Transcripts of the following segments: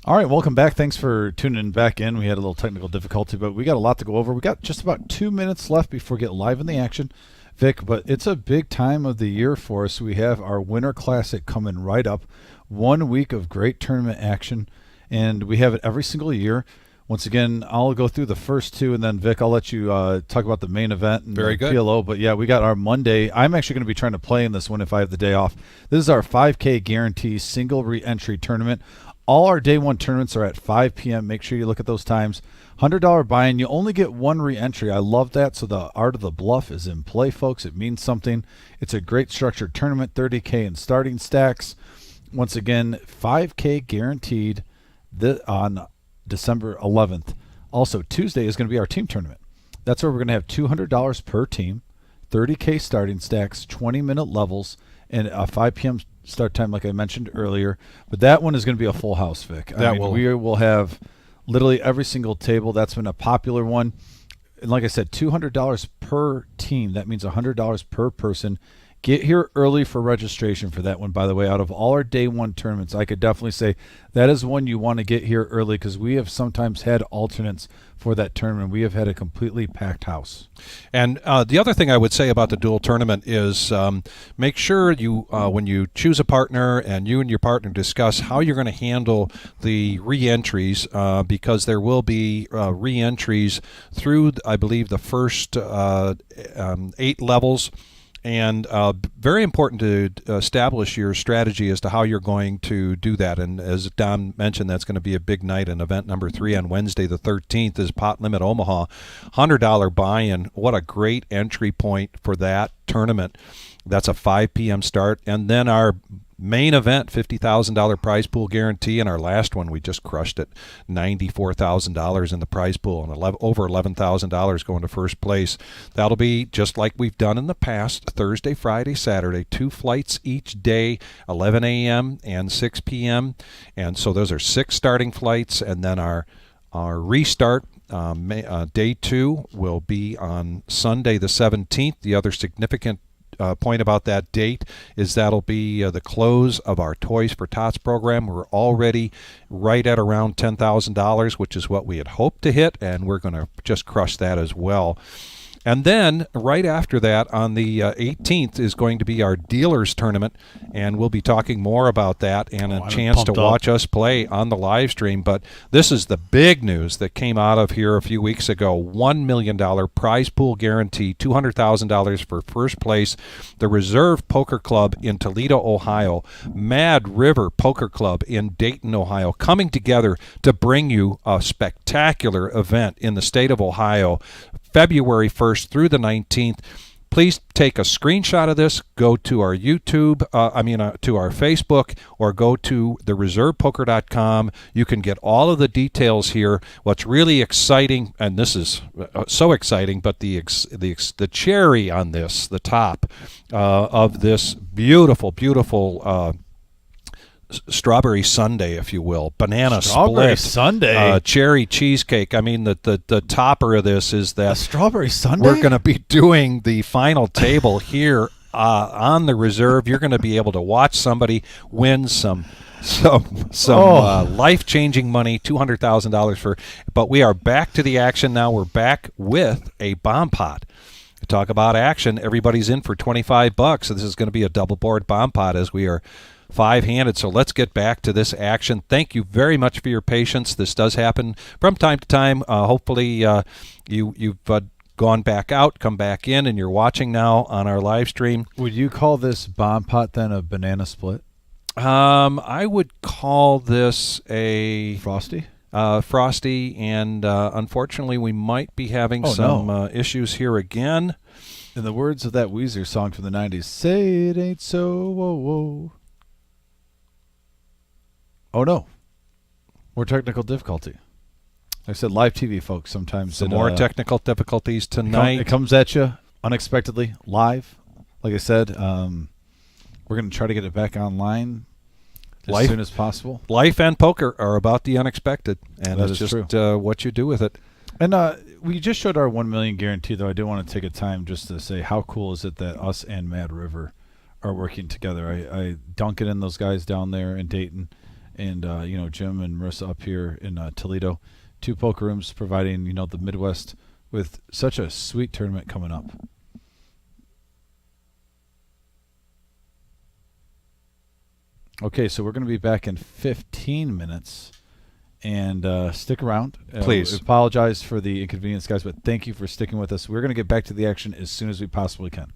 All right, welcome back. Thanks for tuning back in. We had a little technical difficulty, but we got a lot to go over. We got just about 2 minutes left before we get live in the action, Vic, but it's a big time of the year for us. We have our Winter Classic coming right up. 1 week of great tournament action, and we have it every single year. Once again, I'll go through the first two, and then, Vic, I'll let you talk about the main event and Very good. PLO. But, yeah, we got our Monday. I'm actually going to be trying to play in this one if I have the day off. This is our 5K guarantee single re-entry tournament. All our day one tournaments are at 5 p.m. Make sure you look at those times. $100 buy-in. You only get one re-entry. I love that. So the art of the bluff is in play, folks. It means something. It's a great structured tournament, 30K in starting stacks. Once again, 5K guaranteed on December 11th. Also, Tuesday is going to be our team tournament. That's where we're going to have $200 per team, 30K starting stacks, 20-minute levels, and a 5 p.m. start time, like I mentioned earlier. But that one is going to be a full house, Vic. We will have literally every single table. That's been a popular one. And like I said, $200 per team. That means $100 per person. Get here early for registration for that one, by the way. Out of all our day one tournaments, I could definitely say that is one you want to get here early because we have sometimes had alternates for that tournament. We have had a completely packed house. And the other thing I would say about the dual tournament is make sure you, when you choose a partner and you and your partner discuss how you're going to handle the re-entries because there will be re-entries through, I believe, the first 8 levels. And very important to establish your strategy as to how you're going to do that. And as Don mentioned, that's going to be a big night. And event number 3 on Wednesday the 13th is Pot Limit Omaha. $100 buy-in. What a great entry point for that tournament. That's a 5 p.m. start. And then our main event, $50,000 prize pool guarantee, and our last one we just crushed it, $94,000 in the prize pool and over $11,000 going to first place. That'll be just like we've done in the past, Thursday, Friday, Saturday, 2 flights each day, 11 a.m. and 6 p.m. And so those are 6 starting flights, and then our restart day 2 will be on Sunday the 17th. The other significant point about that date is that'll be the close of our Toys for Tots program. We're already right at around $10,000, which is what we had hoped to hit, and we're going to just crush that as well. And then right after that, on the 18th, is going to be our dealers tournament, and we'll be talking more about that and a chance to watch us play on the live stream. But this is the big news that came out of here a few weeks ago. $1 million prize pool guarantee, $200,000 for first place. The Reserve Poker Club in Toledo, Ohio, Mad River Poker Club in Dayton, Ohio, coming together to bring you a spectacular event in the state of Ohio, February 1st through the 19th. Please take a screenshot of this, go to our YouTube, to our Facebook, or go to thereservepoker.com. You can get all of the details here. What's really exciting, and this is so exciting, but the cherry on this, the top of this beautiful, beautiful strawberry sundae, if you will, banana strawberry split, sundae, cherry cheesecake. I mean, the topper of this is that a strawberry sundae. We're going to be doing the final table here on the Reserve. You're going to be able to watch somebody win some life-changing money, $200,000 for. But we are back to the action now. We're back with a bomb pot. Talk about action. Everybody's in for $25. So this is going to be a double board bomb pot as we are 5-handed. So let's get back to this action. Thank you very much for your patience. This does happen from time to time. Hopefully you've gone back out, come back in, and you're watching now on our live stream. Would you call this bomb pot then a banana split? I would call this a frosty. Frosty, and unfortunately we might be having some issues here again. In the words of that Weezer song from the 90s, say it ain't so, whoa, whoa. Oh, no. More technical difficulty. Like I said, live TV, folks, sometimes. Some more technical difficulties tonight. It comes at you unexpectedly, live. Like I said, we're going to try to get it back online as soon as possible. Life and poker are about the unexpected, and that it's is just true. What you do with it. And we just showed our $1 million guarantee, though. I do want to take a time just to say how cool is it that us and Mad River are working together. I dunk it in those guys down there in Dayton. and Jim and Marissa up here in Toledo. 2 poker rooms providing the Midwest with such a sweet tournament coming up. Okay, so we're going to be back in 15 minutes. And stick around. Please. We apologize for the inconvenience, guys, but thank you for sticking with us. We're going to get back to the action as soon as we possibly can.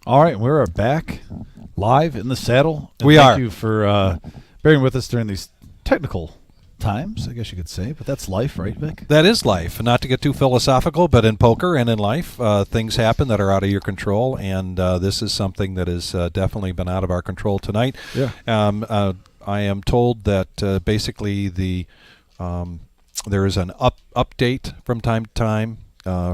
All right, we're back live in the saddle. And We thank are. you for bearing with us during these technical times, I guess you could say, but that's life, right, Vic? That is life. Not to get too philosophical, but in poker and in life, things happen that are out of your control, and this is something that has definitely been out of our control tonight. Yeah. I am told that basically there is an update from time to time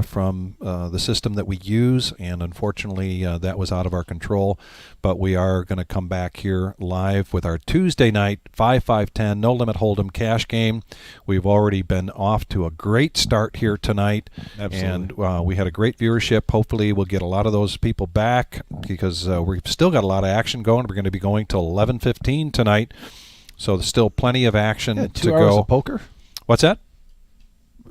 from the system that we use, and unfortunately that was out of our control. But we are going to come back here live with our Tuesday night 5-5-10 no limit hold'em cash game. We've already been off to a great start here tonight. Absolutely. And we had a great viewership. Hopefully we'll get a lot of those people back because we've still got a lot of action going. We're going to be going till 11:15 tonight, so there's still plenty of action Yeah, to 2 hours go. of poker. What's that?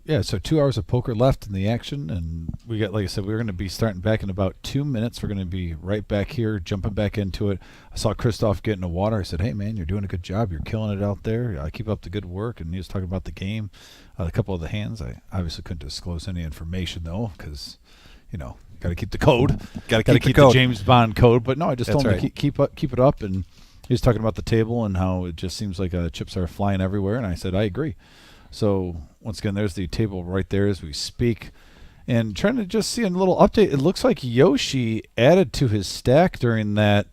Yeah, so 2 hours of poker left in the action, and we got, like I said, we're going to be starting back in about 2 minutes. We're going to be right back here, jumping back into it. I saw Christoph get in the water. I said, "Hey, man, you're doing a good job. You're killing it out there. Keep up the good work." And he was talking about the game, a couple of the hands. I obviously couldn't disclose any information though, because got to keep the code. Got to Got to keep keep the code. the James Bond code. But no, I just That's told him right. to keep it up, and he was talking about the table and how it just seems like chips are flying everywhere. And I said, I agree. So once again, there's the table right there as we speak. And trying to just see a little update. It looks like Yoshi added to his stack during that,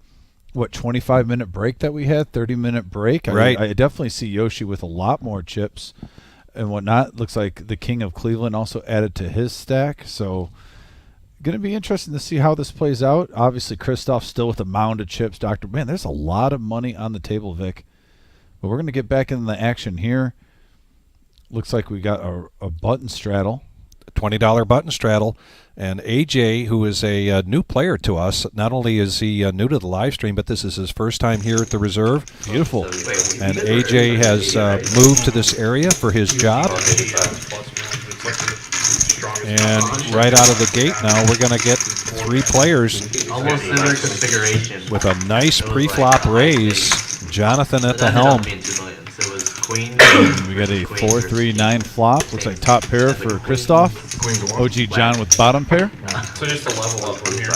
25-minute break that we had, 30-minute break. Right. I definitely see Yoshi with a lot more chips and whatnot. Looks like the King of Cleveland also added to his stack. So going to be interesting to see how this plays out. Obviously, Christoph's still with a mound of chips. Man, there's a lot of money on the table, Vic. But we're going to get back in the action here. Looks like we got a button straddle. $20 button straddle. And AJ, who is a new player to us, not only is he new to the live stream, but this is his first time here at the Reserve. Beautiful. And AJ has moved to this area for his job. And right out of the gate now, we're going to get 3 players Almost similar configuration. with a nice pre-flop raise. Jonathan at the helm. So it was queen. We got a 4-3-9 flop. Looks like top pair for Christoph. OG John with bottom pair. So just a level up from here.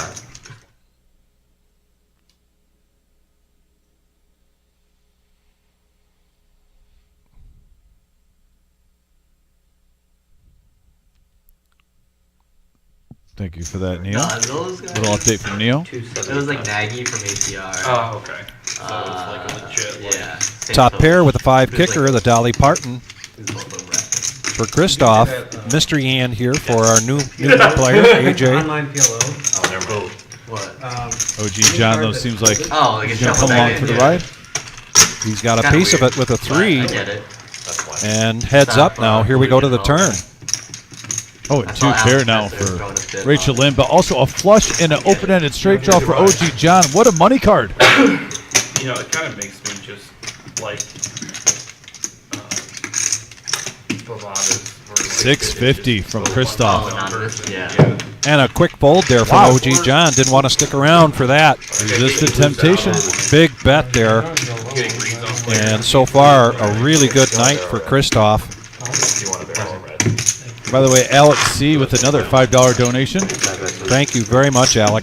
Thank you for that, Neil. Those guys. Little update from Neo. It was like Nagy from APR. Oh, okay. So it's like a legit. Like, Yeah. Same Top total. pair with a 5 It was kicker, like- the Dolly Parton. it was both over brackets. For Christoph, mystery hand here for our new player, AJ. Online PLO. oh, they're both. What? OG John, though, seems like he's Oh, like a going to shuffle come along back for in, the yeah. ride. He's got a Kinda piece of weird, it with a but 3. I get it. That's why. And heads up now. Here we go to the turn. Oh, a I saw 2 pair Alex now Nestor throwing a for fit Rachel on. Lynn, but also a flush and an open-ended straight draw for OG John. What a money card. You know, it kind of makes me just like Bovada's. 650 from Christoph. Oh, numbers. Yeah. And a quick fold there from Wow. OG John. Didn't want to stick around for that. Resisted temptation. Big bet there. And so far, a really good night for Christoph. You want a barrel red? By the way, Alex C. with another $5 donation. Thank you very much, Alec.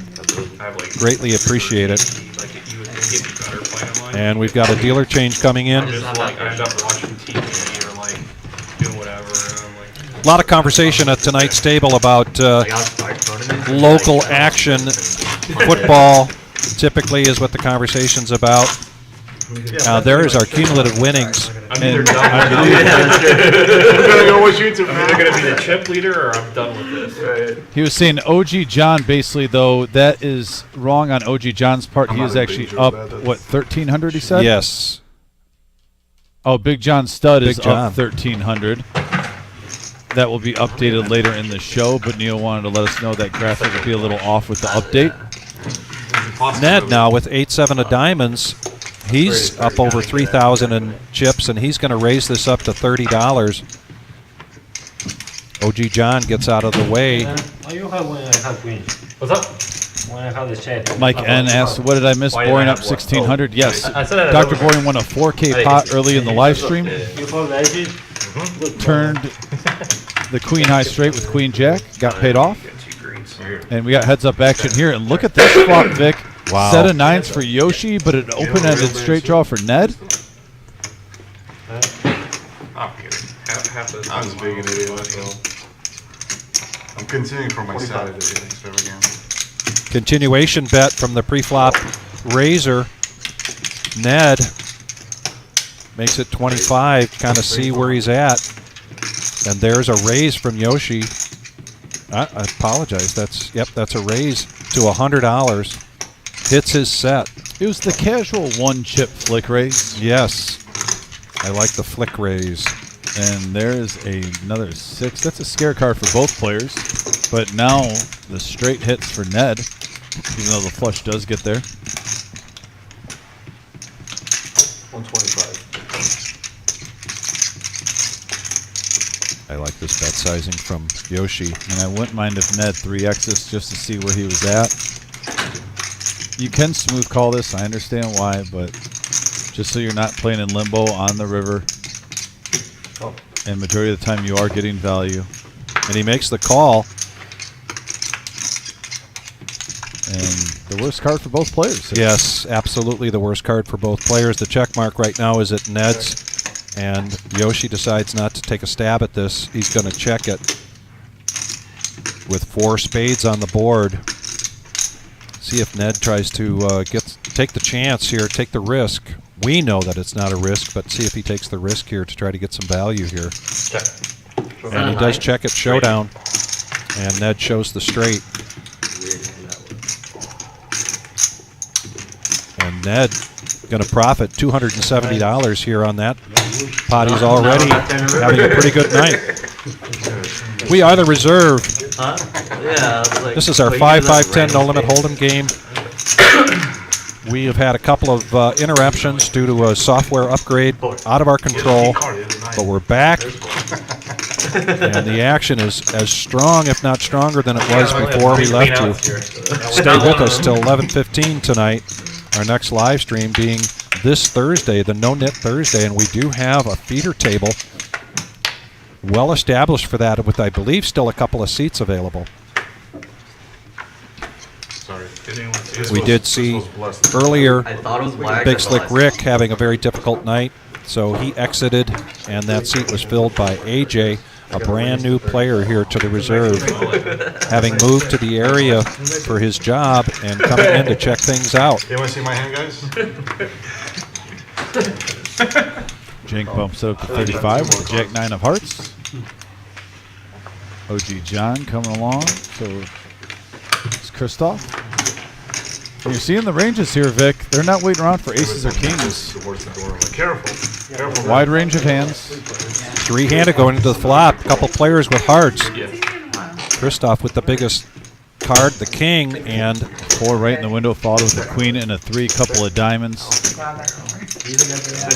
I have like Greatly appreciate it. like you would get me better playing online. And we've got a dealer change coming in. Just like I end up watching TV or like doing whatever, and I'm like, A lot of conversation at tonight's table about Like, I was smart tournament. local action. Football typically is what the conversation's about. There is our cumulative winnings. I'm either And done. I with believe- I'm gonna go with you. I'm either gonna be the chip leader or I'm done with this. He was saying OG John, basically, though, that is wrong on OG John's part. He is actually up, 1,300, he said? Yes. Oh, Big John Stud is Big John. up 1,300. That will be updated later in the show, but Neil wanted to let us know that graphic will be a little off with the update. Ned now with 8-7 of diamonds. He's up over 3,000 in chips, and he's going to raise this up to $30. OG John gets out of the way. You have when I have queen. What's up? When I have the chat. Mike N asked, what did I miss? Why did Boring I up have what? 1,600. Yes. I said I had Dr. another Boring won a 4K pot early in the live stream. You have edges. Turned the Queen High straight with Queen Jack. Got paid off. Get 2 greens. And we got heads up action here. And look at this flop, Vic. Wow. Set of 9s for Yoshi, but an open-ended straight draw for Ned. I'm kidding. Half the I'm just being an idiot, so I'm continuing for my Saturday extravaganza. Continuation bet from the pre-flop raiser. Ned makes it 25. Kind of see where he's at. And there's a raise from Yoshi. I apologize. That's a raise to $100. Hits his set. It was the casual one-chip flick raise. Yes. I like the flick raise. And there's another 6. That's a scare card for both players. But now the straight hits for Ned, even though the flush does get there. 125. I like this bet sizing from Yoshi. And I wouldn't mind if Ned 3X's just to see where he was at. You can smooth call this, I understand why, but just so you're not playing in limbo on the river. And majority of the time you are getting value. And he makes the call. And the worst card for both players. Yes, absolutely the worst card for both players. The check mark right now is at Ned's. And Yoshi decides not to take a stab at this. He's going to check it with 4 spades on the board. See if Ned tries to take the chance here, take the risk. We know that it's not a risk, but see if he takes the risk here to try to get some value here. check. And he does check at showdown. And Ned shows the straight. And Ned going to profit $270 here on that pot. He's already having a pretty good night. We are the reserve. Huh? Yeah. I was like, This is our wait, 5-5-10 no limit random hold'em game. We have had a couple of interruptions due to a software upgrade out of our control, but we're back. And the action is as strong, if not stronger, than it was before we left you. Stay with us till 11:15 tonight. Our next live stream being this Thursday, the No Knit Thursday, and we do have a feeder table well established for that, with I believe still a couple of seats available. Sorry. We did see earlier I thought it was black. Big Slick Rick having a very difficult night, so he exited, and that seat was filled by AJ, a brand new player here to the reserve, having moved to the area for his job and coming in to check things out. You want to see my hand, guys? Jink bumps it up to 35 with the Jack 9 of hearts. OG John coming along. So it's Christoph. And you're seeing the ranges here, Vic. They're not waiting around for aces or kings. Careful. Careful. Wide range of hands. Three-handed going into the flop. A couple players with hearts. Christoph with the biggest card, the king, and 4 right in the window, followed with a queen and a 3, couple of diamonds.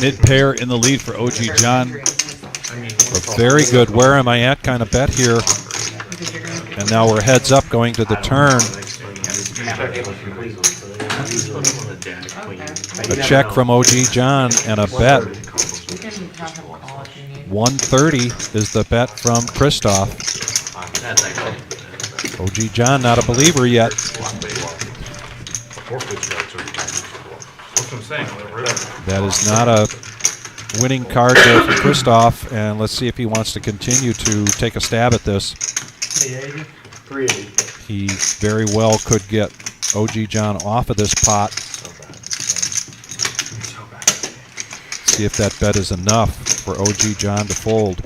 Mid pair in the lead for OG John. a very good where am I at kind of bet here. And now we're heads up going to the turn. A check from OG John and a bet. 130 is the bet from Christoph. OG John not a believer yet. That is not a winning card there for Christoph, and let's see if he wants to continue to take a stab at this. 380. He very well could get OG John off of this pot. See if that bet is enough for OG John to fold.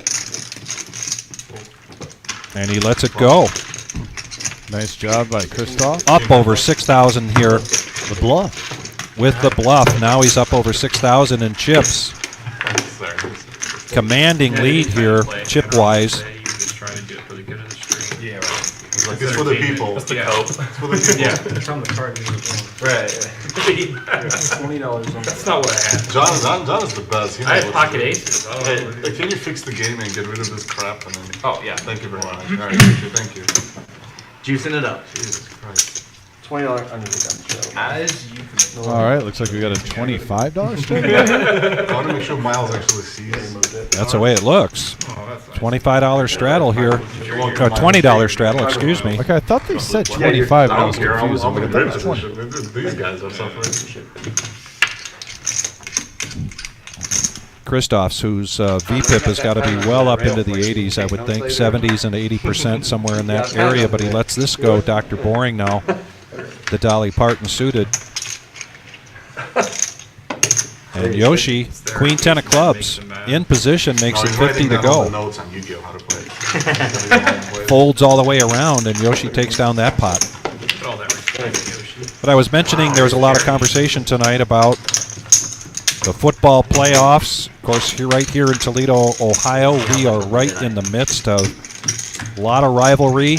And he lets it go. Nice job by Christoph. Up over 6,000 here The bluff. with the bluff. Now he's up over 6,000 in chips. Commanding lead here, chip-wise. It's for the people. That's the cope. It's for the people. Yeah. From the card. Right. $20 on That's not what I had. John is the best. He I knows had what pocket to do. aces. I Hey, don't know. can you fix the game and get rid of this crap? And then, Oh, yeah. thank you very much. All right, thank you. Juicing it up. Jesus Christ. $20 under the gun. As you can. All right, looks like we got a $25 straight. I want to make sure Miles actually sees. That's the way it looks. Oh, that's $25 straddle here. Or $20 straddle, excuse me. Okay, I thought they said 25. I And I don't was care. confused. I'm I in thought a it was 20. position. These guys are suffering. Christoph's, whose VPIP has got to be well up into the 80s, I would think, 70s and 80%, somewhere in that area, but he lets this go. Dr. Boring now, the Dolly Parton suited. And Yoshi, queen 10 of clubs, in position, makes it 50 to go. Notes on Yu-Gi-Oh! How to play. Folds all the way around, and Yoshi takes down that pot. All that respect, Yoshi. But I was mentioning there was a lot of conversation tonight about the football playoffs. Of course, right here in Toledo, Ohio, we are right in the midst of a lot of rivalry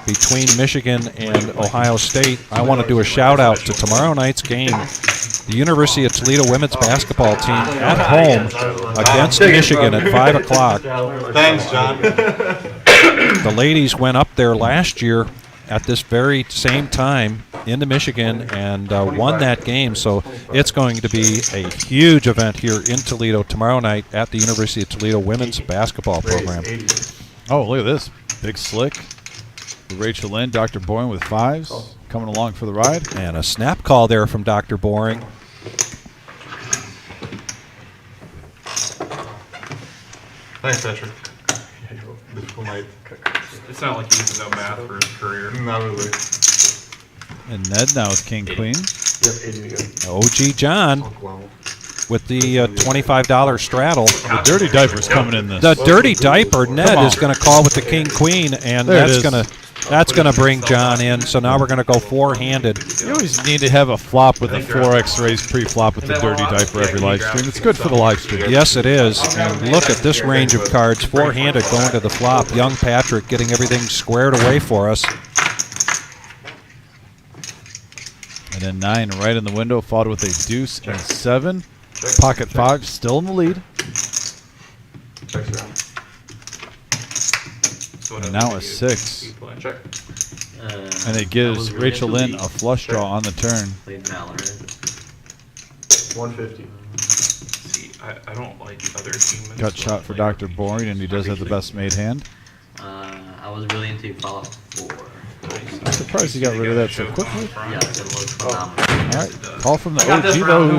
between Michigan and Ohio State. I want to do a shout out to tomorrow night's game. The University of Toledo women's basketball team at home against Michigan at 5 o'clock. Thanks, John. The ladies went up there last year at this very same time into Michigan and won that game. So it's going to be a huge event here in Toledo tomorrow night at the University of Toledo women's basketball program. Oh, look at this. Big slick. Rachel Lynn, Dr. Boring with 5s. Coming along for the ride. And a snap call there from Dr. Boring. Thanks, Patrick. Difficult night. It's not like he uses no math for his career. Not really. And Ned now with King Queen. Yep, 80 to go. OG John Wow. with the $25 straddle. The dirty diaper's coming in this. The dirty diaper, Ned Come on. is going to call with the King Queen, and There it that's going to bring John in. So now we're going to go four-handed. You always need to have a flop with a 4X raised pre-flop with the dirty diaper every live stream. It's good for the live stream. Yes, it is. And look at this range of cards. Four-handed going to the flop. Young Patrick getting everything squared away for us. And then 9 right in the window, followed with a deuce and 7. Pocket 5 still in the lead. And now a 6. Check. And it gives Rachel Lynn a flush draw on the turn. Played Valor. 150. See, I don't like other humans. Got shot for Dr. Boring, and he does have the best made hand. I was really into Fallout 4. I'm surprised he got rid of that so quickly. Yeah, it looks phenomenal. All right, call from the OG though,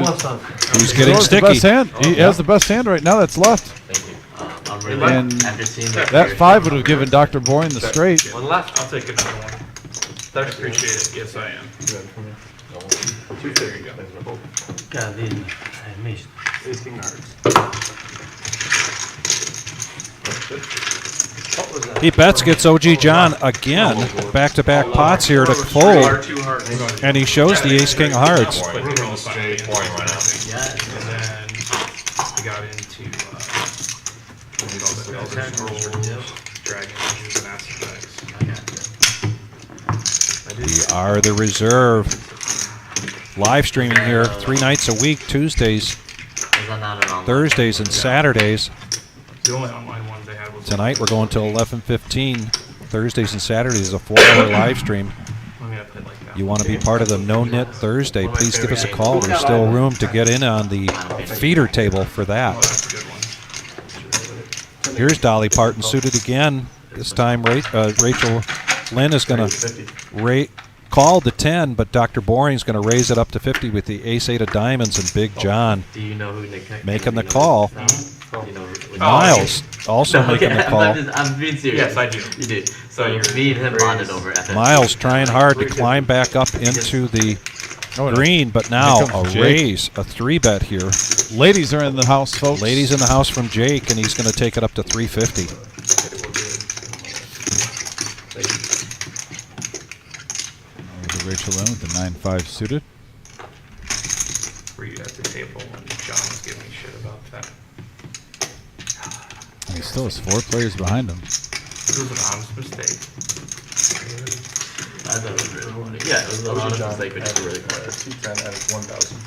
Who's getting who's the sticky? best hand. He has the best hand right now that's left. I'm really, And after seeing that 5 would have given Dr. Boring the straight. One left. I'll take another one. I appreciate it. Yes, I am. There you go. Gavin, I missed. Ace king hearts. He bets, gets OG John again. Back-to-back pots here to fold. And he shows the ace-king of hearts. But they're all fine. Yeah. And then we got into Dragon Ages and Mass Effects. We are the reserve. Live streaming here 3 nights a week, Tuesdays, Thursdays, and Saturdays. The only online ones they had was Tonight we're going till 11:15. Thursdays and Saturdays is a 4-hour live stream. I'm gonna play like that. You want to be part of the No Knit Thursday, please give us a call. There's still room to get in on the feeder table for Oh, that. that's a good one. Here's Dolly Parton suited again. This time Rachel Lynn is going to call the 10, but Dr. Boring's going to raise it up to 50 with the ace-8 of diamonds and Big John Do you know who Nick making the call. Do you know who, Miles also making the call. I'm being serious. Yes, I do. You did. So me and him bonded over FF. Miles trying hard to climb back up into the green, but now Here a comes Jake. raise, a 3-bet here. Ladies are in the house, folks. Ladies in the house from Jake, and he's going to take it up to 350. Over to Rachel Lynn with the 9-5 suited. Were you at the table when John was giving me shit about that? And he still has 4 players behind him. It was an honest mistake. I thought it was really funny. Yeah, it was a honest mistake, but it's really funny. 210 at 1,000.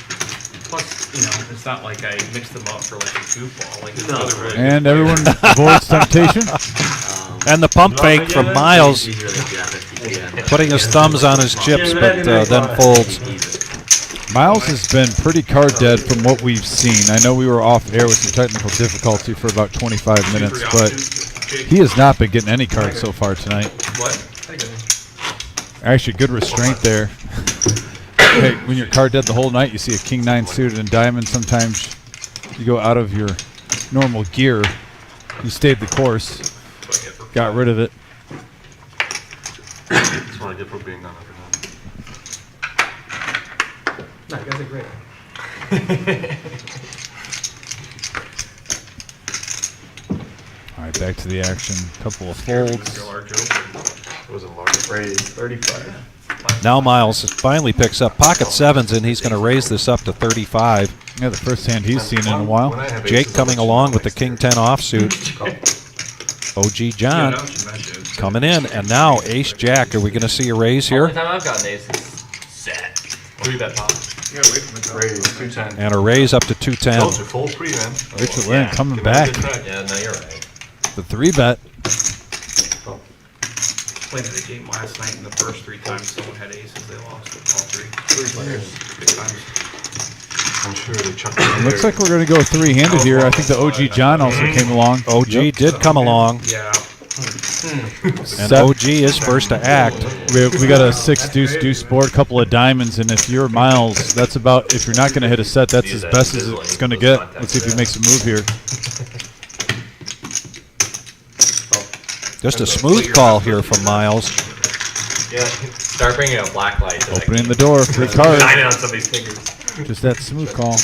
Plus, you know, it's not like I mixed them up for like a goofball. Like it's No. other really And everyone avoids temptation. And the pump fake from Miles, He's really good at it. Yeah. putting his thumbs on his chips, but then folds. Miles has been pretty card dead from what we've seen. I know we were off air with some technical difficulty for about 25 minutes, but Jake. He has not been getting any cards so far tonight. What? Actually, good restraint there. Hey, when you're card dead the whole night, you see a king 9 suited and diamond. Sometimes you go out of your normal gear. You stayed the course, got rid of it. That's what I get for being on every night. No, you guys are great. All right, back to the action. Couple of folds. It was a large raise, 35. Now Miles finally picks up pocket sevens, and he's going to raise this up to 35. Yeah, the first hand he's seen in a while. Jake coming along with the king 10 offsuit. OG John coming in, and now ace jack. Are we going to see a raise here? Only time I've gotten ace is set. 3-bet pop. Raise, 210. And a raise up to Told 210. you, full free, man. Richard Lynn coming back. Yeah, no, you're right. The 3-bet. Played the game last night, and the first 3 times someone had aces, they lost all 3. 3 Good times. I'm sure they chucked Looks like we're going to go 3-handed here. I think the OG John also came along. OG did come along, Yeah. and OG is first to act. We got a 6 deuce deuce board, couple of diamonds, and if you're Miles, that's about, if you're not going to hit a set, that's as best as it's going to get. Let's see if he makes a move here. Just a smooth call here from Miles. Yeah. Start bringing a black light. Opening the door, free card. Shining on somebody's fingers. Just that smooth call.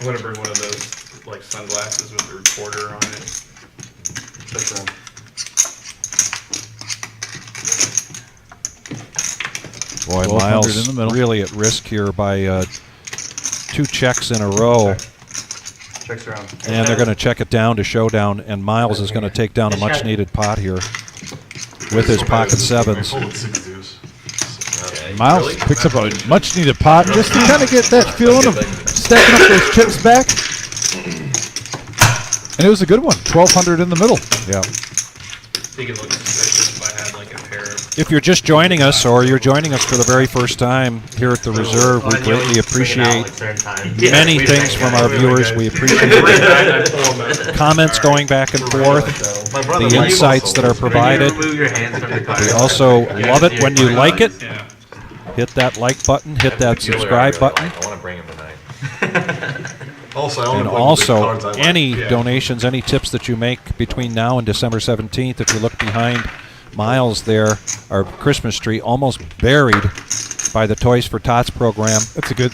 I'm gonna bring one of those like sunglasses with the recorder on it. Boy, 1200 Miles in the middle. really at risk here by 2 checks in a row. Checks around. And they're going to check it down to showdown, and Miles is going to take down a much-needed pot here with his pocket sevens. Miles picks up a much-needed pot just to kind of get that feeling of stacking up those chips back. And it was a good one, 1200 in the middle. Yeah. They could look suspicious if I had like a pair of. If you're just joining us, or you're joining us for the very first time here at the Reserve, we greatly appreciate many things from our viewers. We appreciate comments going back and forth, the insights that are provided. We also love it when you like it. Yeah. Hit that like button, hit that subscribe button. I want to bring him tonight. And also, any donations, any tips that you make between now and December 17th, if you look behind Miles there, our Christmas tree almost buried by the Toys for Tots program. That's a good.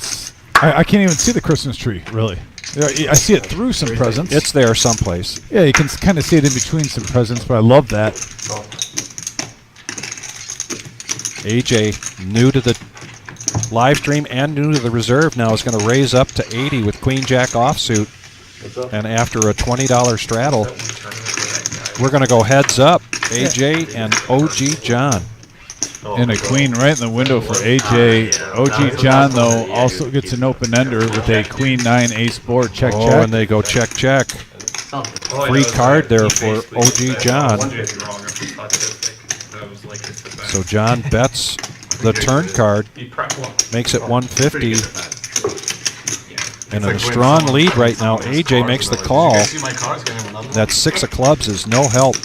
I can't even see the Christmas tree, really. I see it through some presents. It's there someplace. Yeah, you can kind of see it in between some presents, but I love that. AJ, new to the live stream and new to the Reserve now, is going to raise up to 80 with Queen Jack offsuit. And after a $20 straddle, we're going to go heads up, AJ and OG John. And a queen right in the window for AJ. OG John, though, also gets an open-ender with a queen 9 ace board. Check, Oh, check. and they go check, check. Free card there for OG John. So John bets the turn card, makes it 150. And in a strong lead right now, AJ makes the call. That 6 of clubs is no help,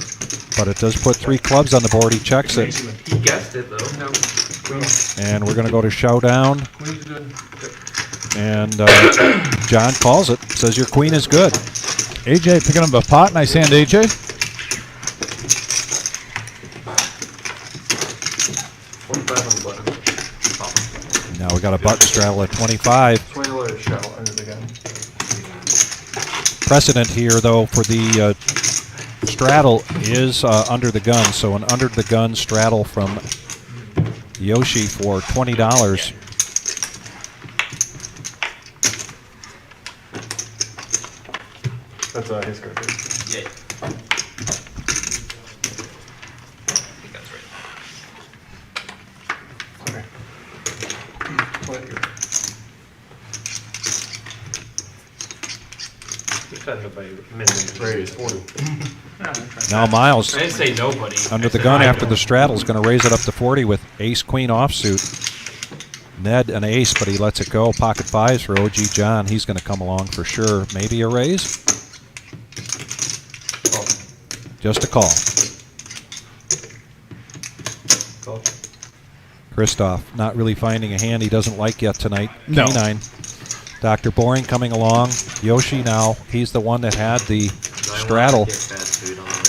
but it does put 3 clubs on the board. He checks it. He guessed it though. And we're going to go to showdown. And John calls it, says your queen is good. AJ picking up a pot. Nice hand, AJ. Now we got a button straddle at 25. $20 shell under the gun. Precedent here, though, for the straddle is under the gun. So an under the gun straddle from Yoshi for $20. That's his card. Yeah. Raise 40. Now Miles, I didn't say nobody. under the gun after the straddle, is going to raise it up to 40 with ace-queen offsuit. Ned an ace, but he lets it go. Pocket 5s for OG John. He's going to come along for sure. Maybe a raise? Just a call. Christoph not really finding a hand he doesn't like yet tonight. No. K9. Dr. Boring coming along. Yoshi now, he's the one that had the straddle.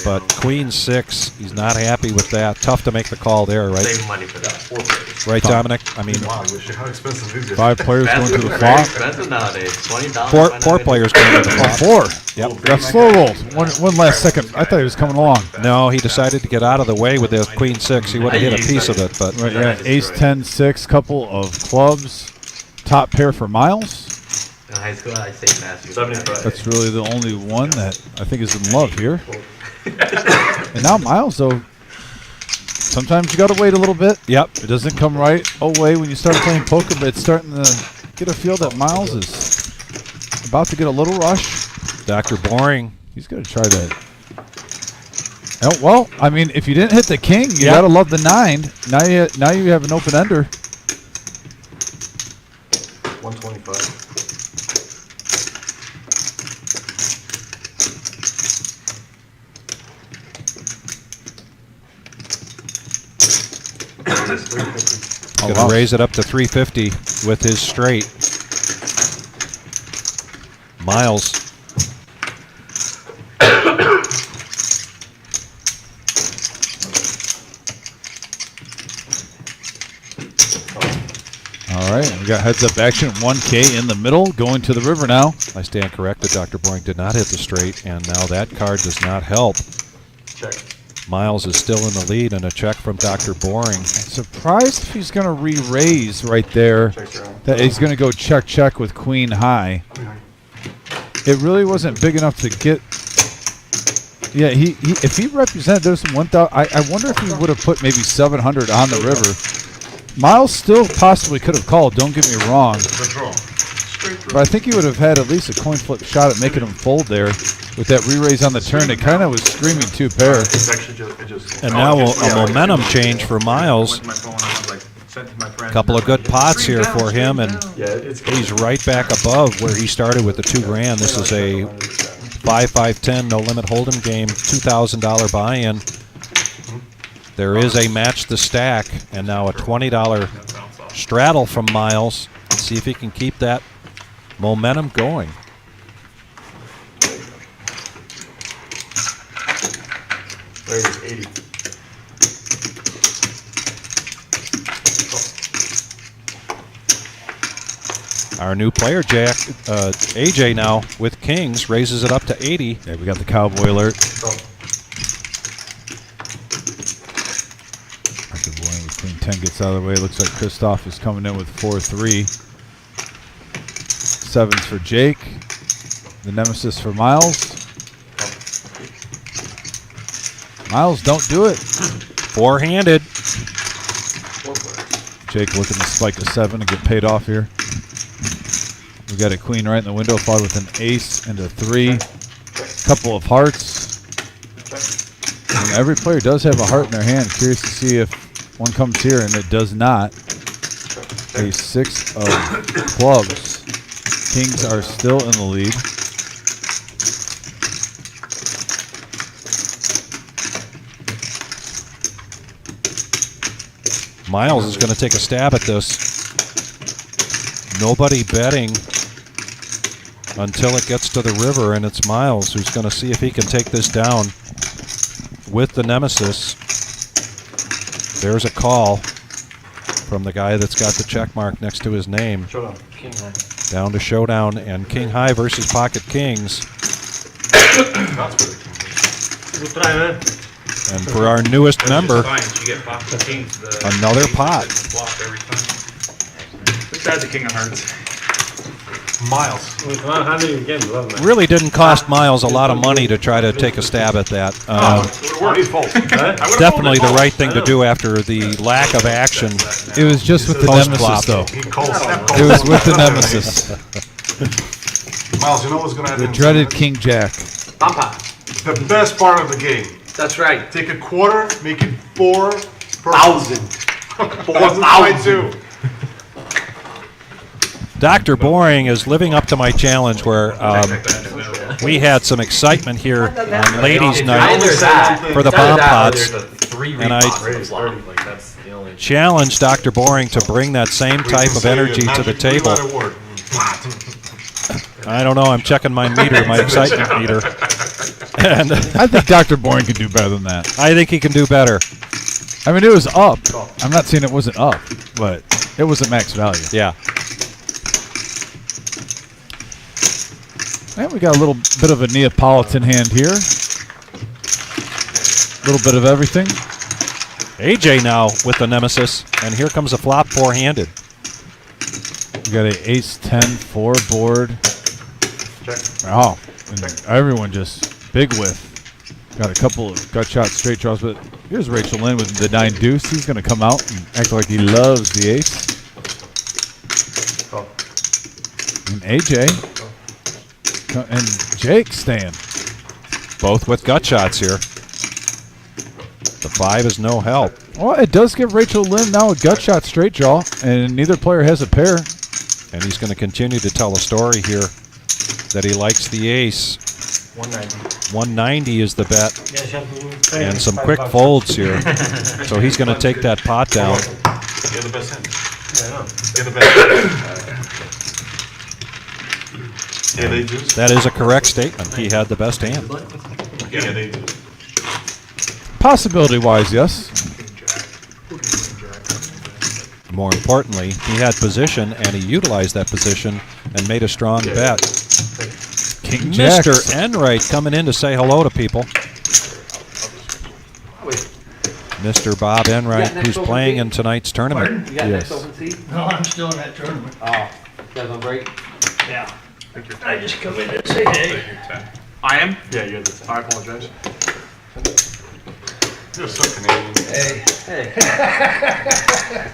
But Queen 6, he's not happy with that. Tough to make the call there, right? Save money for that. 4 players. Right, Dominic? I mean, Wow, Yoshi, how expensive is it? 5 players going to the Very flop. expensive nowadays. $20. four players going to the Oh, flop. 4. Yep. Got slow rolled. One last second. I thought he was coming along. No, he decided to get out of the way with the Queen 6. He would have hit a piece of it, but Right, yeah. Ace 10 6, couple of clubs. Top pair for Miles. In high school, I say fast. 75. That's really the only one that I think is in love here. And now Miles, though, sometimes you got to wait a little bit. yep. It doesn't come right away when you start playing poker, but it's starting to get a feel that Miles is about to get a little rush. Dr. Boring. He's going to try that. Oh, well, I mean, if you didn't hit the king, you Yeah. got to love the 9. Now you have an open ender. 125. Oh, Going to raise it up to 350 with his straight. Miles. All right, we got heads up action. 1K in the middle, going to the river now. I stand corrected. Dr. Boring did not hit the straight, and now that card does not help. Check. Miles is still in the lead, and a check from Dr. Boring. Surprised if he's going to re-raise right there. Checks around. That he's going to go check with queen high. It really wasn't big enough to get. Yeah, he if he represented those 1,000, I wonder if he would have put maybe 700 on the river. Miles still possibly could have called. Don't get me wrong, Good draw. but I think he would have had at least a coin flip shot at making him fold there with that re-raise on the turn. It kind of was screaming 2 pair. It's actually just, it just. And now a momentum change for Miles. A couple of good pots here for him, and Yeah, it's. he's right back above where he started with the $2 grand. This is a 5-5-10 no limit hold'em game, $2,000 buy-in. There is a match the stack, and now a $20 straddle from Miles. Let's see if he can keep that momentum going. There it is, 80. Our new player, AJ now with kings, raises it up to 80. Yeah, we got the cowboy alert. Dr. Boring with queen 10 gets out of the way. Looks like Christoph is coming in with 4-3. 7s for Jake. The nemesis for Miles. Miles, don't do it. Four-handed. Jake looking to spike a 7 and get paid off here. We got a queen right in the window, followed with an ace and a 3. Couple of hearts. And every player does have a heart in their hand. Curious to see if one comes here, and it does not. A 6 of clubs. Kings are still in the lead. Miles is going to take a stab at this. Nobody betting until it gets to the river, and it's Miles who's going to see if he can take this down with the nemesis. There's a call from the guy that's got the check mark next to his name. Showdown. King high. Down to showdown, and king high versus pocket kings. That's pretty cool. Good try, man. And for our newest member, You get pocket kings. Another pot. Flop every time. This guy's a king of hearts. Miles. really didn't cost Miles a lot of money to try to take a stab at that. Definitely the right thing to do after the lack of action. It was just with the Post-flop. nemesis, though. He calls It was with the nemesis. Miles, you know what's going to happen? The dreaded King Jack. The best part of the game. That's right. Take a quarter, make it 4,000. 4,000. Dr. Boring is living up to my challenge where We had some excitement here on ladies' night Either that, for the it's either bomb that or pots. there's a 3 And I- repots Raise flop. 30, like that's the only. Challenged Dr. Boring to bring that same type of energy to the table. I don't know. I'm checking my meter, my excitement meter. And I think Dr. Boring can do better than that. I think he can do better. I mean, it was up. I'm not saying it wasn't up, but it wasn't max value. Yeah. And we got a little bit of a Neapolitan hand here. A little bit of everything. AJ now with the nemesis, and here comes a flop four-handed. We got a ace 10 4 board. Check. Oh, and everyone just big whiff. Got a couple of gut shot straight draws, but here's Rachel Lynn with the 9 deuce. He's going to come out and act like he loves the ace. Call. And AJ and Jake staying. Both with gut shots here. The 5 is no help. Well, it does give Rachel Lynn now a gut shot straight draw, and neither player has a pair. And he's going to continue to tell a story here that he likes the ace. 190. 190 is the bet. And some quick folds here. So he's going to take that pot down. You're the best hand. Yeah, I know. You're the best hand. Yeah, they do. That is a correct statement. He had the best hand. Yeah, they do. Possibility-wise, yes. More importantly, he had position, and he utilized that position and made a strong bet. King Jack. Mr. Enright coming in to say hello to people. Mr. Bob Enright, who's playing in tonight's tournament. You got Yes. next open seat? No, I'm still in that tournament. Oh, you guys on break? Yeah. I just come in and say hey. I am? Yeah, you're the same. I apologize. You're so Canadian. Hey. Hey.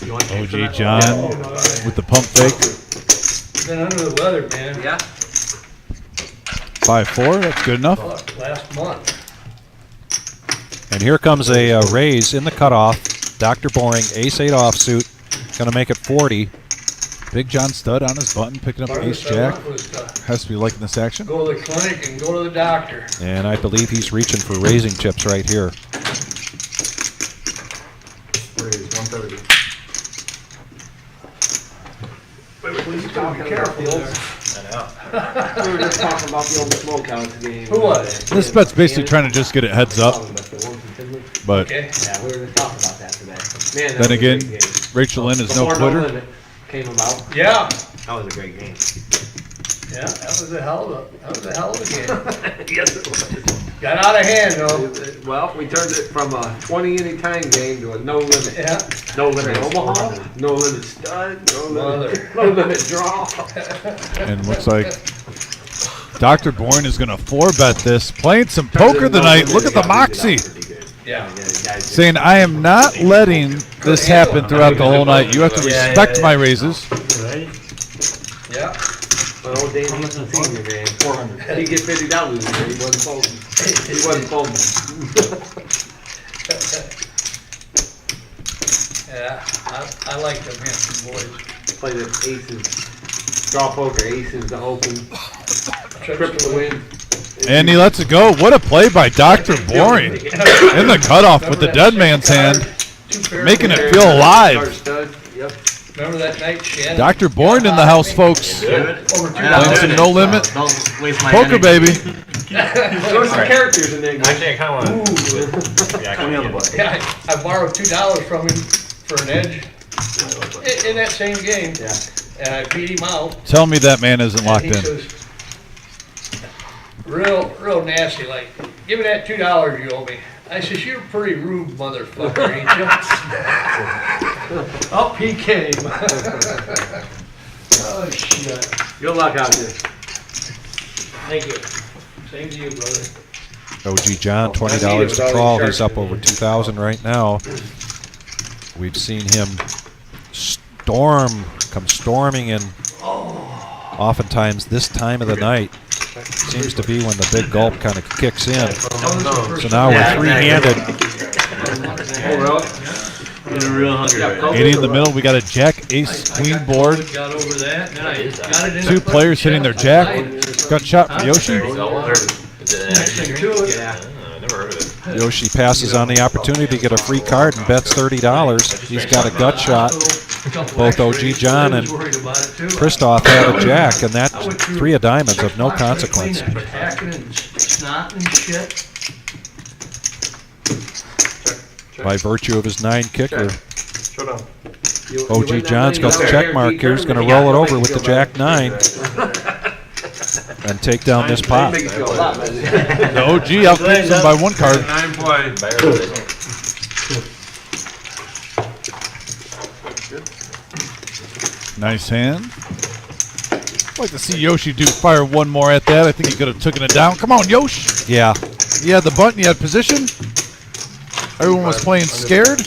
You want to OG answer that? John with the pump fake. Been under the weather, man. Yeah? 5-4, that's good enough. Fuck, last month. And here comes a raise in the cutoff. Dr. Boring, ace-8 offsuit, going to make it 40. Big John Stud on his button, picking up ace jack. Was to Has to be liking this action. go to the clinic and go to the doctor. And I believe he's reaching for raising chips right here. Raise 130. Please be careful there. We were just talking about the old smokehouse game. Who was it? This bet's basically trying to just get it heads up, but Okay. Yeah, we were just talking about that today. Man, that then was a again, great game. Rachel Lynn is no Before quitter. Limit came about. Yeah. That was a great game. Yeah, that was a hell of a game. Yes, it was. Got out of hand though. Well, we turned it from a 20 any time game to a no limit. Yeah. No limit Omaha, no limit stud, no limit, Mother. no limit draw. And looks like Dr. Bourne is going to 4-bet this. Playing some poker tonight. Look at the moxie. Yeah. Saying, I am not letting this happen throughout the whole night. You have to respect my raises. Right? Yeah. But old Dan Hanson Senior, man, 400. He get $50, man. He wasn't folding. He wasn't folding. Yeah. I like them Hampton boys. Play the aces, draw poker, aces to open, triple to win. And he lets it go. What a play by Dr. Boring. In the cutoff with the dead man's hand. Making it feel alive. Yep. Remember that night Shannon? Dr. Bourne in the house, folks. Over Playing some no limit Don't waste my poker, energy. baby. There were some characters in there. Actually, I kind of want to. Yeah, Come on the board. Yeah, I borrowed $2 from him for an edge in that same game. Yeah. And I beat him out. Tell me that man isn't And locked he in. says, real nasty, like, give me that $2 you owe me. I says, you're a pretty rude motherfucker, ain't you? Up he came. Oh, shit. Good luck out there. Thank you. Same to you, brother. OG John, $20 to crawl. He's up over 2,000 right now. We've seen him come storming in. Oftentimes this time of the night seems to be when the big gulp kind of kicks in. So now we're three-handed. Oh, really? Getting real hungry right now. 80 in the middle. We got a jack, ace, queen board. Got over that, and then I got it in. Two players hitting their jack. Gut shot for Yoshi. Next thing to it. Yeah. Never heard of it. Yoshi passes on the opportunity to get a free card and bets $30. He's got a gut shot. Both OG John and Christoph have a jack, and that's 3 of diamonds of no consequence. Hacking and snotting and shit. By virtue of his 9 kicker, Showdown. OG John's got the check mark here. He's going to roll it over with the jack 9 and take down this pot. The OG outkeeps him by 1 card. 9 play. Nice hand. I'd like to see Yoshi fire one more at that. I think he could have taken it down. Come on, Yoshi. Yeah, You had the button, you had position. Everyone was playing scared.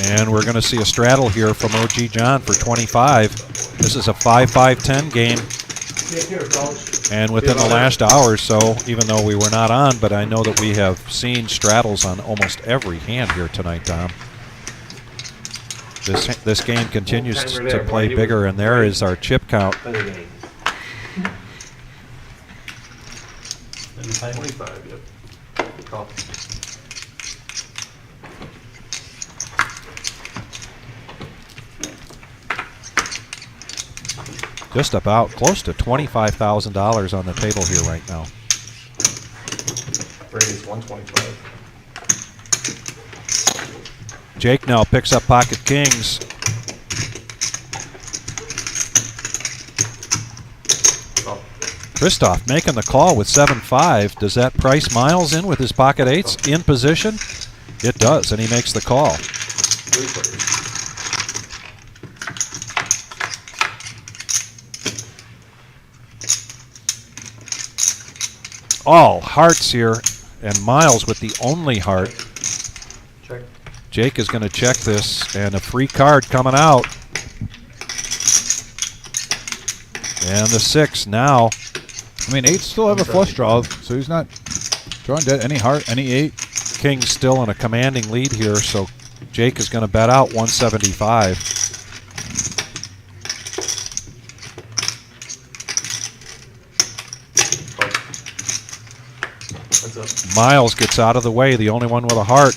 and we're going to see a straddle here from OG John for 25. This is a 5-5-10 game. And within the last hour or so, even though we were not on, but I know that we have seen straddles on almost every hand here tonight, Tom. This game continues to play bigger, and there is our chip count. 25, yep. Call. Just about close to $25,000 on the table here right now. Brady's 125. Jake now picks up pocket kings. Oh. Christoph making the call with 7-5. Does that price Miles in with his pocket 8s in position? It does, and he makes the call. 3 players. All hearts here, and Miles with the only heart. Check. Jake is going to check this, and a free card coming out. And the 6 now. I mean, 8 still have a flush draw, so he's not drawing dead. Any heart, any 8. King's still in a commanding lead here, so Jake is going to bet out 175. Miles gets out of the way, the only one with a heart.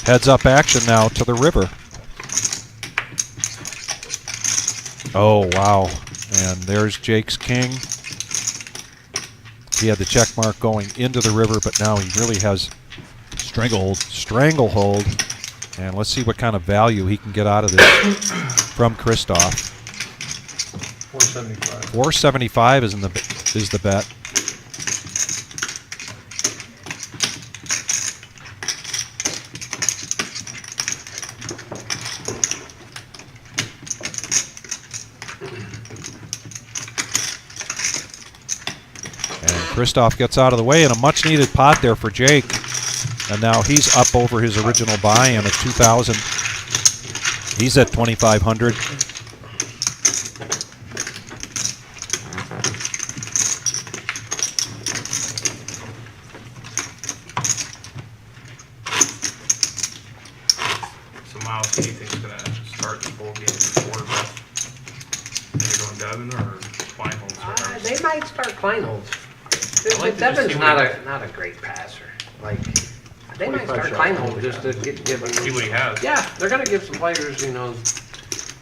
Heads up action now to the river. Oh, wow. And there's Jake's king. He had the check mark going into the river, but now he really has stranglehold. And let's see what kind of value he can get out of this from Christoph. 475. 475 is the bet. Christoph gets out of the way, and a much-needed pot there for Jake. And now he's up over his original buy-in of 2,000. He's at 2,500. So Miles, do you think he's going to start the full game before they're going Devin or Klein holds? They might start Klein holds. I'd like to just Devin's see not what a great passer. Like, they might 25 start shot. Klein holds just to give them. See what he has. Yeah, they're gonna give some players,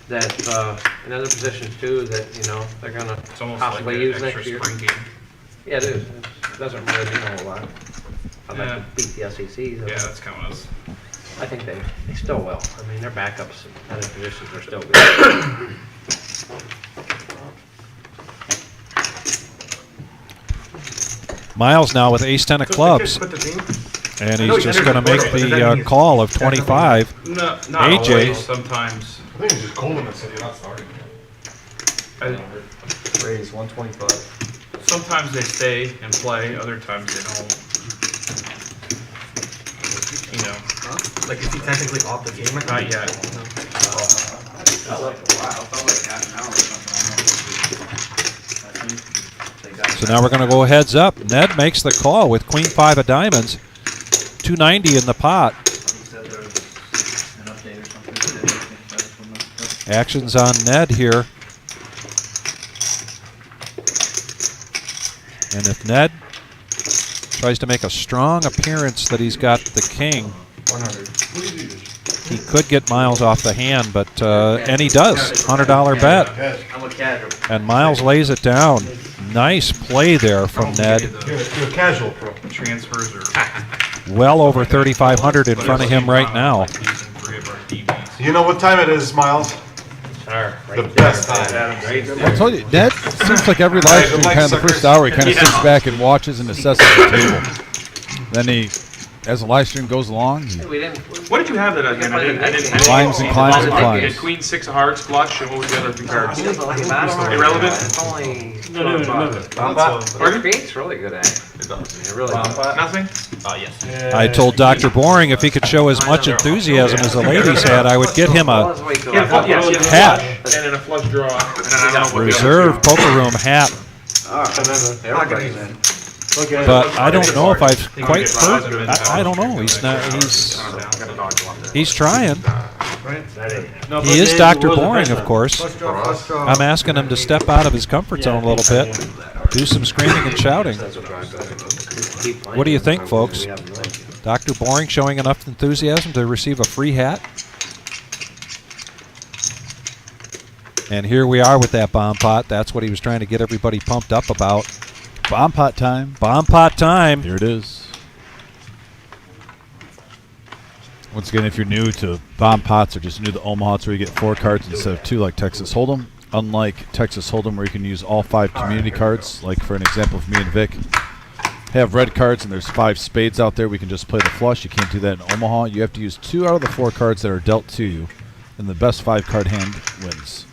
that in other positions too, that they're gonna It's almost possibly like use an next extra year. spring game. Yeah, it is. It doesn't really mean a whole lot. I'd like Yeah. to beat the SEC. Yeah, that's kind of us. I think they still will. I mean, their backups in other positions are still good. Miles now with ace-10 of clubs. Put the team. And he's just going to make the call of 25. No, not AJ. always. Sometimes. I think it's just Coleman that said you're not starting. Brady's 125. Sometimes they stay and play. Other times they don't. Like, is he technically off the game? Not yet. So now we're going to go heads-up. Ned makes the call with queen 5 of diamonds. 290 in the pot. Action's on Ned here. And if Ned tries to make a strong appearance that he's got the king, 100. he could get Miles off the hand, but and he does. $100 bet. I'm a casual. And Miles lays it down. Nice play there from Ned. You're a casual pro. Transfers are Well over 3,500 in front of him right now. using 3 of our DBs. You know what time it is, Miles? The best time. I told you, Ned seems like every live stream, kind of the first hour, he kind of sits back and watches and assesses the table. Then he, as the live stream goes along, he What did you have that again? I didn't climbs and climbs and You climbs. had queen 6 of hearts, flush, and what was the other 2 cards? Irrelevant? Pardon? It's really good at it. It really Nothing? I told Dr. Boring if he could show as much enthusiasm as the ladies had, I would get him a Yes, hat. And then a flush draw. And then I don't know what the reserve poker room hat. But I don't know if I've quite heard. I don't know. He's not. He's trying. He is Dr. Boring, of course. I'm asking him to step out of his comfort zone a little bit, do some screaming and shouting. What do you think, folks? Dr. Boring showing enough enthusiasm to receive a free hat? And here we are with that bomb pot. That's what he was trying to get everybody pumped up about. Bomb pot time. Bomb pot time. Here it is. Once again, if you're new to bomb pots or just new to Omaha, it's where you get 4 cards instead of 2 like Texas Hold'em. Unlike Texas Hold'em where you can use all 5 community cards, like for an example of me and Vic, have red cards and there's 5 spades out there, we can just play the flush. You can't do that in Omaha. You have to use 2 out of the 4 cards that are dealt to you, and the best 5 card hand wins.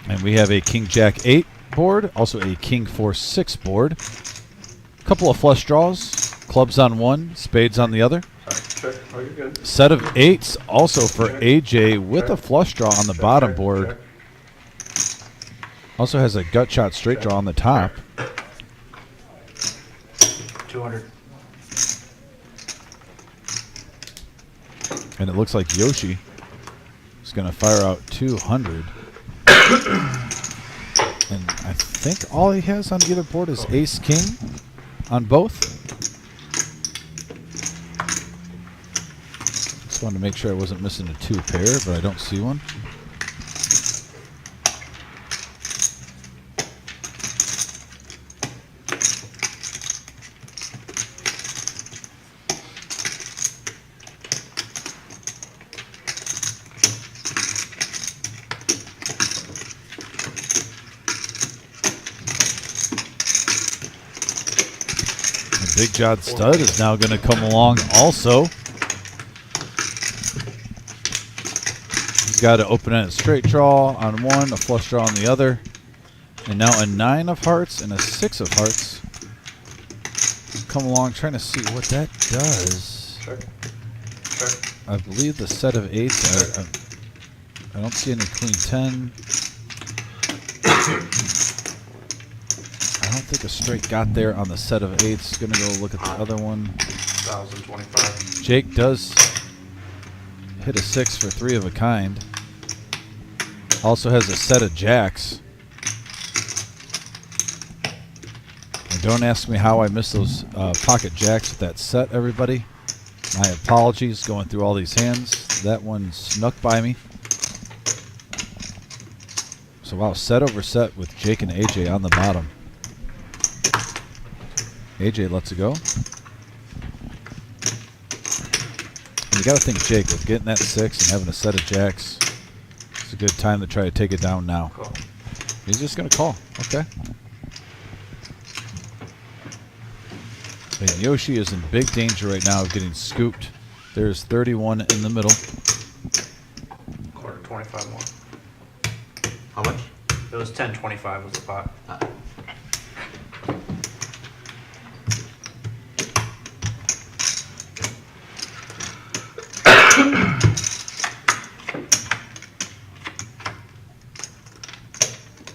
And we have a King Jack 8 board, also a King 4-6 board. A couple of flush draws, clubs on one, spades on the other. Set of 8s also for AJ with a flush draw on the bottom board. Also has a gut shot straight draw on the top. 200. And it looks like Yoshi is going to fire out 200. And I think all he has on the other board is Ace King on both. Just wanted to make sure I wasn't missing a 2 pair, but I don't see one. Big John Stud is now going to come along also. He's got an open-ended straight draw on one, a flush draw on the other, and now a 9 of hearts and a 6 of hearts. Come along, trying to see what that does. I believe the set of 8s, I don't see any Queen 10. I don't think a straight got there on the set of 8s. Gonna go look at the other one. 1,025. Jake does hit a 6 for 3 of a kind. Also has a set of jacks. And don't ask me how I missed those pocket jacks with that set, everybody. My apologies going through all these hands. That one snuck by me. So wow, set over set with Jake and AJ on the bottom. AJ lets it go. And you got to think, Jake, with getting that 6 and having a set of jacks, it's a good time to try to take it down now. He's just going to call. Okay. And Yoshi is in big danger right now of getting scooped. There's 31 in the middle. Quarter 25 more. How much? It was 10.25 was the pot.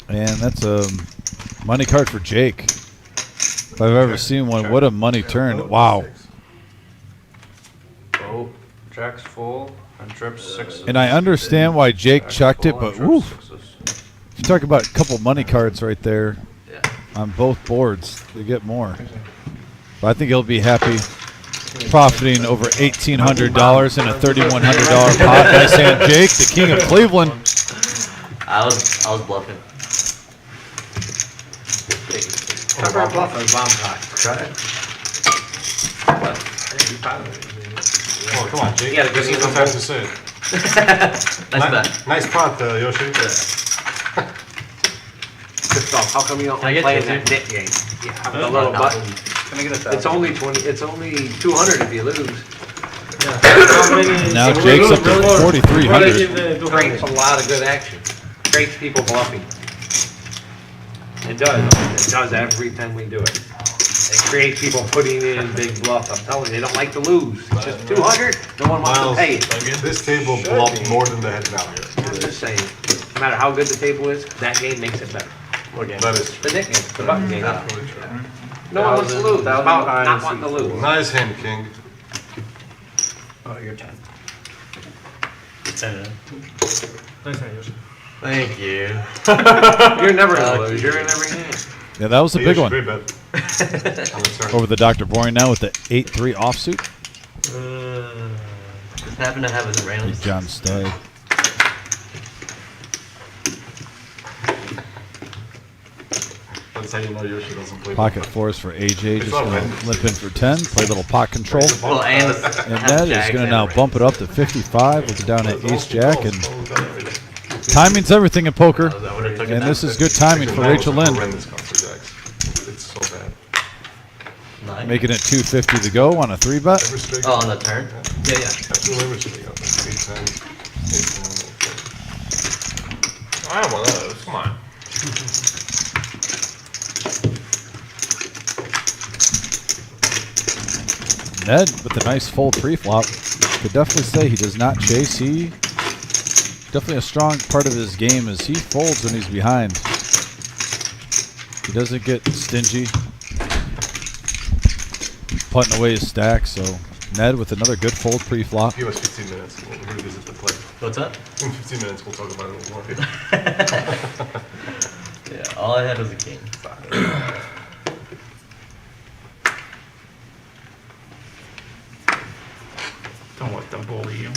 And that's a money card for Jake. If I've ever seen one, what a money turn. Wow. Oh, Jack's full, and Trip's sixes. And I understand why Jake chucked it, but woo, you talk about a couple money cards right there on both boards. You get more. But I think he'll be happy profiting over $1,800 in a $3,100 pot. Nice hand, Jake, the king of Cleveland. I was bluffing. Cover bluff on bomb pot. Try it. Oh, come on, Jake. Yeah, because This is he's the time to say it. Nice bet. Nice pot, Yoshi. Pissed off. How come you don't Can I like get playing two? that knit game? Yeah, the little button. Can I get a It's only 20. It's only 200 if you lose. Now Jake's up to 4,300. Creates a lot of good action. Creates people bluffing. It does. It does every time we do it. It creates people putting in big bluff. I'm telling you, they don't like to lose. It's just 200. No one wants to Miles, pay it. this table bluffed more than the head value. I'm just saying. No matter how good the table is, that game makes it better. That is The knit game, the button game. absolutely true. No one wants to lose. It's about not wanting to lose. Nice hand, King. Oh, your turn. Thank you. You're never gonna lose. You're in every game. Yeah, that was a big Yoshi, one. great bet. On the turn. Over the Dr. Boring now with the 8-3 offsuit. Just happen to have his Big randoms. John Stagg. That's how you know Yoshi doesn't play. Pocket fours for AJ. Just not going bad. to limp in for 10. Play a little pot control. Well, and And Ned is going to now bump it up to 55. Looking down at Ace Jack. And timing's everything in poker. And this is good timing for Rachel Lynn. Horrendous card for Jacks. It's so bad. Nice. Making it 250 to go on a 3-bet. Every straight. Oh, on the turn? Yeah, yeah. Absolutely every straight. 8, 10, 8, 10. I have one of those. Come on. Ned with a nice full pre-flop. Could definitely say he does not chase. He definitely a strong part of his game is he folds when he's behind. He doesn't get stingy, putting away his stack. So Ned with another good fold pre-flop. Give us 15 minutes. We'll revisit the play. What's up? In 15 minutes, we'll talk about it a little more. Yeah, all I had was a king. Don't let them bully you.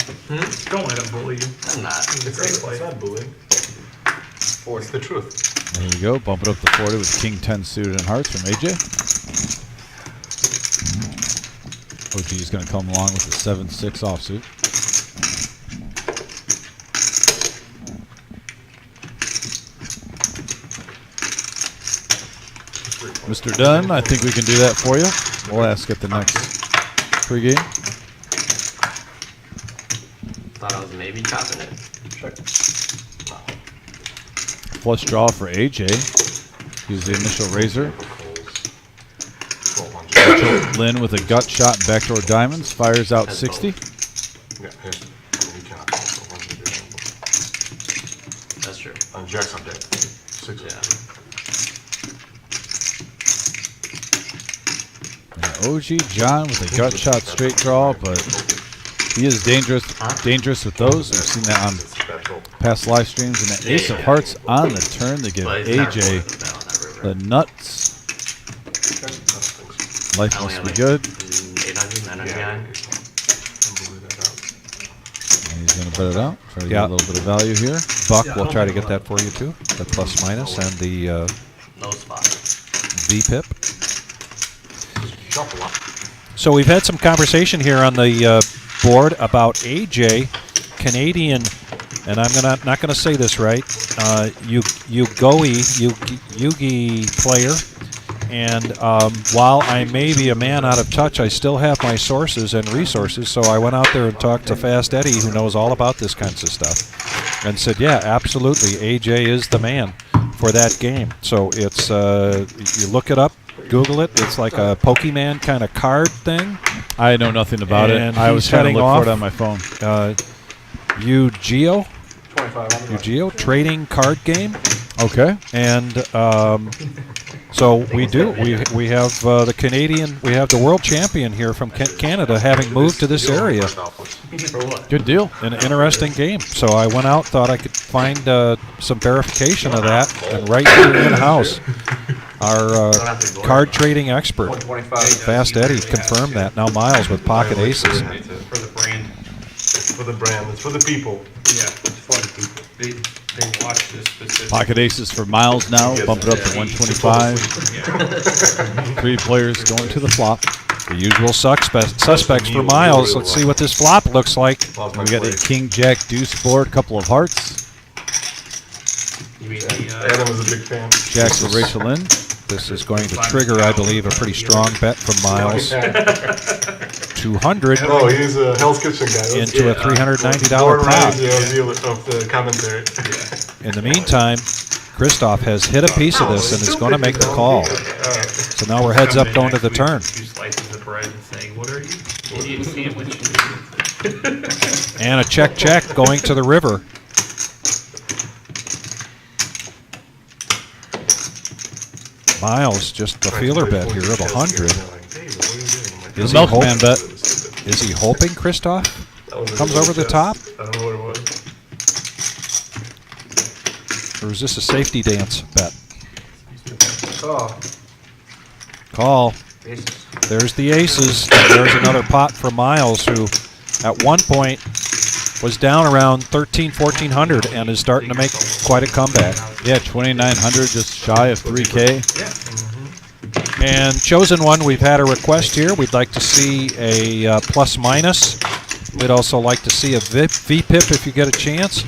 Don't let them bully you. I'm not. It's not bullying. It's the truth. There you go. Bump it up to 40 with King 10 suited and hearts from AJ. OG is going to come along with the 7-6 offsuit. Mr. Dunn, I think we can do that for you. We'll ask at the next pregame. Thought I was maybe chopping it. Flush draw for AJ. Use the initial razor. 1200. Lynn with a gut shot and backdoor diamonds. Fires out That's 60. Yeah, here. You cannot call, so once you do that. That's true. On Jack's on deck. 6. Yeah. OG John with a gut shot straight draw, but he is dangerous with those. We've seen that on Special. past live streams. And the Ace of Hearts on the turn to give But he's not AJ rolling the bell on that river. the nuts. Life I only must have be like good. 800, 900 behind. And he's going to bet it out. Try to Yeah. get a little bit of value here. Buck, we'll try to get that for you too. The plus minus and the No spot. VPIP. So we've had some conversation here on the board about AJ, Canadian, and I'm not gonna say this right, Yugi player. And while I may be a man out of touch, I still have my sources and resources. So I went out there and talked to Fast Eddie, who knows all about this kinds of stuff, and said, yeah, absolutely, AJ is the man for that game. So it's you look it up, Google it. It's like a Pokemon kind of card thing. I know nothing about And it. I was he's trying to heading look for it off. on my phone. Yu-Gi-Oh trading card game. Okay. And So we do. We have the Canadian. We have the world champion here from Canada, having moved to this area. For what? Good deal. An interesting game. So I went out, thought I could find some verification of that, and right here in house, our card trading expert, 125. Fast Eddie, confirmed that. Now Miles with pocket aces. For the brand. It's for the brand. It's for the people. Yeah, it's for the people. They watch this specific. Pocket aces for Miles now, bump it up to 125. 3 players going to the flop. The usual suspects for Miles. Let's see what this flop looks like. We got a king, jack, deuce board, couple of hearts. You mean the, Adam was a big fan. Jack for Rachel Lynn. This is going to trigger, I believe, a pretty strong bet from Miles. 200 Oh, he's a Hell's Kitchen guy. into a $390 Born pot. raised, of the commentary. In the meantime, Christoph has hit a piece of this and is going to make the call. So now we're heads up going to the turn. 2 slices of bread and saying, "What are you? Indian sandwich?" And a check going to the river. Miles, just a feeler bet here of 100. Is he, Milkman bet. is he hoping Christoph comes over the top? I don't know what it was. Or is this a safety dance bet? Oh, Call. aces. There's the aces. And there's another pot for Miles, who at one point was down around 1,400 and is starting to make quite a comeback. Yeah, 2,900, just shy of 3K. And chosen one, we've had a request here. We'd like to see a plus minus. We'd also like to see a VPIP if you get a chance.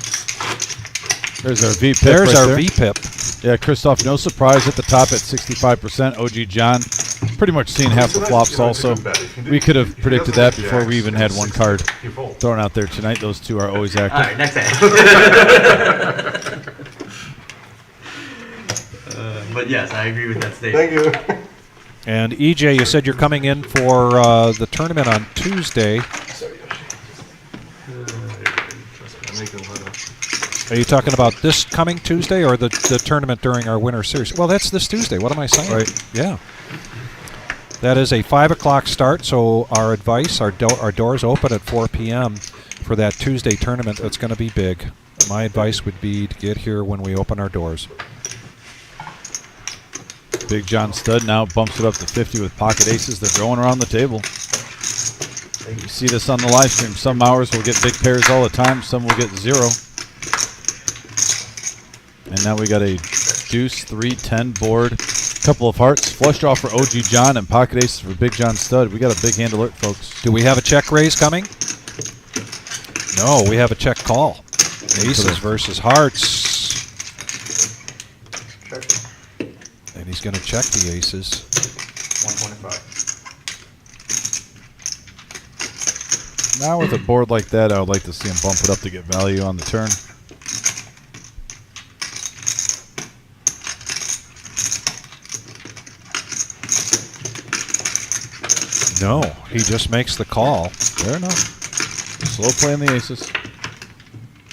There's our VPIP. There's right our there. VPIP. Yeah, Christoph, no surprise at the top at 65%. OG John, pretty much seeing half the flops also. We could have predicted that before we even had one card thrown out there tonight. Those two are always active. All right, next hand. But yes, I agree with that statement. Thank you. And EJ, you said you're coming in for the tournament on Tuesday. Are you talking about this coming Tuesday or the tournament during our winter series? Well, that's this Tuesday. What am I saying? Right. Yeah. That is a 5 o'clock start, so our advice, our doors open at 4 p.m. for that Tuesday tournament. That's going to be big. My advice would be to get here when we open our doors. Big John Stud now bumps it up to 50 with pocket aces. They're going around the table. You see this on the live stream. Some hours will get big pairs all the time. Some will get 0. And now we got a deuce, 3, 10 board, couple of hearts, flush draw for OG John, and pocket aces for Big John Stud. We got a big hand alert, folks. Do we have a check raise coming? No, we have a check call. Aces versus hearts. And he's going to check the aces. 125. Now with a board like that, I would like to see him bump it up to get value on the turn. No, he just makes the call. Fair enough. Slow playing the aces.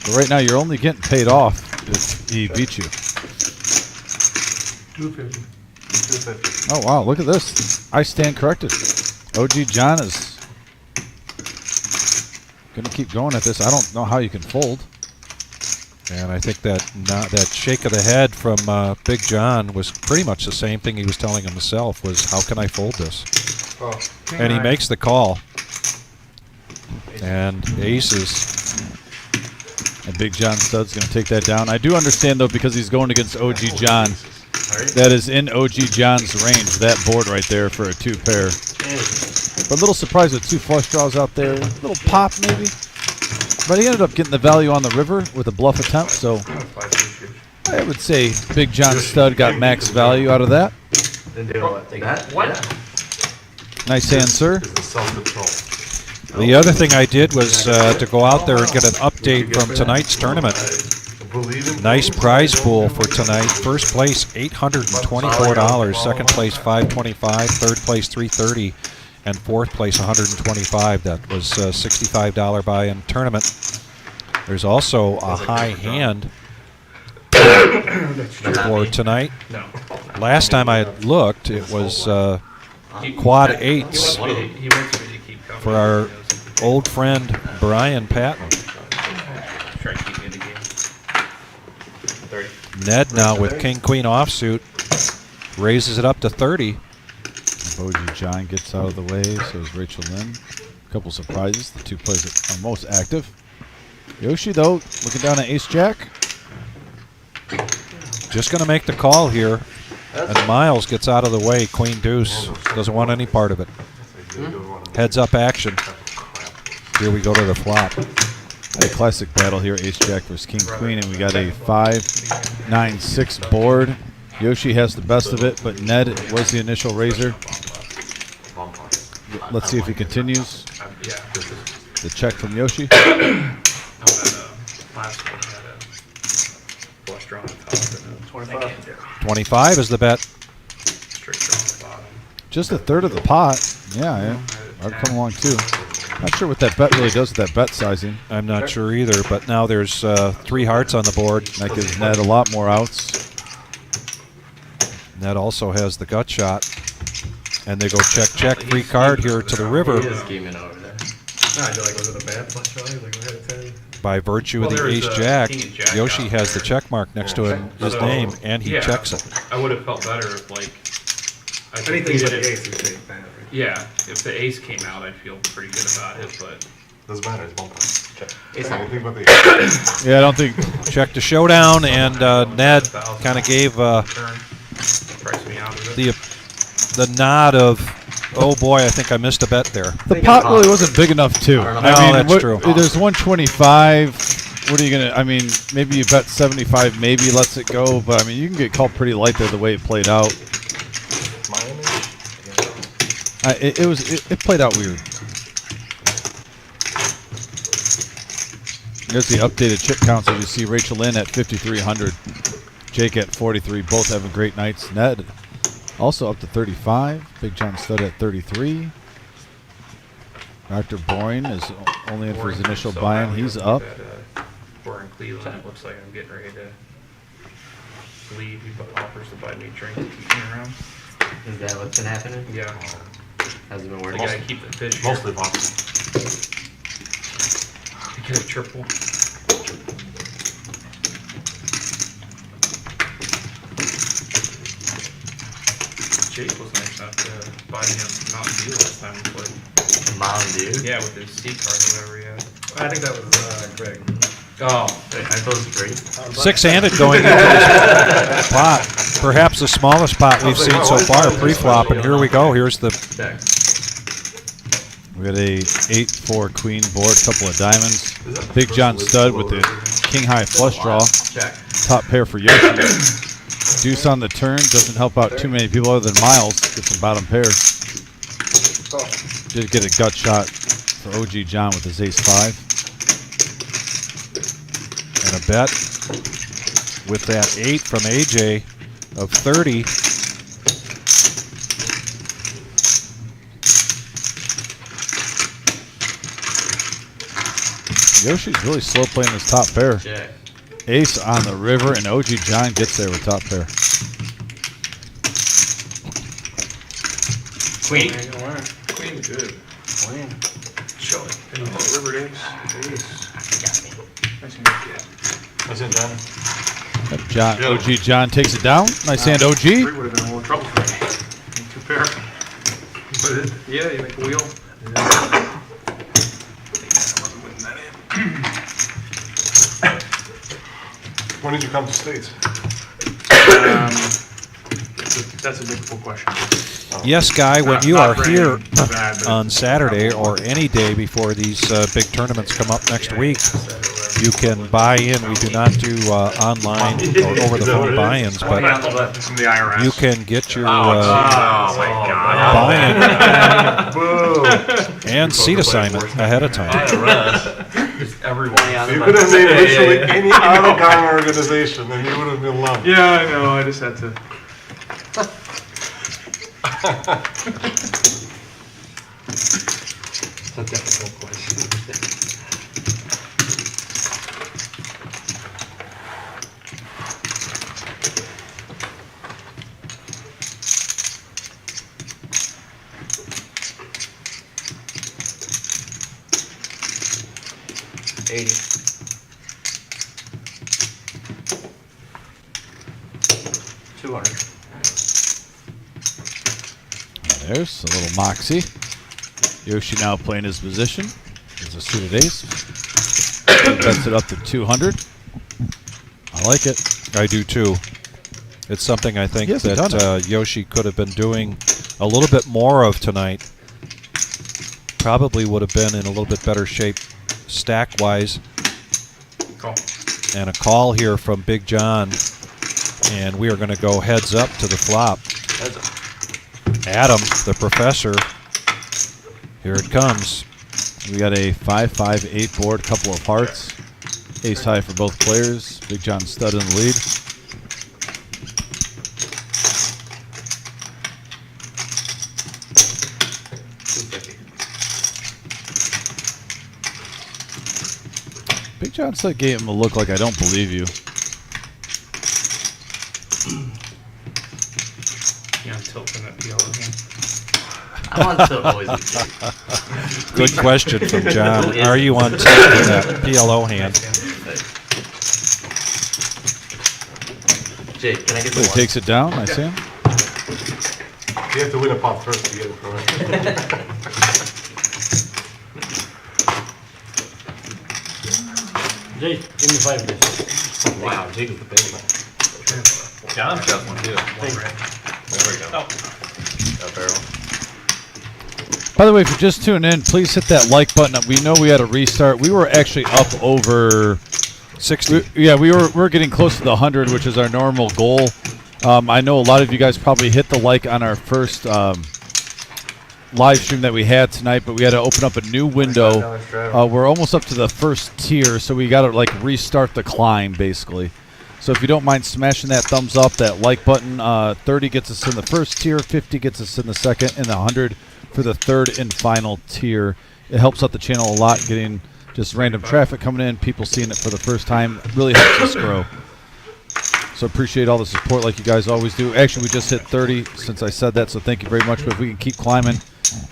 But right now, you're only getting paid off if he beats you. 250. 250. Oh, wow, look at this. I stand corrected. OG John is going to keep going at this. I don't know how you can fold. And I think that shake of the head from Big John was pretty much the same thing he was telling himself, was how can I fold this? Oh, And he makes the call. And aces. And Big John Stud's going to take that down. I do understand, though, because he's going against OG John. That is in OG John's range, that board right there for a 2-pair. But a little surprised with 2 flush draws out there. A little pop, maybe. But he ended up getting the value on the river with a bluff attempt, so I would say Big John Stud got max value out of that. What? Nice hand, sir. The other thing I did was to go out there and get an update from tonight's tournament. Nice prize pool for tonight. First place, $824. Second place, $525. Third place, $330. And fourth place, $125. That was a $65 buy-in tournament. There's also a high hand for tonight. No. Last time I looked, it was quad eights He wants me to keep coming. for our old friend Brian Patton. Try to keep me in the game. 30. Ned now with king queen offsuit raises it up to 30. OG John gets out of the way, so is Rachel Lynn. A couple surprises. The two players that are most active. Yoshi, though, looking down at ace-jack. Just going to make the call here. And Miles gets out of the way. Queen deuce. Doesn't want any part of it. Heads up action. Here we go to the flop. A classic battle here, ace-jack versus king-queen, and we got a 5-9-6 board. Yoshi has the best of it, but Ned was the initial raiser. Let's see if he continues. Yeah. The check from Yoshi. Last one had a flush draw on top and a 25. 25 is the bet. straight draw on the bottom. Just a third of the pot. Yeah. I'll come along too. Not sure what that bet really does with that bet sizing. I'm not sure either, but now there's 3 hearts on the board. That gives Ned a lot more outs. Ned also has the gut shot. And they go check, free card here to the river. He is scheming over there. I feel like, was it a bad flush draw? He was like, go ahead and tell you. By virtue of Well, the there was, ace-jack, king and jack Yoshi out has there. the check mark next to his name, and he Yeah. checks it. I would have felt better if, like, I Anything but completed the it. ace is pretty bad. Right? Yeah, if the ace came out, I'd feel pretty good about it, but Doesn't matter, it's one point. Check. Ace Anything but the Yeah, I don't think. Check to showdown, and Ned kind of gave turn price me out of it. the nod of, oh boy, I think I missed a bet there. The pot really wasn't big enough, too. No, that's true. There's 125. What are you going to... I mean, maybe you bet 75, maybe lets it go. But, I mean, you can get called pretty light there the way it played out. It played out weird. There's the updated chip counts. As you see, Rachel Lynn at 5,300. Jake at 43. Both having great nights. Ned also up to 35. Big John Stud at 33. Dr. Boyne is only in for his initial buy-in. He's up. We're in Cleveland. It looks like I'm getting ready to leave. He offers to buy me a drink to keep me around. Is that what's been happening? Yeah. Hasn't been I working. gotta keep the fish here. mostly boxing. Get a triple. Jake was nice enough to buy me a Mountain Dew last time we played. Mountain Dew? Yeah, with his C card or whatever he had. I think that was Greg. Oh, I thought it was great. 6-handed going into this pot. Perhaps the smallest pot we've seen so far pre-flop, and here we go. Here's the Check. We got a 8-4 queen board, couple of diamonds. Big John Stud with the king high flush draw. Check. Top pair for Yoshi. Deuce on the turn doesn't help out too many people other than Miles. Gets some bottom pair. Did get a gut shot for OG John with his ace-5. and a bet with that 8 from AJ of 30. Yoshi's really slow playing this top pair. Check. Ace on the river, and OG John gets there with top pair. Queen. Queen, good. Queen. Show it. River ace. That's it, John. John, OG John takes it down. Nice hand, OG. Three would have been more trouble for me. Two pair. But yeah, you make a wheel. When did you come to States? That's a difficult question. Yes, Guy, when you Not are for here any bad, but on Saturday or any day before these big tournaments come up next week, you can buy in. We do not do online or over-the-phone buy-ins, but from the IRS. you can get your Oh my God. buy-in and seat assignment ahead of time. Just everyone. You could have named literally any out-of-town organization, and you would have been loved. Yeah, I know. I just had to. It's a difficult question. 80. $200. There's a little moxie. Yoshi now playing his position. There's a suited ace. Bets it up to 200. I like it. I do too. It's something I think He hasn't done that Yoshi could have been doing a little bit more of tonight. Probably would have been in a little bit better shape stack-wise. Call. And a call here from Big John. And we are going to go heads up to the flop. Heads up. Adam, the professor. Here it comes. We got a 5-5-8 board, couple of hearts. Ace high for both players. Big John stud in the lead. Big John stud gave him a look like I don't believe you. Yeah, I'm tilting that PLO hand. I'm on tilt always with Jake. Good question from John. Are you on tilt with that PLO hand? Jake, can I get So the he one? takes it down, I see him. You have to win a pot first to get it correct. Jake, give me 5 minutes. Wow, Jake is the big one. John's got one too. Thank you. There we go. Oh. That barrel. By the way, if you're just tuning in, please hit that like button. We know we had a restart. We were actually up over 60. we're getting close to the 100, which is our normal goal. I know a lot of you guys probably hit the like on our first live stream that we had tonight, but we had to open up a new window. We're almost up to the first tier, so we got to like restart the climb basically. So if you don't mind smashing that thumbs up, that like button, 30 gets us in the first tier, 50 gets us in the second, and the 100 for the third and final tier. It helps out the channel a lot, getting just random traffic coming in, people seeing it for the first time. It really helps us grow. So appreciate all the support like you guys always do. Actually, we just hit 30 since I said that, so thank you very much. But if we can keep climbing,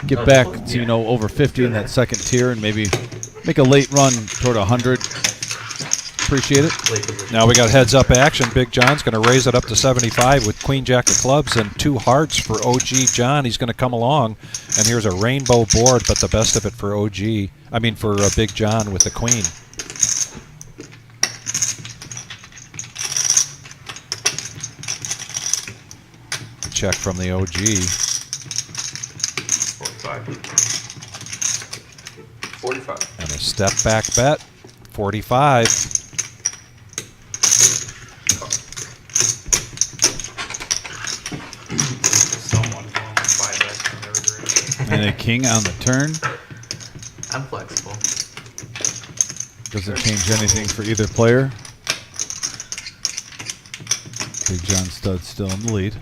get back to, you know, over 50 in that second tier and maybe make a late run toward 100. Appreciate it. Now we got heads up action. Big John's going to raise it up to 75 with Queen Jack of Clubs and 2 hearts for OG John. He's going to come along, and here's a rainbow board, but the best of it for for Big John with the Queen. Check from the OG. 45. And a step back bet, 45. Someone going 5x on their grade. And a king on the turn. I'm flexible. Doesn't change anything for either player. Big John stud still in the lead.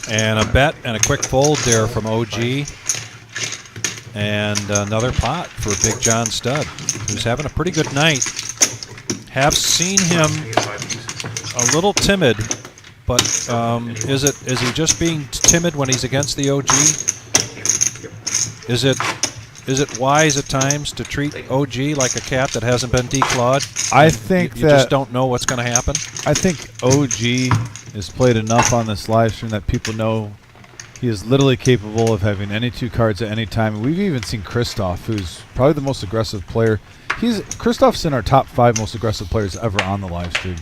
And a bet and a quick fold there from OG. And another pot for Big John Stud, who's having a pretty good night. Have seen him a little timid, but is he just being timid when he's against the OG? Is it wise at times to treat OG like a cat that hasn't been declawed? I think you just don't know what's going to happen. I think OG has played enough on this live stream that people know he is literally capable of having any 2 cards at any time. We've even seen Christoph, who's probably the most aggressive player. Christoph's in our top 5 most aggressive players ever on the live stream.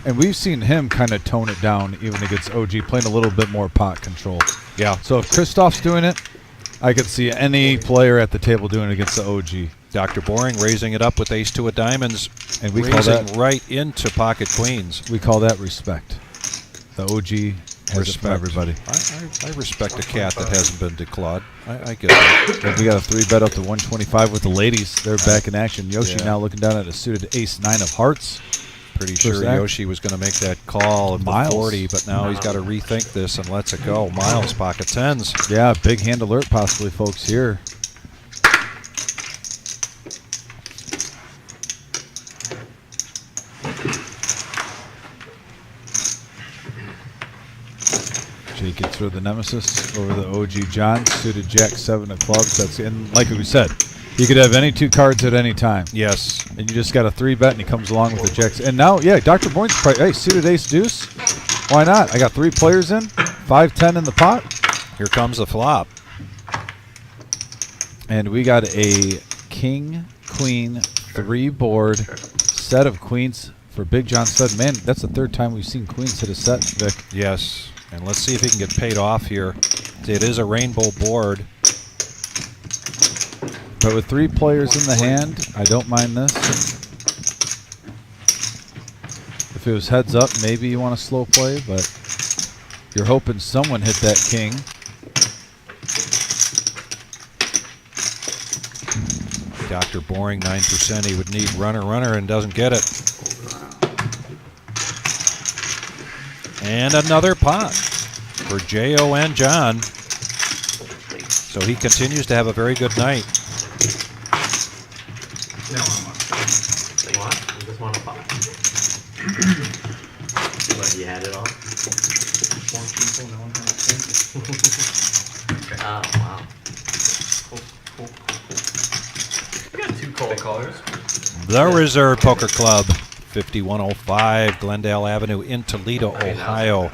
And we've seen him kind of tone it down even against OG, playing a little bit more pot control. Yeah. So if Christoph's doing it, I could see any player at the table doing it against the OG. Dr. Boring raising it up with ace-2 of diamonds, And we call raising that right into pocket queens. we call that respect. The OG has it for everybody. I respect a cat that hasn't been declawed. I get that. And we got a 3-bet up to 125 with the ladies. They're back in action. Yoshi Yeah. now looking down at a suited ace-9 of hearts. Pretty sure act. Yoshi was going to make that call at the Miles. 40, but now he's got to rethink this and lets it go. Miles, pocket 10s. Yeah, big hand alert possibly, folks, here. So you can throw the Nemesis over the OG John, suited Jack 7 of clubs. That's, and like we said, you could have any 2 cards at any time. Yes. And you just got a 3-bet, and he comes along with the Jacks. And now, yeah, Dr. Boyd's probably, hey, suited Ace Deuce. Why not? I got 3 players in, 5-10 in the pot. Here comes the flop. And we got a King, Queen, 3-board set of queens for Big John Stud. Man, that's the 3rd time we've seen queens hit a set, Vic. Yes. And let's see if he can get paid off here. It is a rainbow board. But with 3 players in the hand, I don't mind this. If it was heads up, maybe you want to slow play, but you're hoping someone hit that king. Dr. Boring, 9%. He would need runner and doesn't get it. And another pot for J.O. and John. So he continues to have a very good night. Now I'm on. What? You just want a pop. But you had it all? 4 people, no one has a Oh, wow. cool. We got 2 cold callers. The Reserve Poker Club, 5105 Glendale Avenue in Toledo, Ohio.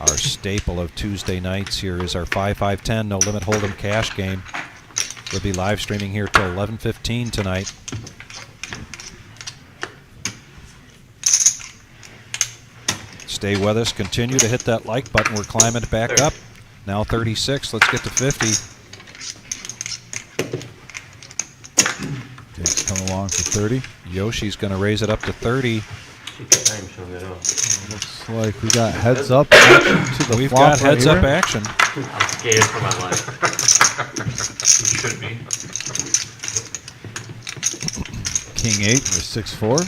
Our staple of Tuesday nights here is our 5-5-10 No Limit Hold'em cash game. We'll be live streaming here till 11:15 tonight. Stay with us. Continue to hit that like button. We're climbing it back up. Now 36. Let's get to 50. Jack's coming along for 30. Yoshi's going to raise it up to 30. Looks like we got heads up action to the We've flop got heads right up here. action. I'm scared for my life. You should be. King 8 or 6-4.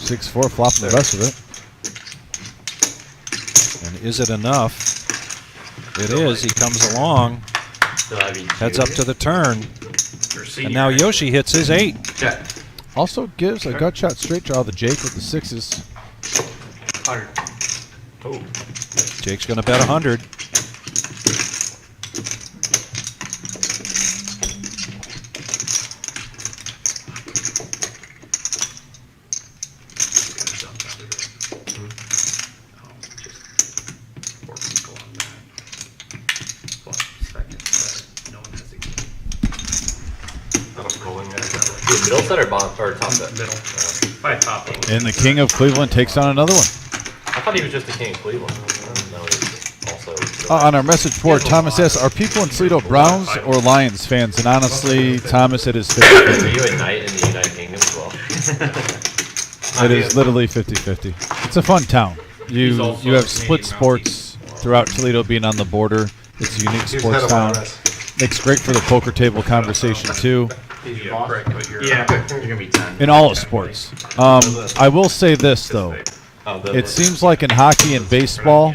6-4, flopping the rest of it. And is it enough? It is. He comes along. So I mean, Heads up to the turn. You're a senior. And now Yoshi hits his 8. Check. Also gives a gut shot straight draw the Jake with the 6s. 100. Oh. Jake's going to bet 100. Middle set or bottom or top set? Middle. If I top it. And the King of Cleveland takes on another one. I thought he was just the king of Cleveland. No, he's also. On our message board, Thomas asks, are people in Toledo Browns or Lions fans? And honestly, Thomas, it is 50-50. Are you at night in the United Kingdom as well? It is literally 50-50. It's a fun town. You have split sports throughout Toledo being on the border. It's a unique sports town. Makes great for the poker table conversation too. Yeah, correct, but you're yeah, you're gonna be 10. In all of sports. I will say this though. It seems like in hockey and baseball,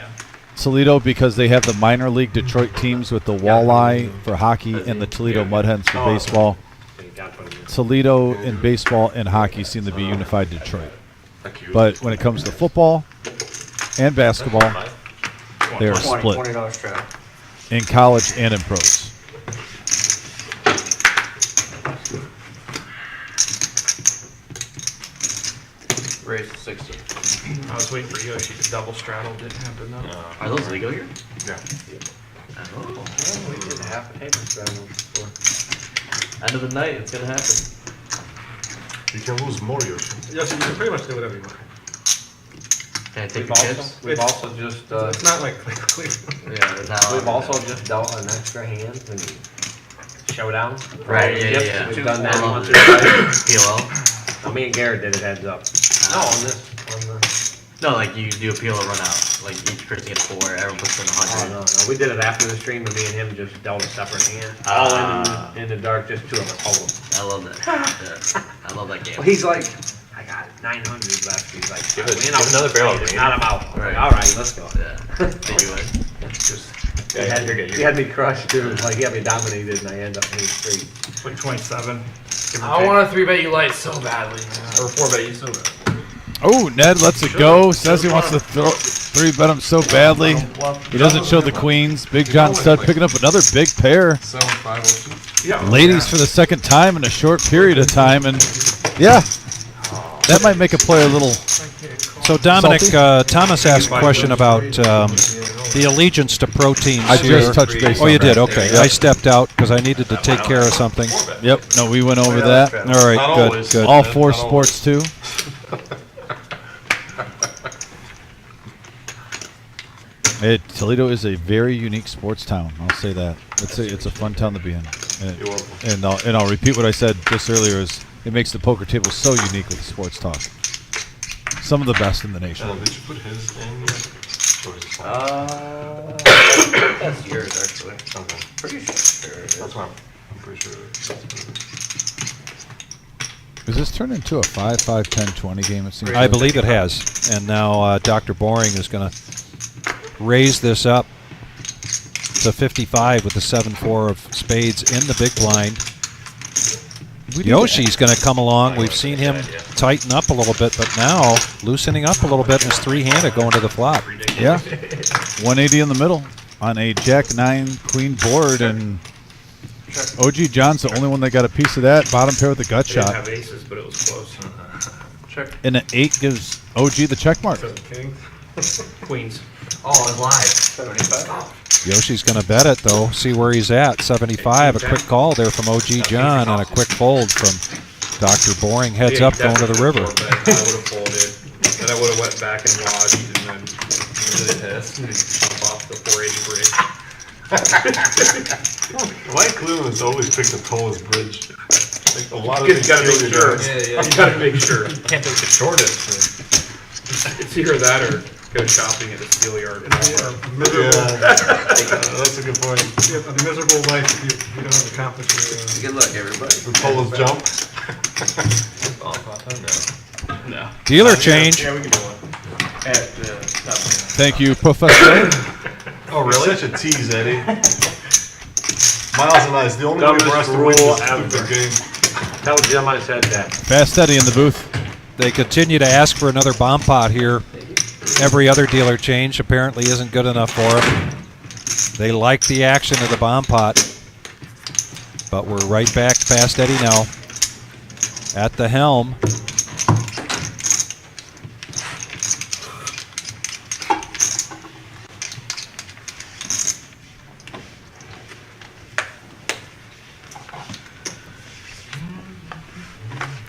Toledo, because they have the minor league Detroit teams with the Walleye for hockey and the Toledo Mudhens for baseball. Toledo in baseball and hockey seem to be unified Detroit. But when it comes to football and basketball, they are split $20 trap. in college and in pros. Raise to 60. I was waiting for Yoshi to double straddle. Didn't happen though. Are those legal here? Yeah. Oh. We did half a table straddle before. End of the night, it's gonna happen. You can lose more, Yoshi. Yes, you can pretty much do whatever you want. Can I take We've the also, chips? we've also just, It's not like Cleveland. Yeah, it's not we've allowed. also just dealt an extra hand and showdowns. Right, yeah, Yep, yeah. We've done that I love once or it. twice. PLL? Now, me and Garrett did it heads up. No, on this, on the, No, like you do a PLL run out. Like each person gets 4, everyone puts in oh, 100. no, we did it after the stream, and me and him just dealt a separate hand. All in the dark, just 2 of us total. I love that. Yeah. I love that game. Well, he's like, I got 900 left. He's like, Give it- win, give another barrel, If man. not, I'm out. I'm Right. like, all right, let's go. Yeah. Did you win? He had, you're good. he had me crushed too. Like he had me dominated, and I end up hitting straight. Like 27. I want to 3-bet you light so badly, man. Or 4 bet you still bet. Oh, Ned lets it go. Says he wants to three bet him so badly. He doesn't show the queens. Big John Stud picking up another big pair. 7-5 Yeah. Ladies for the second time in a short period of time, and yeah, that might make a player a little. So Dominic, Salty? Thomas asked a question about the allegiance to proteins I here. just touched base. Oh, on you that. did? Okay. Yep. I stepped out because I needed to take care of something. Yep. No, we went over that. All right, Not good, always. good. All four sports too. Toledo is a very unique sports town. I'll say that. It's a fun town to be in. And I'll repeat what I said just earlier: is it makes the poker table so unique with sports talk. Some of the best in the nation. Did you put his in yet? Or is it That's yours, actually. okay. Pretty sure it is. That's what I'm pretty sure. Is this turned into a 5, 10, 20 game? It seems. I believe it has. And now Dr. Boring is going to raise this up to 55 with the 7-4 of spades in the big blind. Yoshi's going to come along. We've seen him tighten up a little bit, but now loosening up a little bit and is three-handed going to the flop. Yeah. 180 in the middle on a Jack-9 queen board, and OG John's the only one that got a piece of that. Bottom pair with the gut Didn't shot. have aces, but it was close. Check. And an 8 gives OG the check mark. Kings. Queens. Oh, it's live. 75. Yoshi's going to bet it, though. See where he's at. 75. A quick call there from OG John and a quick fold from Dr. Boring. Heads up going to the river. I would have folded. And I would have went back and watched and then jump off the 480 bridge. Why Cleveland has always picked the tallest bridge? Like a lot of You gotta make sure. Yeah. You gotta make sure. Can't take the shortest. It's either that or go shopping at a steel yard. That's a good point. You have a miserable life if you don't accomplish your. Good luck, everybody. The tallest jump. No. Dealer change. Yeah, we can do one. At the top. Thank you, Professor. Oh, really? Such a tease, Eddie. Miles and I, it's the only way for us to win rule this ever. stupid game. Tell Jim I said that. Fast Eddie in the booth. They continue to ask for another bomb pot here. Every other dealer change apparently isn't good enough for them. They like the action of the bomb pot. But we're right back. Fast Eddie now at the helm.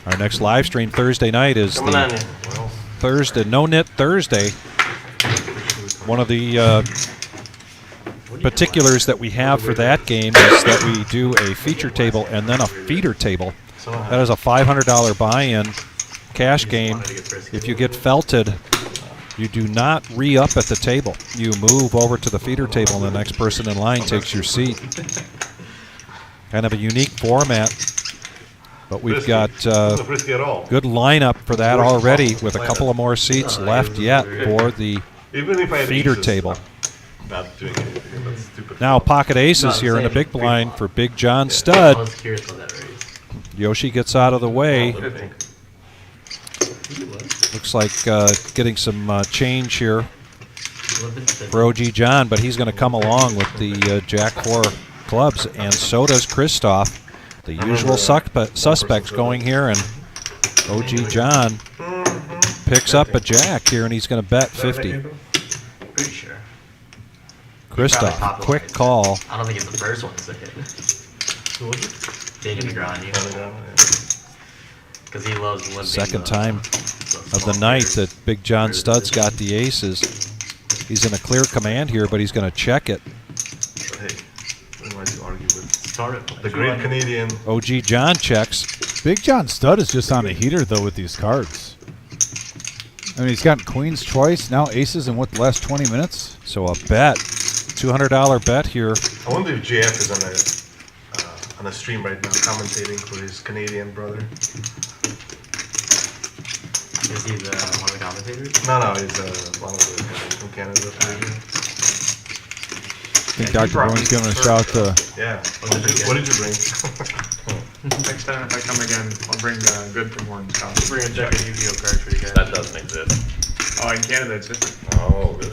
Our next live stream Thursday night is Coming on the in. Thursday, No Knit Thursday. One of the particulars that we have for that game is that we do a feature table and then a feeder table. That is a $500 buy-in cash game. If you get felted, you do not re-up at the table. You move over to the feeder table and the next person in line takes your seat. Kind of a unique format. But we've got Not risky at all. good lineup for that already with a couple of more seats left yet for the Even if I had feeder aces, table. Not doing anything. That's stupid. Now pocket aces here in the big blind for Big John Stud. I was curious about that raise. Yoshi gets out of the way. Looks like getting some change here for OG John, but he's going to come along with the Jack 4 clubs, and so does Christoph. The usual suspects going here, and OG John picks up a jack here, and he's going to bet 50. Pretty sure. Christoph, quick call. I don't think it's the first one to hit. Big Negroni. Because he loves limping. Second time of the night that Big John Stud's got the aces. He's in a clear command here, but he's going to check it. Hey, what am I to argue with? Start it. The great Canadian. OG John checks. Big John Stud is just on a heater, though, with these cards. I mean, he's gotten queens twice, now aces in, what, the last 20 minutes? So a bet, $200 bet here. I wonder if JF is on a stream right now, commentating for his Canadian brother. Is he one of the commentators? No, he's one of the guys from Canada. I think Dr. Bowen's giving a shout out to Yeah. What did you bring? Next time if I come again, I'll bring good from Horton's County. Bring a deck of Yu-Gi-Oh cards for you guys. That doesn't exist. Oh, in Canada it's different. Oh, really?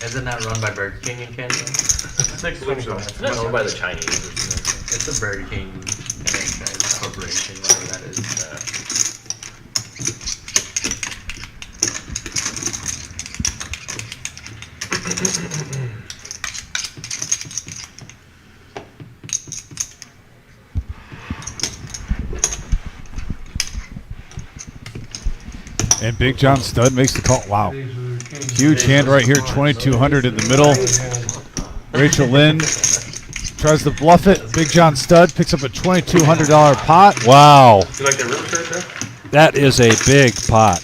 Isn't that run by Burger King in Canada? It's next to It's not owned by the Chinese or something. It's a Burger King franchise corporation, whatever that is. And Big John Stud makes the call. Wow. Huge hand right here, 2,200 in the middle. Rachel Lynn tries to bluff it. Big John Stud picks up a $2,200 pot. Wow. You like that real shirt there? That is a big pot.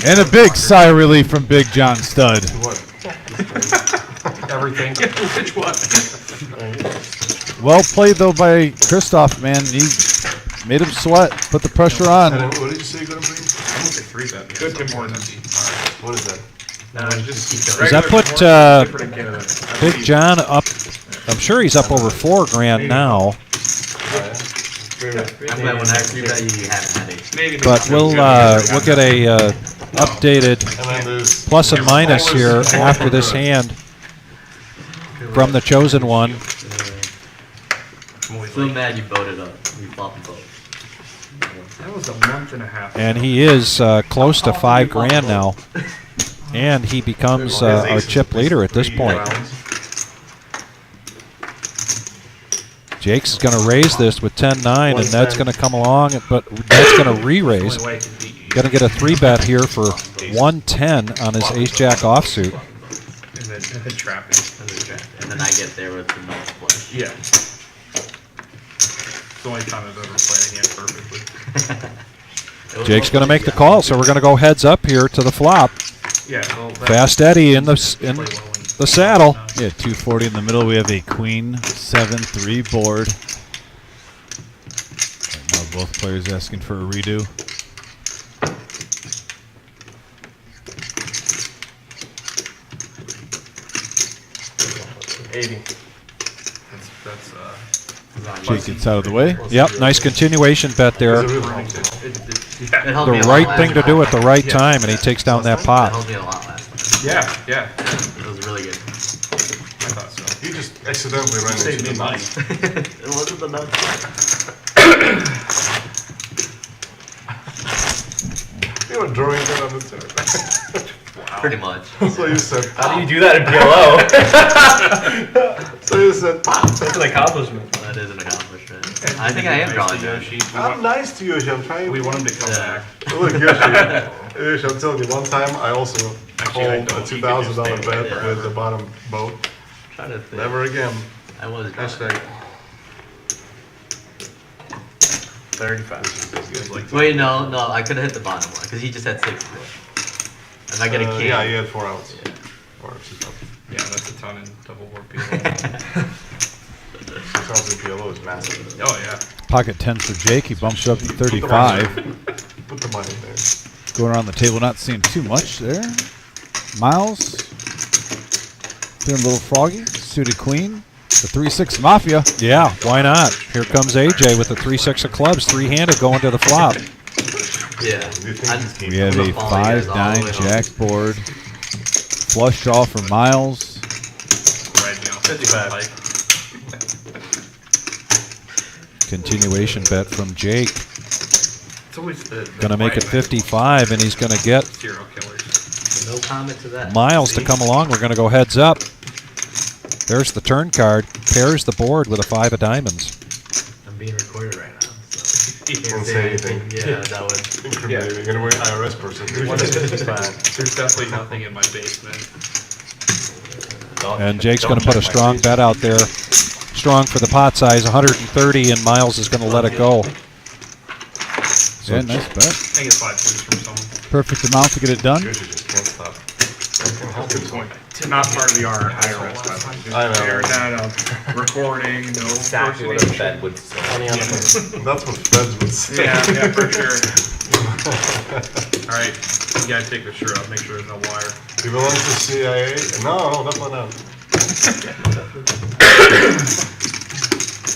And a big sigh of relief from Big John Stud. Everything. Which one? Well played, though, by Christoph, man. He made him sweat, put the pressure on. What did you say you're going to bring? I'm gonna say 3-bet. Good Tim Hortons. What is that? Does that put Big John up? I'm sure he's up over $4,000 now. I'm glad when I see that you haven't had it. Maybe But we'll get a updated And then there's plus and minus here after this hand from the chosen one. So mad you voted up. You flopped both. That was a month and a half. And he is close to $5,000 now. And he becomes our chip leader at this point. Jake's going to raise this with 10-9, and Ned's going to come along, but Ned's going to re-raise. Going to get a 3-bet here for 110 on his ace-jack offsuit. And then trapping. And then I get there with the nuts flush. Yeah. It's the only time I've ever played a hand perfectly. Jake's going to make the call, so we're going to go heads up here to the flop. Yeah. Well, Fast Eddie in the saddle. Yeah, 240 in the middle. We have a queen, 7-3 board. Right now both players asking for a redo. Jake gets out of the way. Yep, nice continuation bet there. It helped me The a lot right last thing to time. do at the right time, and he takes down that It pot. helped me a lot last time. yeah. It was really good. I thought so. you just accidentally ran into the money. It wasn't the nuts. You were drawing that on the turn. Pretty much. So you said, How do you do that in PLO? so you said, That's an accomplishment. That is an accomplishment. I think I am drawing good. I'm nice to Yoshi, I'm trying. We want him to come back. Look, Yoshi, I'm telling you, one time I also called a $2,000 bet with the bottom boat. Trying to think. Never again. I was Hashtag. 35. Wait, no, I could have hit the bottom one because he just had 6. If I get a king. Yeah, you had 4 outs. Yeah. Or 6 outs. Yeah, that's a ton in double board PLO. 6 outs in PLO is massive. Oh, yeah. Pocket 10 for Jake. He bumps it up to 35. Put the money there. Going around the table, not seeing too much there. Miles. Feeling a little froggy. Suited queen. The 3-6 Mafia. Yeah, why not? Here comes AJ with the 3-6 of clubs, 3-handed going to the flop. Yeah. We have a 5-9 jack board. Flush draw for Miles. Right now. 55. Continuation bet from Jake. It's always the Going to make it quiet 55, and he's going to get serial killers. No comment to that. Miles to come along. We're going to go heads up. There's the turn card. Pairs the board with a 5 of diamonds. I'm being recorded right now, so you Don't can't say say anything. anything. Yeah, that would. Incriminating. You're gonna be an IRS person. There's definitely nothing in my basement. And Jake's going to put a strong bet out there. Strong for the pot size, 130, and Miles is going to let it go. Yeah, nice bet. I think it's 5 twos from someone. Perfect amount to get it done. Yoshi just can't stop. Good point. Not part of the IRS. I know. No. Recording, no Exactly what a Fed would say. That's what feds would say. Yeah, for sure. Alright, you gotta take the shirt off, make sure there's no wire. You belong to the CIA? No, definitely not.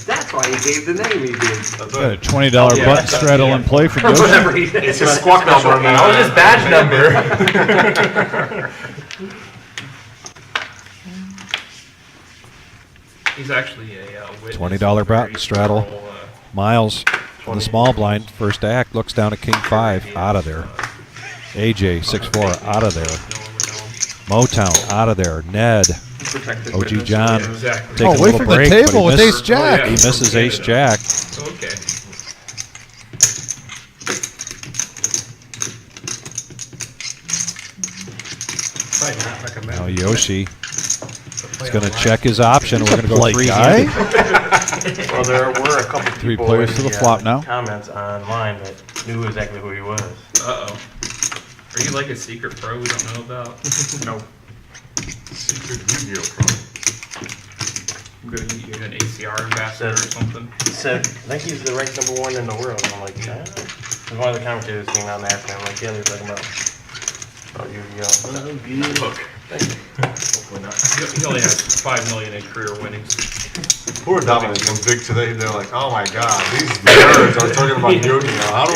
That's That's why he gave the name he did. That's Got a it. $20 Yeah. button straddle in play for Yoshi. Whatever he did. It's his squawk number now. That was his badge number. He's actually a witness. $20 button straddle. Miles in the small blind. First act looks down at King 5. Out of there. AJ 6-4 out of there. Motown out of there. Ned. OG John. Exactly. Taking a Away little from break, the but table he with misses- Ace Jack. He misses Ace Jack. Okay. Might not recommend. Now Yoshi is going to check his option. We're going to go Blake three-handed. Well, there were a couple Three people players in to the flop now. comments online that knew exactly who he was. Uh-oh. Are you like a secret pro we don't know about? No. Secret Yu-Gi-Oh! Pro. I'm going to get an ACR ambassador or something. He said, I think he's the ranked #1 in the world. And I'm like, yeah. Because one of the commentators came out and asked me, I'm like, yeah, they're talking about Yu-Gi-Oh! Look. Hopefully not. He only has 5 million in career winnings. Poor Dominic and Vic today, they're like, oh my god, these nerds are talking about Yu-Gi-Oh! How do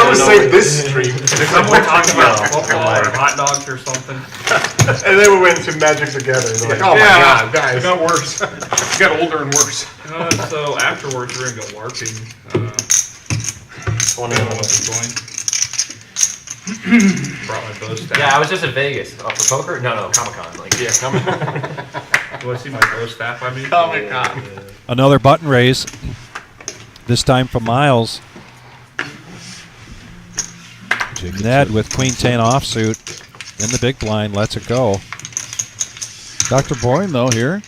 we save this stream? Someone talking about Yeah. football or hot dogs or something. And then we went to Magic together. They're like, oh my god, guys. It got worse. It got older and worse. So afterwards, we're going to go LARPing. One I of don't know them what was- to join. Brought my bow staff. Yeah, I was just in Vegas. For poker? No, Comic-Con. Like, Yeah, come on. You want to see my bow staff? I mean, Comic-Con. Another button raise. This time from Miles. Ned with Queen 10 offsuit in the big blind lets it go. Dr. Boring, though, here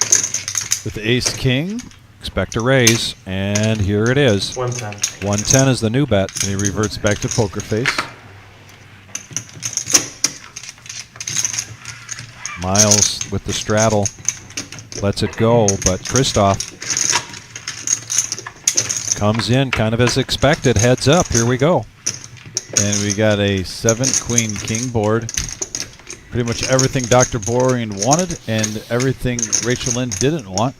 with the Ace King. Expect a raise, and here it is. 110. 110 is the new bet. And he reverts back to poker face. Miles with the straddle lets it go, but Christoph comes in kind of as expected. Heads up. Here we go. And we got a 7-Queen-King board. Pretty much everything Dr. Boring wanted and everything Rachel Lynn didn't want.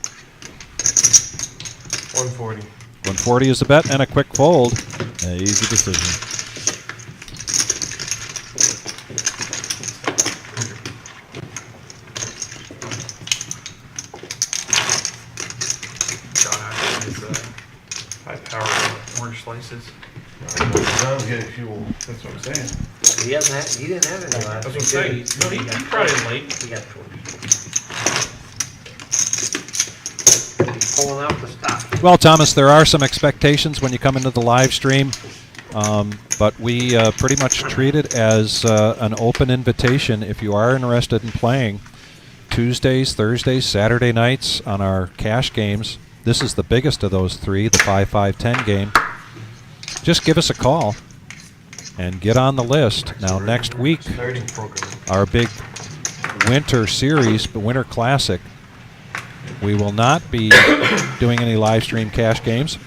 140. 140 is the bet, and a quick fold. An easy decision. high power orange slices. John's getting fuel, that's what I'm saying. He didn't have any last That's what I'm week, saying. did he? No, he brought in late. He got 4. He's pulling out the stop. Well, Thomas, there are some expectations when you come into the live stream, but we pretty much treat it as an open invitation. If you are interested in playing Tuesdays, Thursdays, Saturday nights on our cash games, this is the biggest of those three, the 5-5-10 game. Just give us a call and get on the list. Now, next week, our big winter series, the Winter Classic, we will not be doing any live stream cash games,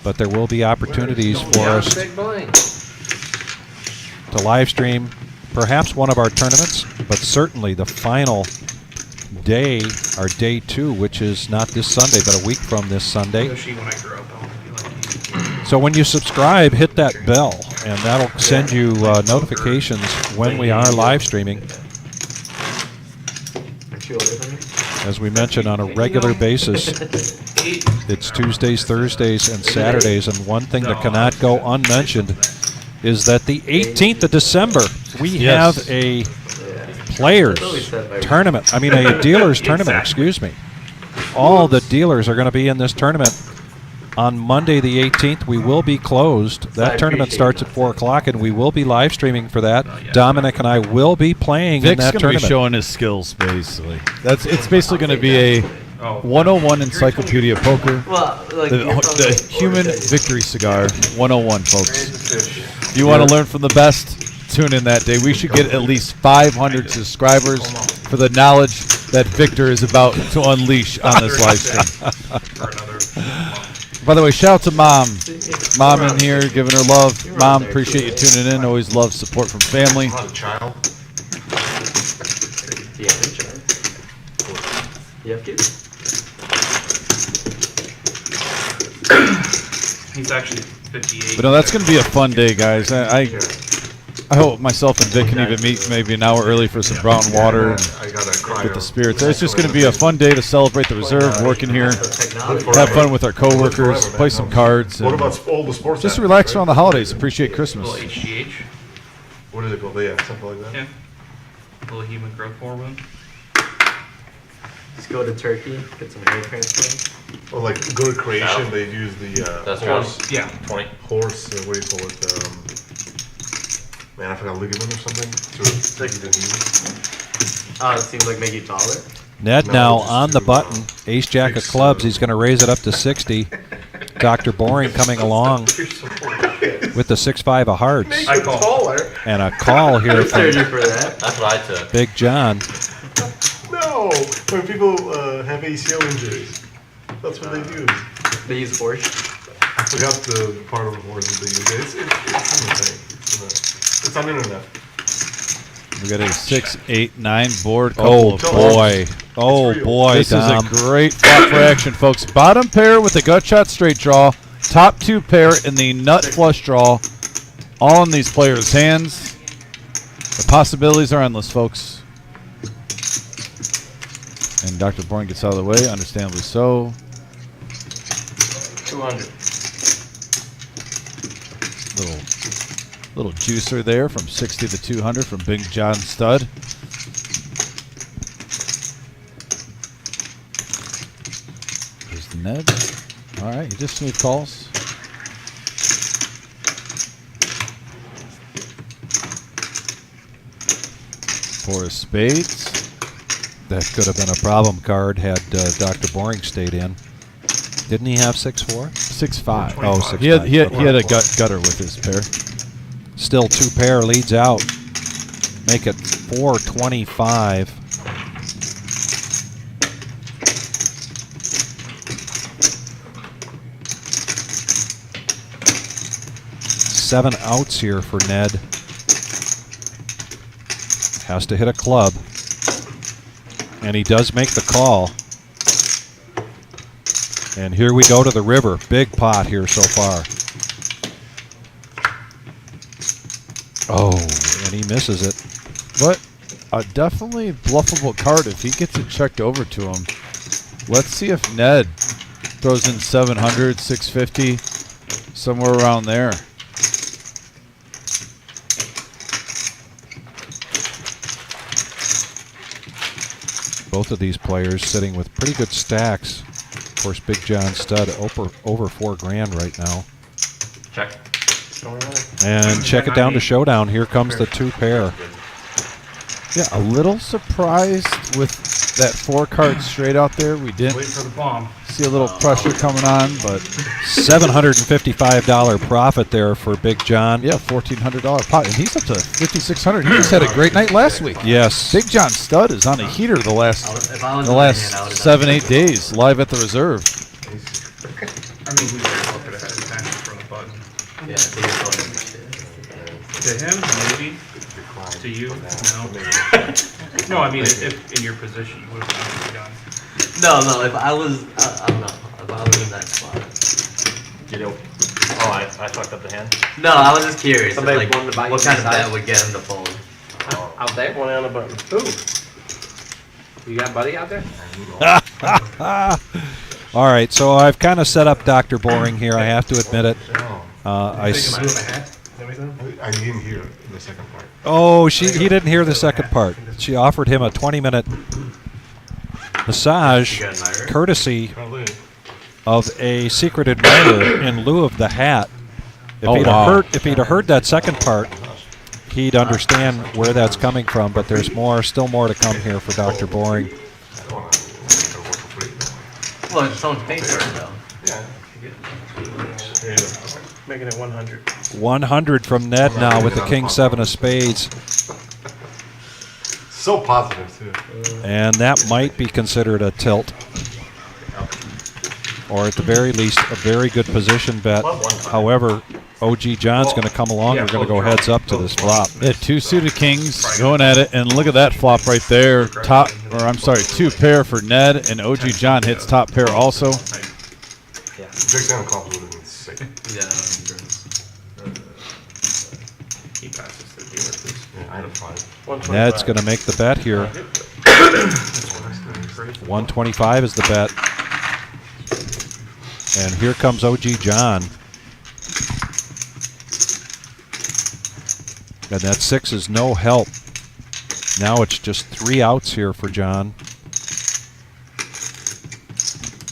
but there will be opportunities for us Big blind. to live stream perhaps one of our tournaments, but certainly the final day, our day 2, which is not this Sunday, but a week from this Sunday. Yoshi, when I grow up, I want to be like you. So when you subscribe, hit that bell, and that'll send you notifications when we are live streaming. As we mentioned, on a regular basis, it's Tuesdays, Thursdays, and Saturdays, and one thing that cannot go unmentioned is that the 18th of December, we Yes. have a players tournament. I mean, a dealers tournament, excuse me. All the dealers are going to be in this tournament. On Monday the 18th, we will be closed. That tournament starts at 4 o'clock, and we will be live streaming for that. Dominic and I will be playing in Vic's that going to be tournament. showing his skills, basically. It's basically going to be a 101 Encyclopedia Poker. Well, like, The Human Victory Cigar 101, folks. If you want to learn from the best, tune in that day. We should get at least 500 subscribers for the knowledge that Victor is about to unleash on this live stream. For another By the way, shout out to Mom. Mom in here giving her love. Mom, appreciate you tuning in. Always love support from family. Not a child. Yeah, you have kids. He's actually 58. But no, that's going to be a fun day, guys. I hope myself and Vic can even meet maybe an hour early for some brown water and get the spirits. It's just going to be a fun day to celebrate the reserve, working here, have fun with our coworkers, play some cards. What about all the sports? Just apps, relax right? around the holidays, appreciate Christmas. Little HGH, What is it called? Yeah, something like that. yeah. Little human growth hormone. Just go to Turkey, get some hair transplants. Or like go to Croatian, they use the That's horse. Yeah. 20. Horse, what do you call it? Man, I forgot ligament or something. To take the knee. Oh, it seems like make you taller. Ned No, now just on the do, button. Ace Jack of clubs. He's going to raise it up to 60. Dr. Boring coming along with the 6-5 of hearts. I call. Taller? And a call here Surgery from for that. That's what I took. Big John. No, when people have ACL injuries, that's what they use. They use horse. I forgot the part of the horse that they use. It's in the thing. It's on the internet. We got a 6, 8, 9 board. Oh, Couple of boy. Oh, real. boy, This Dom. is a great flop for action, folks. Bottom pair with the gut shot straight draw. Top 2 pair in the nut flush draw. All in these players' hands. The possibilities are endless, folks. And Dr. Bourne gets out of the way, understandably so. 200. Little juicer there from 60 to 200 from Big John Stud. Here's Ned. All right, he just smooth calls. Four of spades. That could have been a problem card had Dr. Boring stayed in. Didn't he have 6-4? 6-5. Oh, 6-5. He had a gutter with his pair. Still 2 pair leads out. Make it 425. Seven outs here for Ned. Has to hit a club. And he does make the call. And here we go to the river. Big pot here so far. Oh, and he misses it. But a definitely bluffable card if he gets it checked over to him. Let's see if Ned throws in 700, 650, somewhere around there. Both of these players sitting with pretty good stacks. Of course, Big John Stud over $4,000 right now. Check. And check it down to showdown. Here comes the 2 pair. Yeah, a little surprised with that 4 card straight out there. We didn't Wait for the bomb. see a little pressure coming on, but $755 profit there for Big John. yeah, $1,400 pot, and he's up to 5,600. He just had a great night last week. Yes. Big John Stud is on a heater the last If I was in my hand, I would've 7-8 days live at the reserve. I mean, we very well could have had his hand for the button. done. Yeah, so you're going To him, maybe. To you, no. No, I mean, if in your position, you would have done. No, if I was, I don't know. If I was in that spot. Get it. Oh, I fucked up the hand. No, I was just curious. Somebody Like, wanted to buy what you kind of size? bet would get him to fold? Out there? One on the button. Who? You got Buddy out there? All right, so I've kind of set up Dr. Boring here. I have to admit it. I didn't hear the second part. Oh, he didn't hear the second part. She offered him a 20-minute massage, You got an Irish? courtesy Probably. of a secret admirer in lieu of the hat. If Oh, he'd wow. have heard that second part, he'd understand where that's coming from. But there's still more to come here for Dr. Boring. I don't want to work for free. Well, someone's paying for it though. Yeah. Making it 100. 100 from Ned now with the King 7 of spades. So positive, too. And that might be considered a tilt. Or at the very least, a very good position bet. However, OG John's going to come along. We're going to go heads up to this flop. Yeah, 2 suited kings going at it, and look at that flop right there. 2 pair for Ned, and OG John hits top pair also. Big down calls would have been safe. Yeah, gross. He passes the dealer, please. Yeah, I had a 5. 125. Ned's going to make the bet here. 125 is the bet. And here comes OG John. And that 6 is no help. Now it's just 3 outs here for John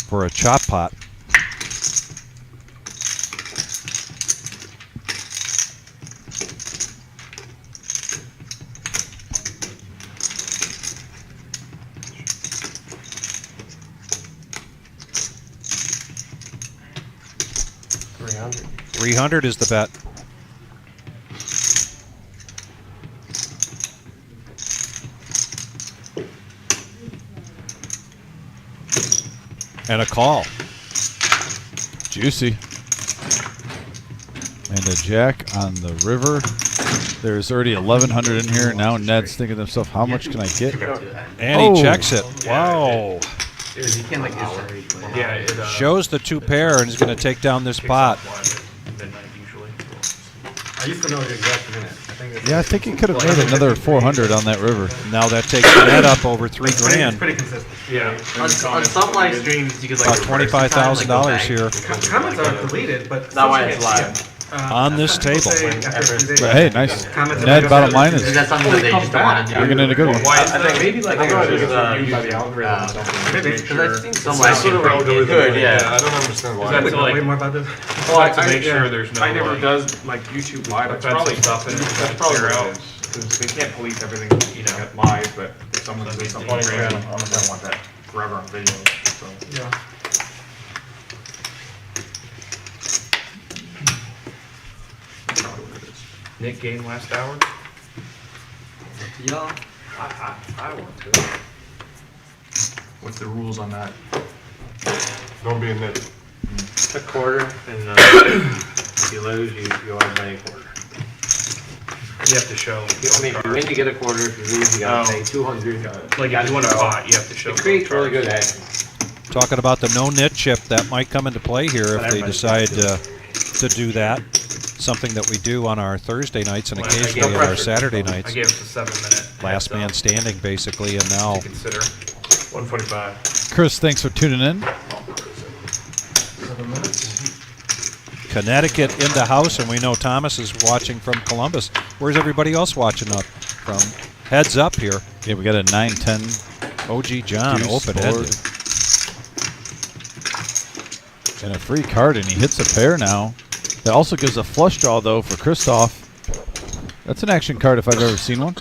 for a chop pot. $300 is the bet. And a call. Juicy. And a jack on the river. There's already 1,100 in here. Now Ned's thinking to himself, how much can I get? And he checks it. Wow. Dude, you can't like Yeah, it Shows the 2 pair and is going to take down this pot. midnight usually. I used to know the exact minute. Yeah, I think he could have made another 400 on that river. Now that takes the net up over $3 grand. Pretty consistent. Yeah. On some live streams, you could like About $25,000 here Comments are deleted, but Not why it's live. on this table. But hey, nice. Ned, bottom line is That's something that they just don't want to do. you're getting in a good one. Why is I think maybe like I think it was it's viewed by the algorithm or something. maybe Because I've seen some It's live sort of streams. algorithm. Good, yeah. I don't understand why. That's Wait, like- way more about this. Well, to make sure there's no, I never like, does like YouTube live. That's probably offensive stuff in it. That's probably Clear what out. it is. 'Cause they can't police everything, live, but if someone says something crazy, I'm gonna want that forever on video, so. Yeah. Probably what it is. Nick game last hour. Y'all. I want to. What's the rules on that? Don't be a nit. A quarter, and if you lose, you always pay a quarter. You have to show. I mean, if you win, you get a quarter. If you lose, you gotta pay 200. Like if you win a pot, you have to show. It creates really good action. Talking about the no nit chip, that might come into play here if they decide to do that. Something that we do on our Thursday nights and occasionally on our Saturday I nights. gave it the 7-minute. Last man standing, basically, and now Consider 145. Chris, thanks for tuning in. Connecticut in the house, and we know Thomas is watching from Columbus. Where's everybody else watching up from? Heads up here. Yeah, we got a 9-10 OG John deuce open board. head. And a free card, and he hits a pair now. That also gives a flush draw, though, for Christoph. That's an action card if I've ever seen one.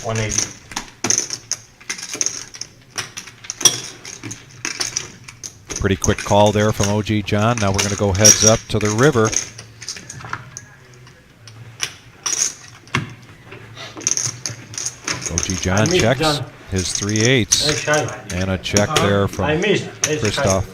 180. Pretty quick call there from OG John. Now we're going to go heads up to the river. OG John missed, checks John. his 3/8 and a check there from I missed. Christoph.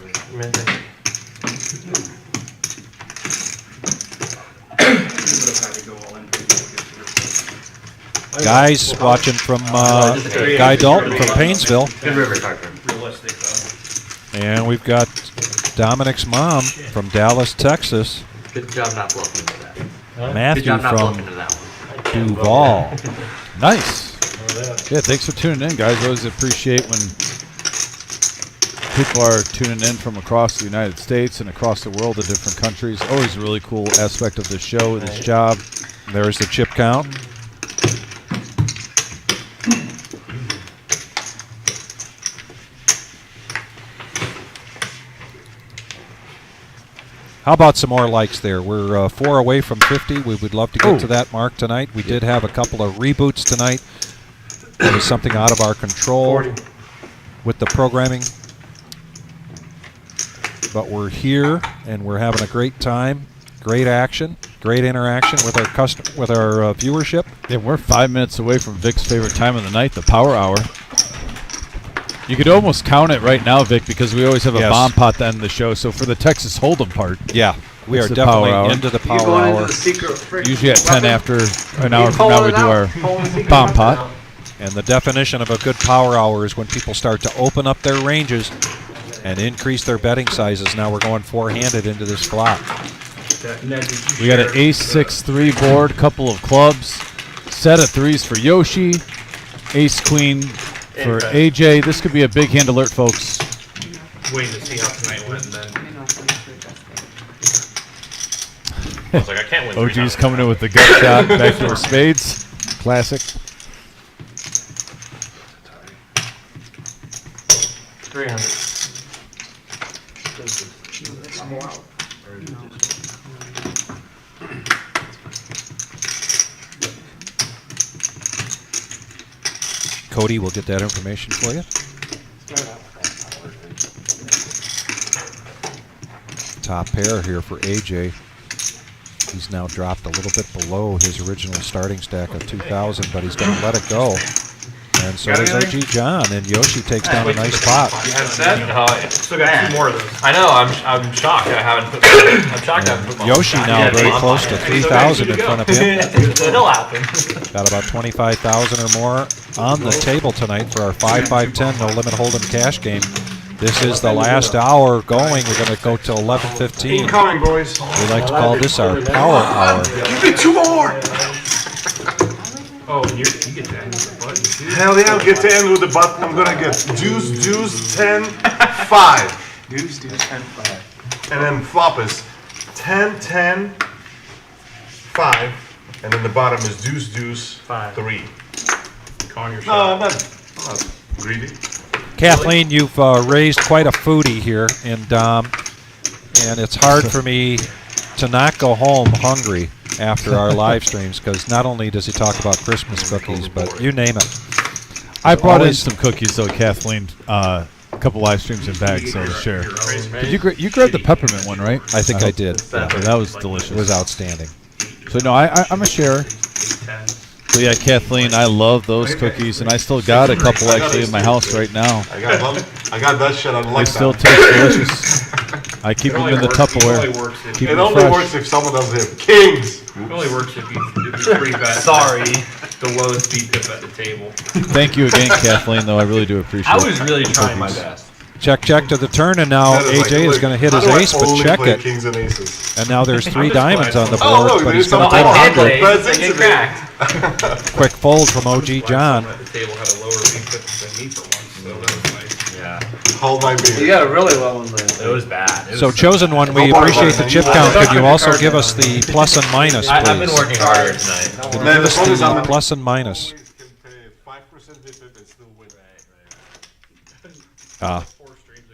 Guys watching from Guy Dalton from Painesville. Good river card. Realistic though. And we've got Dominic's mom from Dallas, Texas. Good job not bluffing into that. Good Matthew job not from bluffing into that one. Duval. Nice. Yeah, thanks for tuning in, guys. Always appreciate when people are tuning in from across the United States and across the world to different countries. Always a really cool aspect of this show, this job. There's the chip count. How about some more likes there? We're 4 away from 50. We would love to get to that mark tonight. We did have a couple of reboots tonight. That was something out of our control with the programming. But we're here and we're having a great time. Great action, great interaction with our viewership. Yeah, we're 5 minutes away from Vic's favorite time of the night, the Power Hour. You could almost count it right now, Vic, because we always have a Yes. bomb pot to end the show. So for the Texas Hold'em part, Yeah, we It's are the definitely power hour. into the You power going into hour. the secret frick usually at 10 weapon? after an You hour from now pulling we it do out? our Pulling the secret bomb weapon pot. out? And the definition of a good power hour is when people start to open up their ranges and increase their betting sizes. Now we're going four-handed into this flop. We got an ace-6-3 board, couple of clubs, set of threes for Yoshi, ace-queen for AJ. This could be a big hand alert, folks. Waiting to see how tonight went, and then I was like, I can't win 3 OG's times. coming in with the gut shot, backdoor spades. Classic. 300. Cody will get that information for you. Top pair here for AJ. He's now dropped a little bit below his original starting stack of 2,000, but he's going to let it go. And so does OG John, and Yoshi takes down a nice pot. You haven't said? No, still got 2 more of those. I know. I'm shocked. I haven't put. I'm shocked I haven't put my. Yoshi now very close to 3,000 in front of him. It'll happen. Got about 25,000 or more on the table tonight for our 5-5-10 no limit hold'em cash game. This is the last hour going. We're going to go till 11:15. Incoming, boys. We like to call this our power hour. Give me 2 more. Oh, and you get to end with the button too. Hell yeah, I'll get to end with the button. I'm gonna get deuce, 10, 5. Deuce, 10, 5. And then flop is 10, 10, 5. And then the bottom is deuce, 5. 3. Calling your No, shot. I'm not greedy. Kathleen, you've raised quite a foodie here, and it's hard for me to not go home hungry after our live streams, because not only does he talk about Christmas cookies, but you name it. I brought in some cookies, though, Kathleen, a couple live streams in bags, so to share. Did you grabbed the peppermint one, right? I think I did. Yeah, that was delicious. It was outstanding. So, no, I'm a sharer. So, yeah, Kathleen, I love those cookies, and I still got a couple actually in my house right now. I got that shit. I don't They like still that. taste delicious. I keep them in the Tupperware. Keep It them only fresh. works if someone doesn't have kings. It only works if you free bet. Sorry. The lowest beat tip at the table. Thank you again, Kathleen, though. I really do appreciate it. I was really trying my best. Check to the turn, and now That is AJ like, is going to hit how his do I ace, but only check play it. Kings and aces. And now there's 3 just diamonds on the board, Oh, look, but he's it's going to a put ball. 100. That's They get into cracked. Quick fold from OG John. At the table had a lower beat tip than me for once, so that was nice. Yeah. Hold my beer. You got a really well in there. It was bad. It was So Chosen One, we appreciate the chip count. Could you also give us the plus and minus, I've been please? working harder tonight. Give Man, us the phone is on the the- plus and minus. You can pay 5% dip and still win.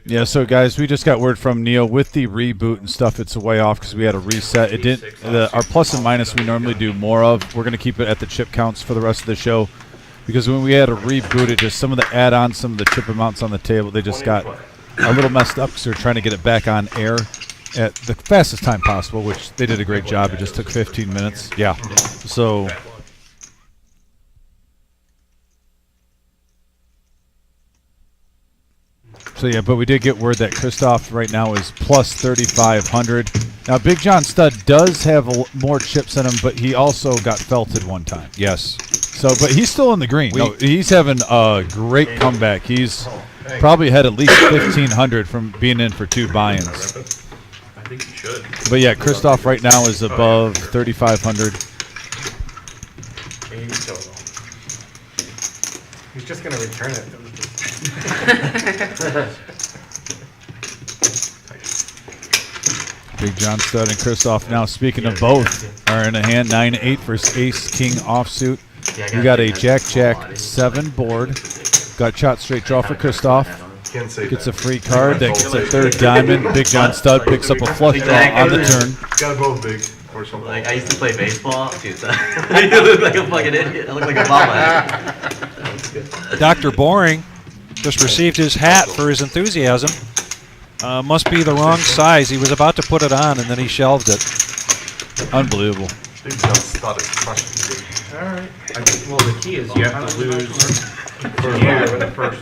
Yeah, so guys, we just got word from Neo with the reboot and stuff. It's a way off because we had a reset. It didn't. Our plus and minus we normally do more of. We're gonna keep it at the chip counts for the rest of the show, because when we had a reboot, it just some of the add-ons, some of the chip amounts on the table, they just got a little messed up because we were trying to get it back on air at the fastest time possible, which they did a great job. It just took 15 minutes. Yeah. So. So yeah, but we did get word that Christoph right now is plus 3,500. Now Big John Stud does have more chips in him, but he also got felted one time. Yes. So, but he's still in the green. No, he's having a great comeback. He's probably had at least 1,500 from being in for 2 buy-ins. I think you should. But yeah, Christoph right now is above 3,500. He's just gonna return it. Big John Stud and Christoph now, speaking of both, are in a hand 9-8 for ace-king offsuit. We got a Jack-Jack-7 board. Got shot straight draw for Christoph. Can't say Gets a that. free card. That gets a 3rd diamond. Big John Stud picks up a flush draw on the turn. Got both big or something. Like, I used to play baseball. Dude, I look like a fucking idiot. I look like a bobblehead. Dr. Boring just received his hat for his enthusiasm. Must be the wrong size. He was about to put it on, and then he shelved it. Unbelievable. Big John Stud is crushing. Alright. Well, the key is you have to lose the first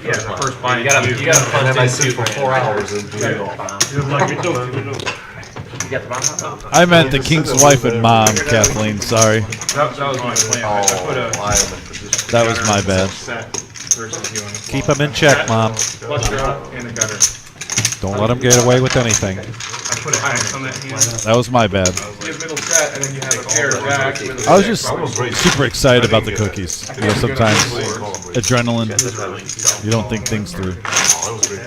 buy. You gotta And then I punch sit for 4 hours and do it all. I meant the king's wife and mom, Kathleen. Sorry. That was my plan. I put a I am in position. That was my bad. set versus you on the Keep him in check, Mom. flush draw and a gutter. Don't let him get away with anything. I put a X on that hand. That was my bad. You have middle set, and then you have a pair of jacks. with a I was six. just super excited about the cookies. You know, sometimes adrenaline, you don't think things through. Oh, that was great.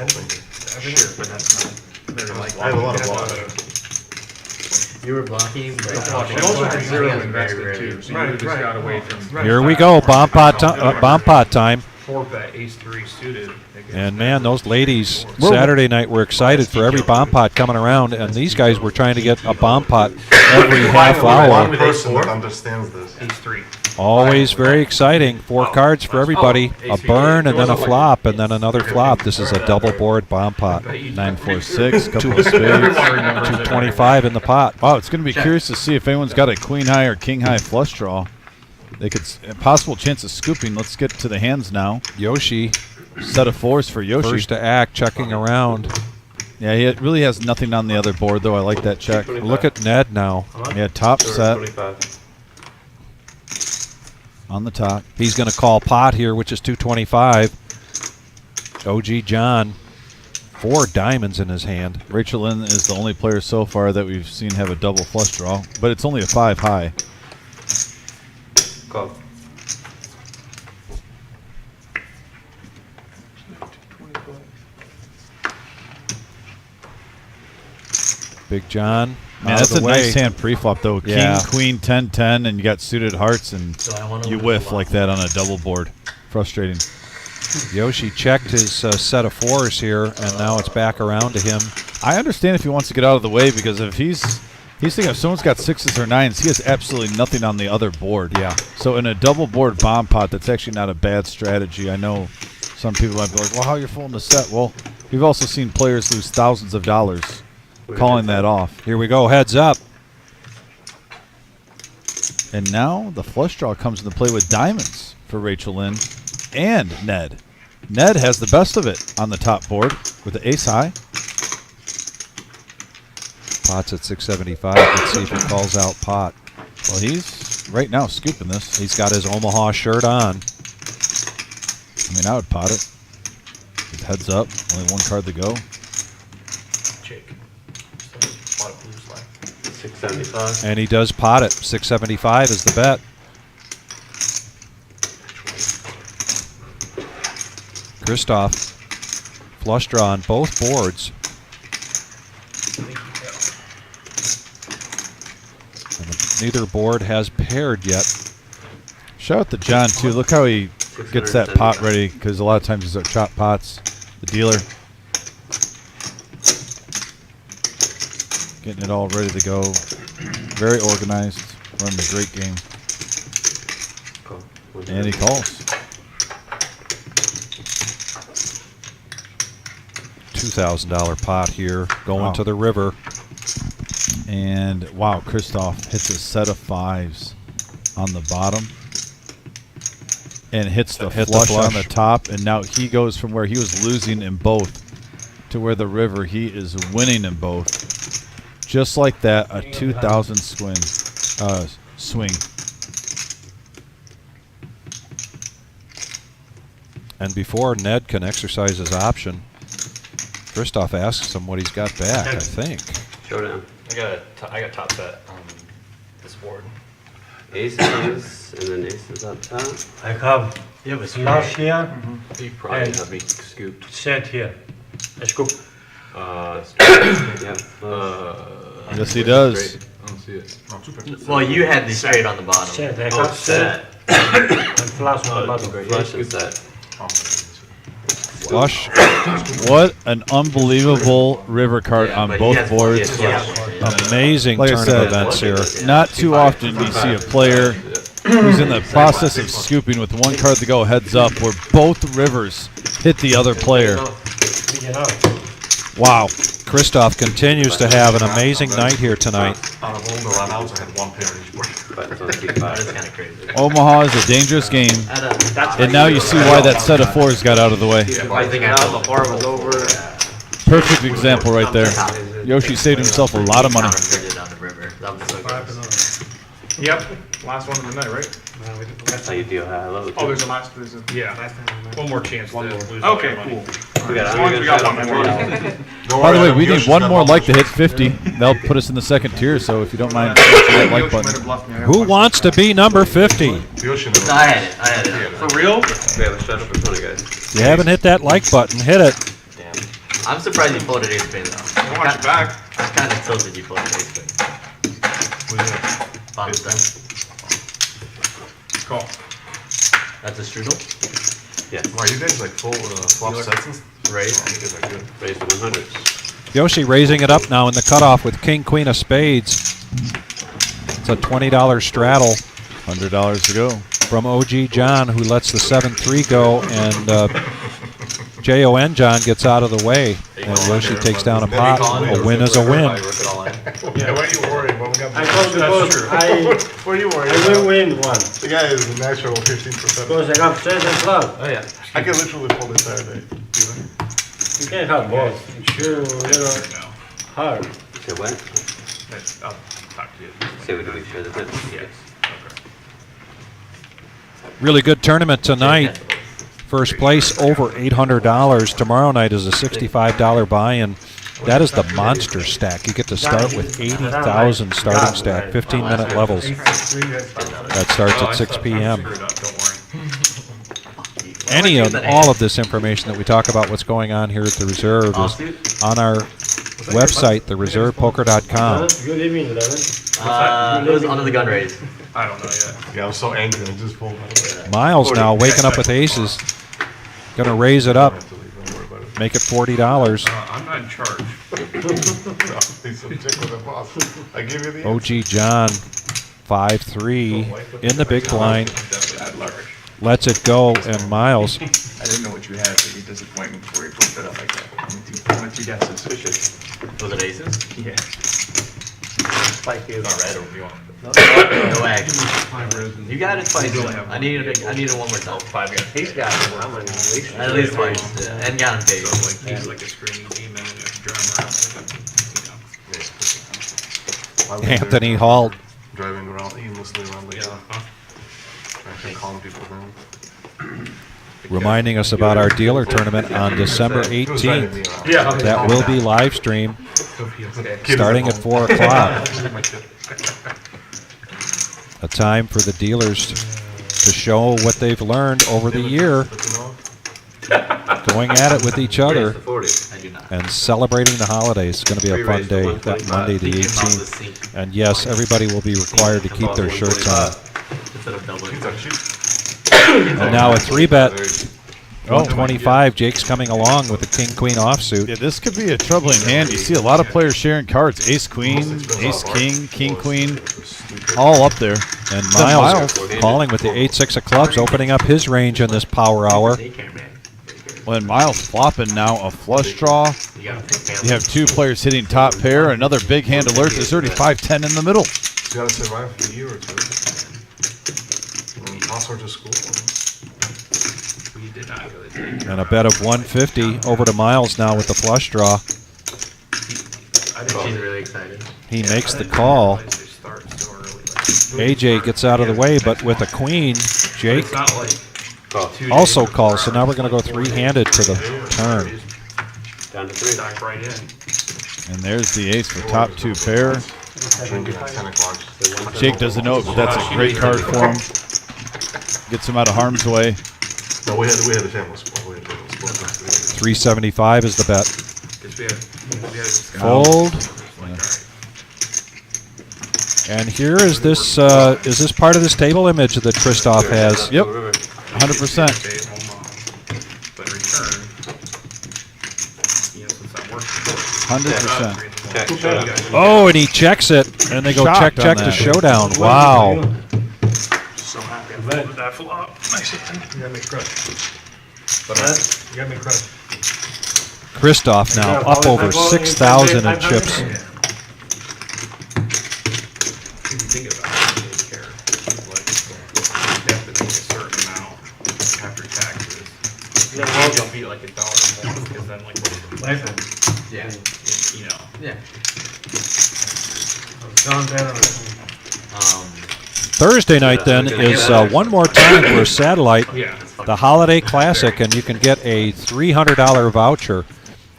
I have a lot of blocks. You were blocking, but And also had zero invested too, so you just got away from. Here we go, bomb pot time. 4-bet, ace-3 suited. And man, those ladies Saturday night were excited for every bomb pot coming around, and these guys were trying to get a bomb pot every half hour. One person that understands this. Ace-3. Always very exciting. 4 cards for everybody. A burn and then a flop and then another flop. This is a double board bomb pot. 9-4-6, couple of spades. 225 in the pot. Wow, it's going to be curious to see if anyone's got a queen high or king high flush draw. They could a possible chance of scooping. Let's get to the hands now. Yoshi, Set of 4s for Yoshi. first to act, checking around. Yeah, he really has nothing on the other board though. I like that check. Look at Ned now. Yeah, top set on the top. He's going to call pot here, which is 225. OG John, 4 diamonds in his hand. Rachel Lynn is the only player so far that we've seen have a double flush draw, but it's only a 5 high. Go. Big John. Man, out that's of a the way. nice hand pre-flop though. Yeah. King, queen, 10-10, and you got suited hearts, and So I wanna you lose whiff a lot. like that on a double board. Frustrating. Yoshi checked his set of 4s here, and now it's back around to him. I understand if he wants to get out of the way, because if he's thinking if someone's got 6s or 9s, he has absolutely nothing on the other board. Yeah. So in a double board bomb pot, that's actually not a bad strategy. I know some people might be like, well, how are you folding the set? Well, we've also seen players lose thousands of dollars calling that off. Here we go, heads up. And now the flush draw comes into play with diamonds for Rachel Lynn and Ned. Ned has the best of it on the top board with the ace high. Pot's at 675. Let's see if he calls out pot. Well, he's right now scooping this. He's got his Omaha shirt on. I mean, I would pot it. With heads up, only 1 card to go. Jake. A lot of blues left. 675. And he does pot it. 675 is the bet. Christoph, flush draw on both boards. And neither board has paired yet. Shout out to John, too. Look how he gets that pot ready, because a lot of times these are chop pots. The dealer. Getting it all ready to go. Very organized. Running a great game. And he calls. $2,000 pot here going Wow. to the river. And wow, Christoph hits a set of 5s on the bottom. And hits the flush on the top. And now he goes from where he was losing in both to where the river he is winning in both. Just like that, a 2,000 swing. And before Ned can exercise his option, Christoph asks him what he's got back, I think. Showdown. I got top set on this board. Aces, and then aces up top. I have Yeah, but flush here, You probably And- have me scooped. set here. I scoop. Yeah. Yes, he does. I don't see it. well, you had the straight on the bottom. Set. I Oh, have set and flush on the bottom. Flush and set. Flush. What an unbelievable river card Yeah, on but he both has- boards. yeah. Amazing Like I turn said, of events here. Not too often do you see a player who's in the process of scooping with 1 card to go heads up where both rivers hit the other player. Big enough. Wow. Christoph continues to have an amazing night here tonight. Out of all the run-outs, I had 1 pair each board. But don't keep That's five. kind of crazy. Omaha is a dangerous game, and now you see why that set of 4s got out of the way. I think now before it was over. Perfect example right there. Yoshi saved himself a lot of money. Counterfeited on the river. That was so Five gross. and Yep, last one of the night, right? No, we didn't. That's how you deal high low. Oh, there's a Yeah. one more chance to lose all Okay, your money. cool. We got, As long as we got one more. Don't By the worry, way, Adam, we need Yoshi's one got more bubbles. like to hit 50. They'll put us in the second tier. So if you don't mind, pushing that like button. Who wants to be number 50? Yoshi No, I had it. For real? Yeah, let's shut up for 20 guys. If you haven't hit that like button, hit it. Damn. I'm surprised you pulled an ace spade though. Watch your back. I'm kind of tilted you pulled an ace spade. Bottom set. Call. That's a strudel? Yes. Wow, you guys like full flop sets and stuff? Right. Oh, you guys are good. Raised to 100s. Yoshi raising it up now in the cutoff with King, Queen of Spades. It's a $20 straddle $100 to go. from OG John, who lets the 7-3 go, and JON John gets out of the way. And Yoshi takes down a pot. A win is a win. Yeah, why are you worried? Well, we got I told you That's both, true. what are you worried I about? will win one. The guy is a natural 15%. Because I got 7 clubs. Oh yeah. I can literally pull this Saturday. You can't have both. It's too little hard. Say what? I'll talk to you. Say we do we share the pit? Yes. Really good tournament tonight. First place over $800. Tomorrow night is a $65 buy-in. That is the monster stack. You get to start with 80,000 starting stack, 15-minute levels. That starts at 6 p.m. Screwed up, don't worry. Any and all of this information that we talk about what's going on here at the Reserve is on our website, thereservepoker.com. Good evening, 11. It was under the gun raise. I don't know yet. Yeah, I was so angry. I just pulled it. Miles now waking up with aces. Going to raise it up, make it $40. I'm not in charge. Please check with the boss. I give you the OG John, 5-3 in the big blind. Definitely had leverage. Lets it go, and Miles I didn't know what you had, so you disappoint me before you put it up like that. I'm two guesses. Was it aces? Yeah. Like you. Not red, or you want No action. You got it twice. I needed it one more time. 5 guys. He's got it. I'm on the At least twice. Yeah. And got him paid. So like he's like a screaming demon and if you drive him around. Anthony Hall driving around aimlessly around the trying to calm people down. reminding us about our dealer tournament on December 18th. Yeah, That will be live stream starting at 4 o'clock. A time for the dealers to show what they've learned over the year, going at it with each other and celebrating the holidays. It's going to be a fun day, that Monday the 18th. And yes, everybody will be required to keep their shirts on. And now a 3-bet, 125. Jake's coming along with the king-queen offsuit. Yeah, this could be a troubling hand. You see a lot of players sharing cards. Ace-queen, ace-king, king-queen, all up there. And Miles calling with the 8-6 of clubs, opening up his range in this power hour. When Miles flopping now a flush draw. You have two players hitting top pair. Another big hand alert. There's already 5-10 in the middle. You gotta survive for a year or two. All sorts of school. We did not really take And a bet of 150 over to Miles now with the flush draw. I think she's really excited. He makes the call. AJ gets out of the way, but with a queen, Jake It's not like also calls. So now we're going to go three-handed to the turn. Down to 3. stack right in. And there's the ace for top two pair. Drinking at 10 o'clock. Jake doesn't know it, but that's a great card for him. Gets him out of harm's way. No, we had a family split. We had a family split. 375 is the bet. Because we had a Fold. And here is this part of this table image that Christoph has? Yep, 100%. But return, since that works, 100%. Oh, and he checks it, and they go Shocked check on to that. showdown. Wow. so happy I folded that flop. Nice hand. You gotta make crush. But You gotta make crush. Christoph now up over 6,000 in chips. if you think about it, you don't care. Like, you have to make a certain amount after taxes. You don't be like $1 more because then like what is the Lifetime. Yeah. you know. Yeah. John Banner. Thursday night then is one more time for a satellite, the Holiday Classic, and you can get a $300 voucher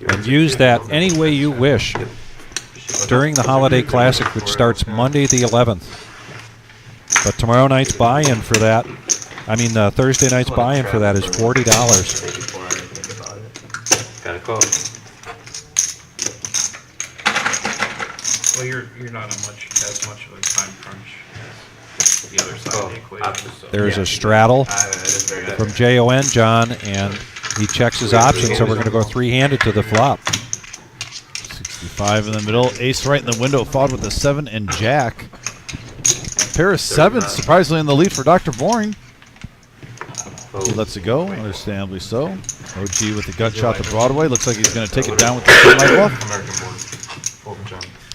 and use that any way you wish during the Holiday Classic, which starts Monday the 11th. But tomorrow night's buy-in for that, Thursday night's buy-in for that is $40. Got a quote. Well, you're not as much of a time crunch as the other side of the equation. So. There's a straddle from Jon, John, and he checks his options, so we're going to go three-handed to the flop. 65 in the middle, ace right in the window, followed with a 7 and jack. Pair of sevens, surprisingly in the lead for Dr. Boring. He lets it go, understandably so. OG with the gut shot to Broadway. Looks like he's going to take it down with the semi bluff.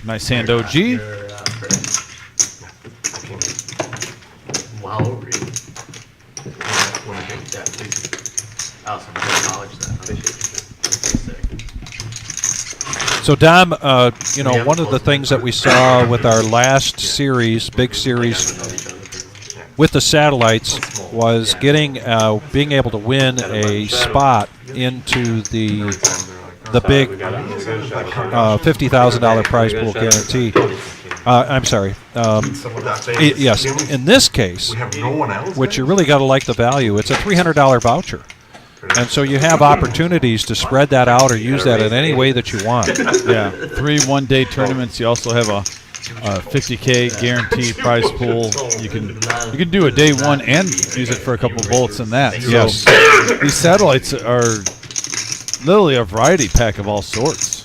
Nice hand, OG. Wow. So, Dom, one of the things that we saw with our last series, big series, with the satellites, was getting, being able to win a spot into the big $50,000 prize pool guarantee. I'm sorry. Yes, in this case, which you really got to like the value, it's a $300 voucher. And so you have opportunities to spread that out or use that in any way that you want. Yeah, 3 one-day tournaments. You also have a $50K guaranteed prize pool. You can do a day one and use it for a couple bullets in that. So yes, these satellites are literally a variety pack of all sorts.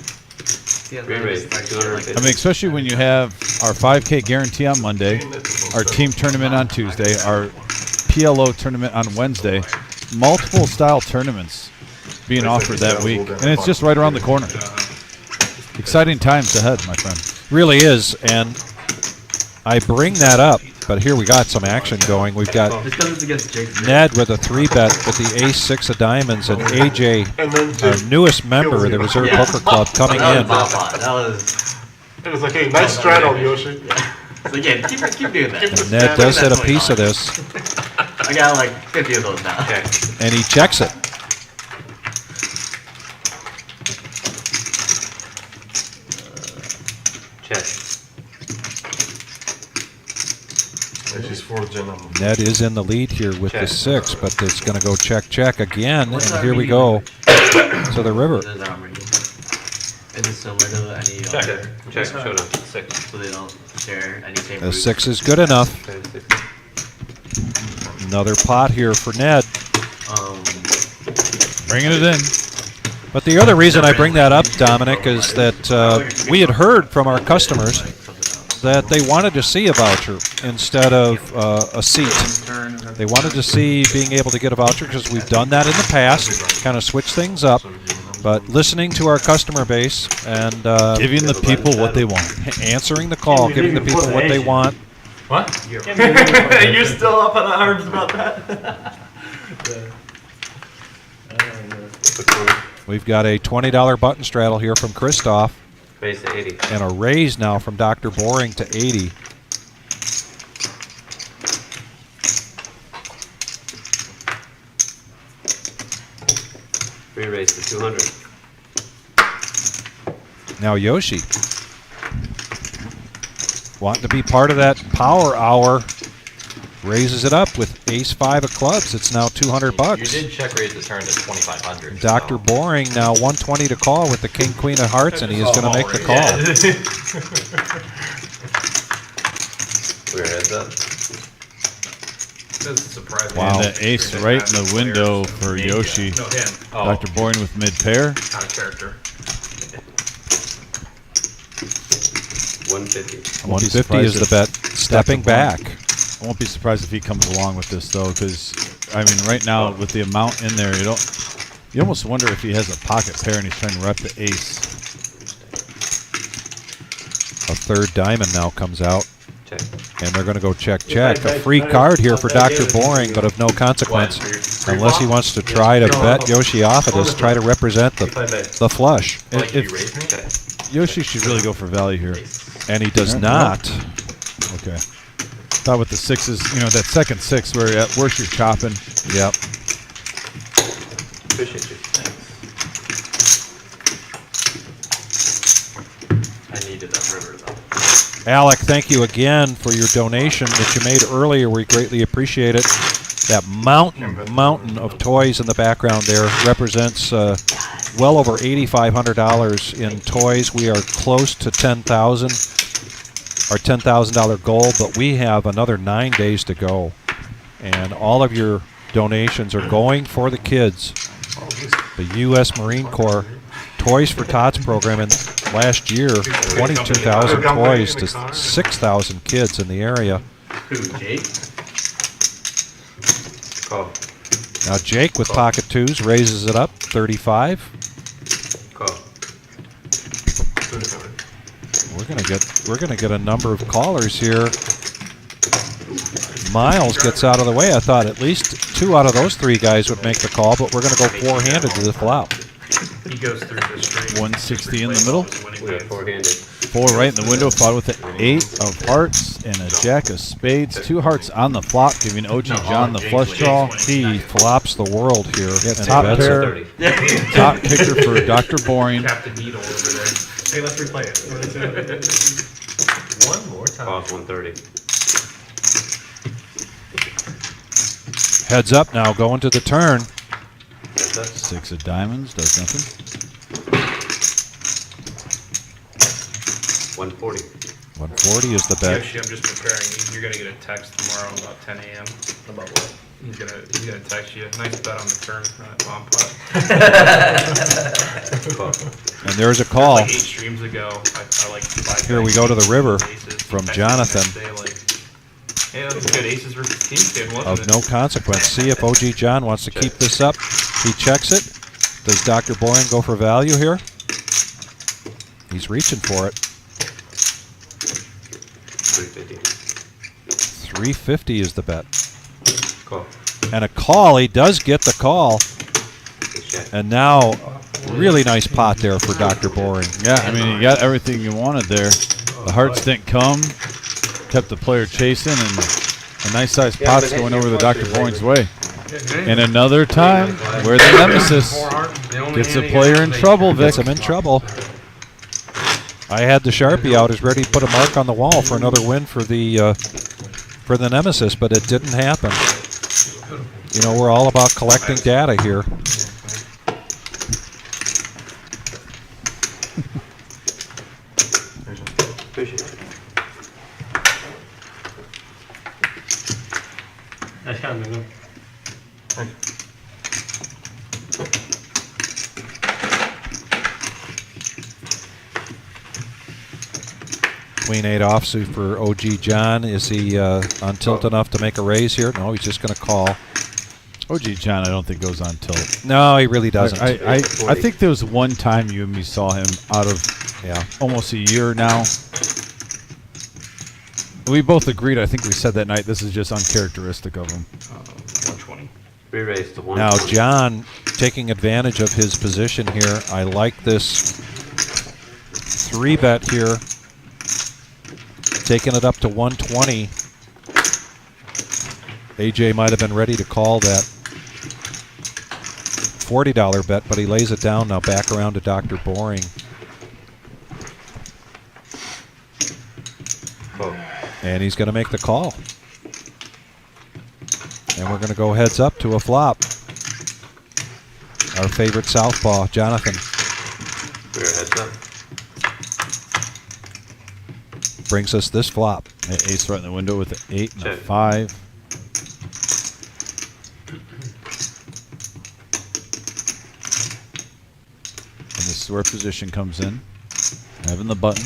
Especially when you have our 5K guarantee on Monday, our team tournament on Tuesday, our PLO tournament on Wednesday. Multiple style tournaments being offered that week, and it's just right around the corner. Exciting times ahead, my friend. Really is, and I bring that up, but here we got some action going. We've got Ned with a 3-bet with the ace-6 of diamonds, and AJ, our newest member of the Reserve Poker Club, coming in. It was like, hey, nice straddle, Yoshi. So yeah, keep doing that. And Ned does hit a piece of this. I got like 50 of those now. Okay. And he checks it. Check. Ned is in the lead here with the 6, but it's going to go check again. And here we go to the river. Is it similar to any other? Check. Showdown. 6. So they don't share any same. The 6 is good enough. Another pot here for Ned. Bringing it in. But the other reason I bring that up, Dominic, is that we had heard from our customers that they wanted to see a voucher instead of a seat. They wanted to see being able to get a voucher because we've done that in the past, kind of switch things up. But listening to our customer base and giving the people what they want. Answering the call, giving the people what they want. What? You're still up on the arms about that? We've got a $20 button straddle here from Christoph. Raise to 80. And a raise now from Dr. Boring to 80. Re-raise to 200. Now Yoshi, wanting to be part of that power hour, raises it up with ace-5 of clubs. It's now $200. You did check raise the turn to 2,500. Dr. Boring now 120 to call with the king-queen of hearts, and he is going to make the call. We're heads up. That's surprising. Wow. And the ace right in the window for Yoshi. No, him. Dr. Boring with mid-pair. Out of character. 150. 150 is the bet. Stepping back. I won't be surprised if he comes along with this, though, because, I mean, right now, with the amount in there, you almost wonder if he has a pocket pair and he's trying to rep the ace. A 3rd diamond now comes out. Check. And they're going to go check. A free card here for Dr. Boring, but of no consequence, unless he wants to try to bet Yoshi off of this, try to represent the flush. Yoshi should really go for value here. And he does not. Okay. Thought with the sixes, you know, that second six where at worst you're chopping. Yep. Appreciate you. I needed that river though. Alec, thank you again for your donation that you made earlier. We greatly appreciate it. That mountain of toys in the background there represents well over $8,500 in toys. We are close to $10,000, our $10,000 goal, but we have another 9 days to go. And all of your donations are going for the kids. The U.S. Marine Corps Toys for Tots program in last year, 22,000 toys to 6,000 kids in the area. Who, Jake? Call. Now Jake with pocket twos raises it up, 35. Call. We're gonna get a number of callers here. Miles gets out of the way. I thought at least 2 out of those 3 guys would make the call, but we're gonna go four-handed to the flop. He goes through the string. 160 in the middle. We got four-handed. 4 right in the window, followed with an 8 of hearts and a jack of spades. 2 hearts on the flop, giving OG John the flush draw. He flops the world here. Yeah, and top bets pair, it. top kicker for Dr. Boring. Captain Needle over there. Hey, let's replay it. One more time. Calls 130. Heads up now, going to the turn. 6 of diamonds, does nothing. 140. 140 is the bet. Actually, I'm just preparing. You're gonna get a text tomorrow about 10 a.m. About what? He's gonna text you. Nice bet on the turn for that bomb putt. And there's a call. Like 8 streams ago, I like 5 Here we go to the river aces. from Texted Jonathan. the next day, like, hey, that was good aces versus king spin, wasn't Of it? no consequence. See if OG John wants to keep this up. He checks it. Does Dr. Boring go for value here? He's reaching for it. 350. 350 is the bet. Call. And a call. He does get the call. Check. And now, really nice pot there for Dr. Boring. Yeah, I mean, you got everything you wanted there. The hearts didn't come, kept the player chasing, and a nice sized pot's going over the Dr. Boring's way. And another time where the nemesis gets a player in trouble, Vic. Gets him in trouble. I had the Sharpie out as ready to put a mark on the wall for another win for the nemesis, but it didn't happen. You know, we're all about collecting data here. Appreciate it. Nice shot, man. Queen 8 offsuit for OG John. Is he on tilt enough to make a raise here? No, he's just going to call. OG John, I don't think goes on tilt. No, he really doesn't. I think there was one time you and me saw him out of almost a year now. We both agreed, I think we said that night, this is just uncharacteristic of him. 120. Re-raise to 120. Now, John taking advantage of his position here. I like this 3-bet here. Taking it up to 120. AJ might have been ready to call that $40 bet, but he lays it down now back around to Dr. Boring. Call. And he's going to make the call. And we're going to go heads up to a flop. Our favorite southpaw, Jonathan. We're heads up. Brings us this flop. Ace right in the window with an 8 and a Check. 5. And this is where position comes in. Having the button.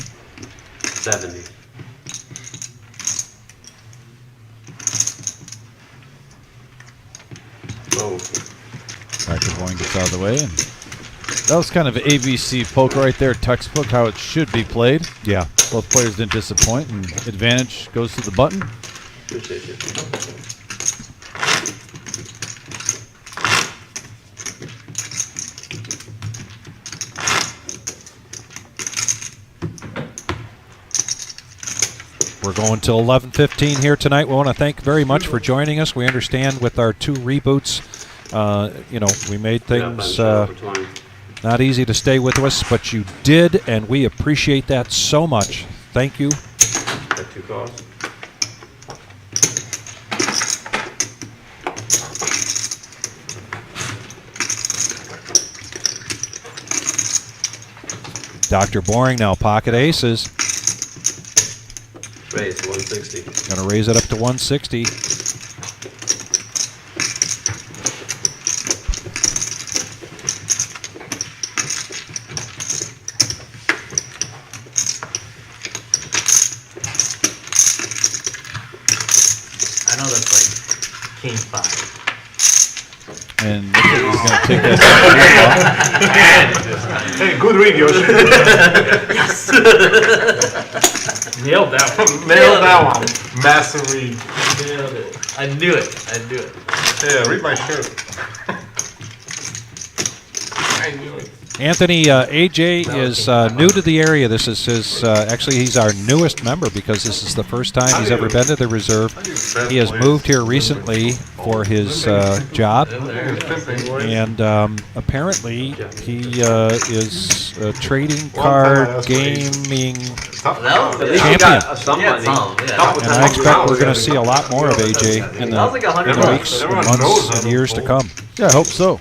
70. Oh. Dr. Boring gets out of the way. And that was kind of ABC poker right there, textbook, how it should be played. Yeah. Both players didn't disappoint, and advantage goes to the button. Appreciate you. We're going till 11:15 here tonight. We want to thank very much for joining us. We understand with our 2 reboots, we made things not easy to stay with us, but you did, and we appreciate that so much. Thank you. Got 2 calls. Dr. Boring now pocket aces. Raise to 160. Going to raise it up to 160. I know that's like king 5. And he's going to take that. Hey, good read, Yoshi. Yes! Nailed that one. Nailed that one. Massive read. Nailed it. I knew it. I knew it. Yeah, read my shirt. I knew it. Anthony, AJ is new to the area. This is his, actually he's our newest member because this is the first time he's ever been to the reserve. He has moved here recently for his job, and apparently he is a trading card gaming champion. And I expect we're going to see a lot more of AJ in the weeks, and months, and years to come. Yeah, I hope so.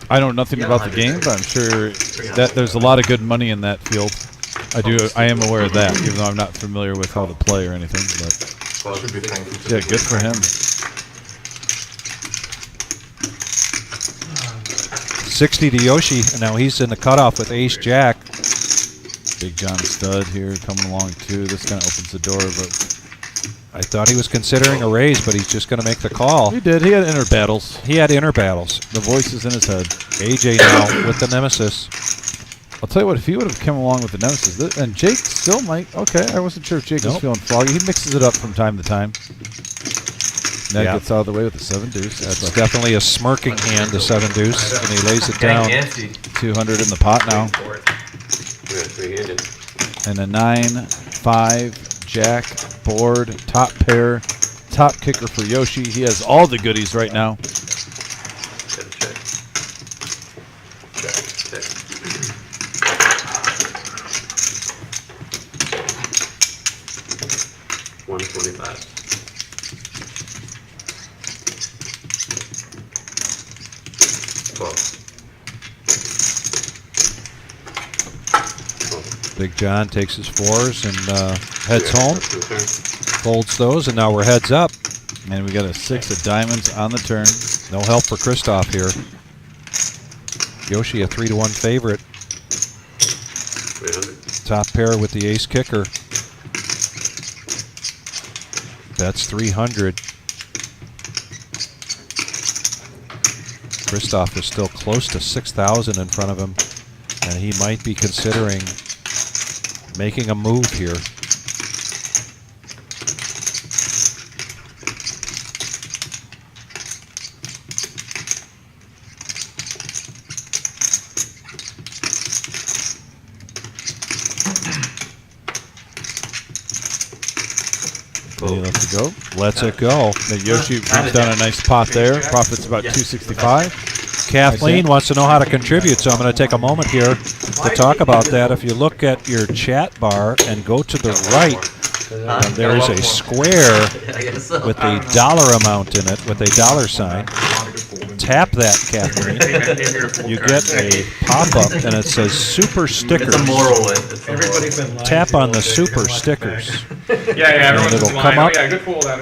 I know nothing about the game, but I'm sure that there's a lot of good money in that field. I am aware of that, even though I'm not familiar with how to play or anything. But yeah, good for him. 60 to Yoshi, and now he's in the cutoff with Ace Jack. Big John Stud here coming along too. This kind of opens the door, but I thought he was considering a raise, but he's just going to make the call. he did. He had inner battles. He had inner battles. The voice is in his head. AJ now with the Nemesis. I'll tell you what, if he would have come along with the Nemesis, and Jake still might, okay, I wasn't sure if Jake was feeling froggy. He mixes it up from time to time. Ned gets out of the way with the 7-deuce. That's definitely a smirking hand, the 7-deuce, and he lays it down. 200 in the pot now. And a 9-5 Jack board, top pair, top kicker for Yoshi. He has all the goodies right now. Big John takes his 4s and heads home, folds those, and now we're heads up. And we got a 6 of diamonds on the turn. No help for Christoph here. Yoshi a 3-1 favorite. Top pair with the ace kicker. That's 300. Christoph is still close to 6,000 in front of him, and he might be considering making a move here. He lets it go. Lets it go. Now Yoshi brings down a nice pot there. Profits about 265. Kathleen wants to know how to contribute, so I'm going to take a moment here to talk about that. If you look at your chat bar and go to the right, there is a square with a dollar amount in it, with a dollar sign. Tap that, Kathleen. You get a pop-up, and it says Super Stickers. It's a moral win. Tap on the Super Stickers. Yeah, And it'll come up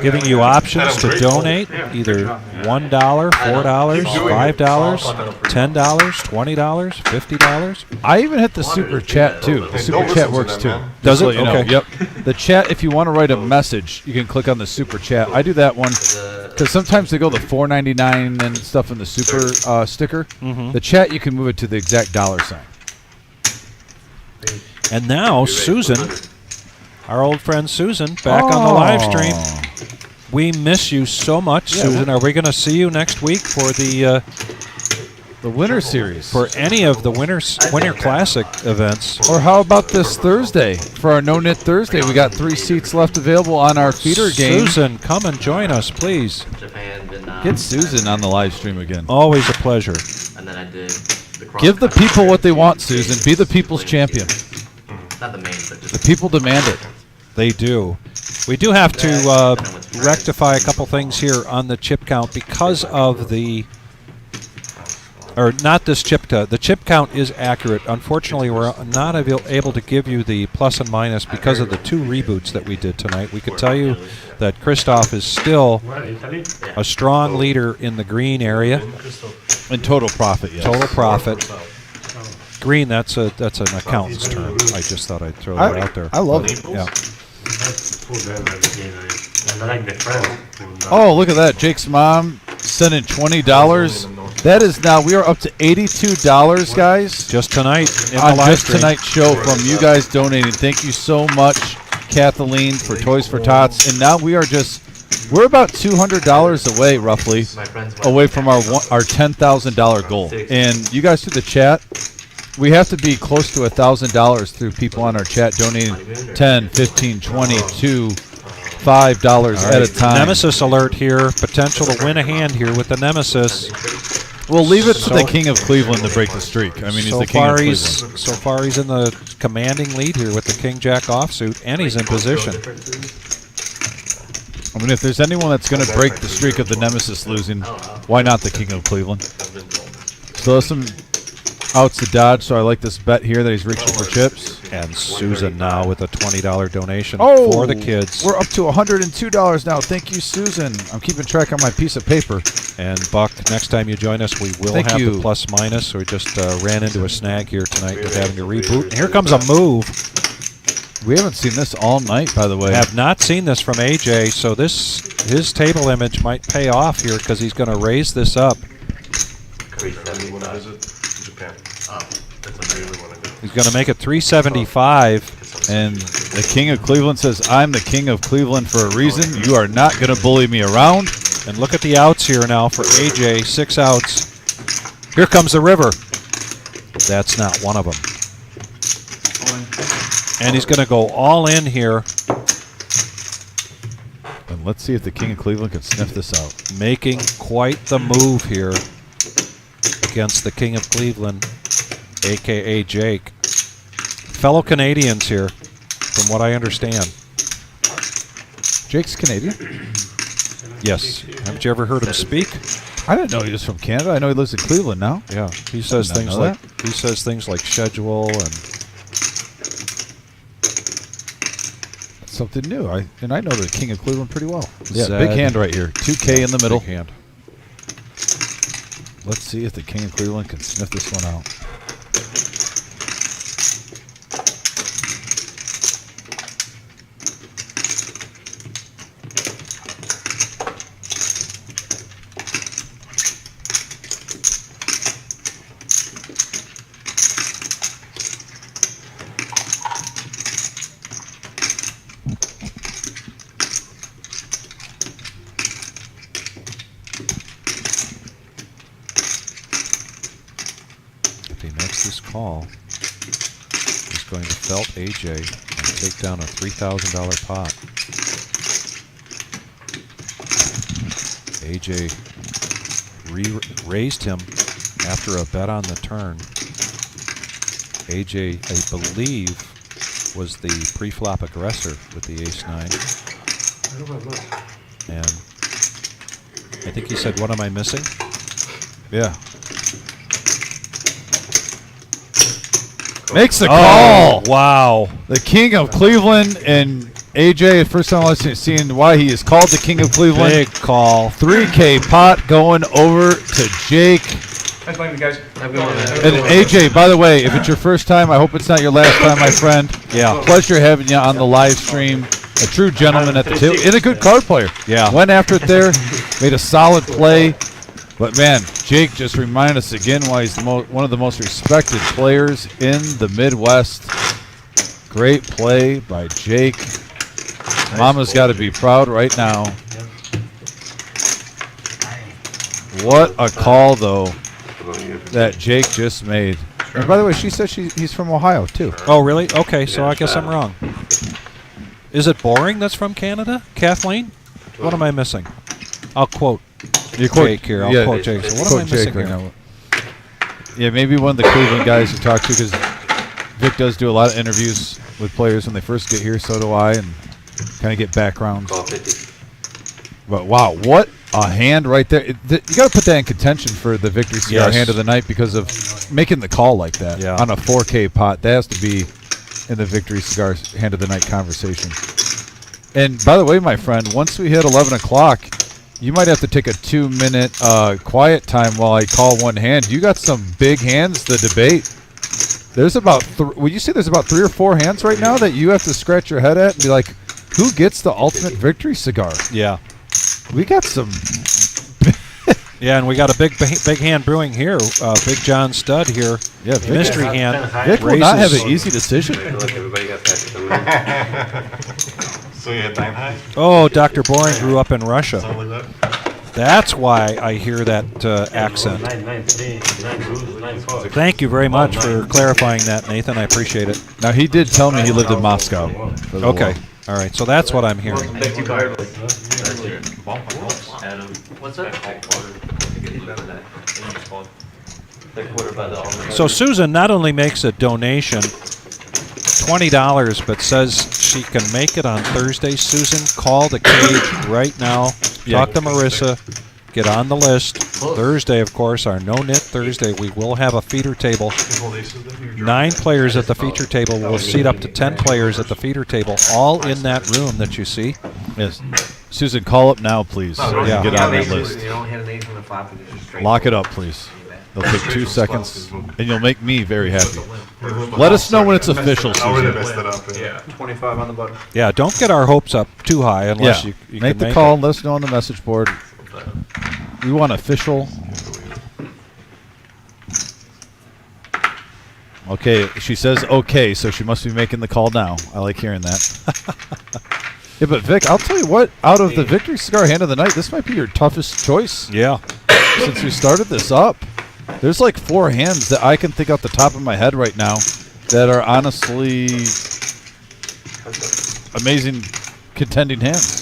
giving you options to donate, either $1, $4, $5, $10, $20, $50. I even hit the super chat too. The super chat works too. Does it? You know. Okay. Yep. The chat, if you want to write a message, you can click on the super chat. I do that one because sometimes they go the $4.99 and stuff in the super sticker. The chat, you can move it to the exact dollar sign. And now Susan, our old friend Susan, back on the live stream. We miss you so much, Susan. Are we going to see you next week for the The Winter Series. for any of the Winter Classic events. Or how about this Thursday? For our No Knit Thursday, we got 3 seats left available on our feeder game. Susan, come and join us, please. Japan, Vietnam. Get Susan on the live stream again. Always a pleasure. And then I did the cross Give the country people what they race. want, Susan. Be the people's champion. Not the main, but just The people demand it. They do. We do have to rectify a couple things here on the chip count because of the... Or not this chip count. The chip count is accurate. Unfortunately, we're not able to give you the plus and minus because of the 2 reboots that we did tonight. We could tell you that Christoph is still a strong leader in the green area. In total profit, yes. Total profit. Green, that's an accountant's term. I just thought I'd throw that out there. I love it. Yeah. Oh, look at that. Jake's mom sending $20. That is now, we are up to $82, guys. Just tonight in on the live just stream. tonight's show from you guys donating. Thank you so much, Kathleen, for Toys for Tots. And now we're about $200 away, roughly, my friends away from our $10,000 goal. And you guys through the chat, we have to be close to $1,000 through people on our chat donating 10, 15, 22, $5 at a time. Nemesis alert here. Potential to win a hand here with the Nemesis. We'll leave it to So- the King of Cleveland to break the streak. I mean, he's So the King of far, Cleveland. so far he's in the commanding lead here with the King Jack offsuit, and he's in position. I mean, if there's anyone that's going to break the streak of the Nemesis losing, why not the King of Cleveland? So there's some outs to dodge, so I like this bet here that he's reaching for chips. And Susan now with a $20 donation Oh, for the kids. We're up to $102 now. Thank you, Susan. I'm keeping track on my piece of paper. And Buck, next time you join us, we will Thank have you. the plus minus. So we just ran into a snag here tonight with having to reboot. And here comes a move. We haven't seen this all night, by the way. Have not seen this from AJ, so his table image might pay off here because he's going to raise this up. Japan. He's going to make it 375. And the King of Cleveland says, I'm the King of Cleveland for a reason. You are not going to bully me around. And look at the outs here now for AJ. 6 outs. Here comes the river. That's not one of them. And he's going to go all in here. And let's see if the King of Cleveland can sniff this out. Making quite the move here against the King of Cleveland, a.k.a. Jake. Fellow Canadians here, from what I understand. Jake's Canadian? Yes. Haven't you ever heard him speak? I didn't know he was from Canada. I know he lives in Cleveland now. Yeah. He says Did not things know like schedule and Something new. I know the King of Cleveland pretty well. Yeah, Zed. big hand right here. 2K in the middle. big hand. Let's see if the King of Cleveland can sniff this one out. If he makes this call, he's going to felt AJ and take down a $3,000 pot. AJ raised him after a bet on the turn. AJ, I believe, was the pre-flop aggressor with the ace-9. And I think he said, "What am I missing?" Yeah. Makes the call. Wow. The King of Cleveland and AJ, first time I've seen why he is called the King of Cleveland. Big call. 3K pot going over to Jake. Nice playing with you guys. Have a good one. And AJ, by the way, if it's your first time, I hope it's not your last time, my friend. Yeah. Pleasure having you on the live stream. A true gentleman at the table and a good card player. Yeah. Went after it there, made a solid play. But man, Jake just reminded us again why he's one of the most respected players in the Midwest. Great play by Jake. Mama's got to be proud right now. What a call, though. that Jake just made. And by the way, she said he's from Ohio too. Oh, really? Okay, so I guess I'm wrong. Is it Boring that's from Canada? Kathleen? What am I missing? I'll quote Jake here. I'll quote Jake. So what am I missing here? Now. Yeah, maybe one of the Cleveland guys you talk to, because Vic does do a lot of interviews with players when they first get here. So do I, and kind of get backgrounds. But wow, what a hand right there! You got to put that in contention for the Victory Cigar hand of the night because of making the call like that on a 4K pot. That has to be in the Victory Cigar hand of the night conversation. And by the way, my friend, once we hit 11 o'clock, you might have to take a 2-minute quiet time while I call one hand. You got some big hands to debate. There's about would you say there's about 3 or 4 hands right now that you have to scratch your head at and be like, who gets the ultimate Victory Cigar? Yeah. We got some. Yeah, and we got a big hand brewing here. Big John Stud here. Yeah, mystery hand. Vic will not have an easy decision. So you had 9 high? Oh, Dr. Boring grew up in Russia. That's why I hear that accent. Thank you very much for clarifying that, Nathan. I appreciate it. Now, he did tell me he lived in Moscow. Okay. All right. So that's what I'm hearing. What's that? So Susan not only makes a donation, $20, but says she can make it on Thursday. Susan, call the cage right now. Talk to Marissa. Get on the list. Thursday, of course, our No Knit Thursday. We will have a feeder table. 9 players at the feature table. We'll seat up to 10 players at the feeder table, all in that room that you see. Yes. Susan, call up now, please. Yeah. Get on that list. You don't hit an ace on the flop, it's just straight. Lock it up, please. It'll take 2 seconds, and you'll make me very happy. Let us know when it's official, Susan. Yeah. 25 on the button. Yeah, don't get our hopes up too high unless you make can the call. Let us know on the message board. We want official. Okay, she says okay, so she must be making the call now. I like hearing that. Yeah, but Vic, I'll tell you what, out of the Victory Cigar hand of the night, this might be your toughest choice. Yeah. Since we started this up. There's like 4 hands that I can think off the top of my head right now that are honestly amazing contending hands.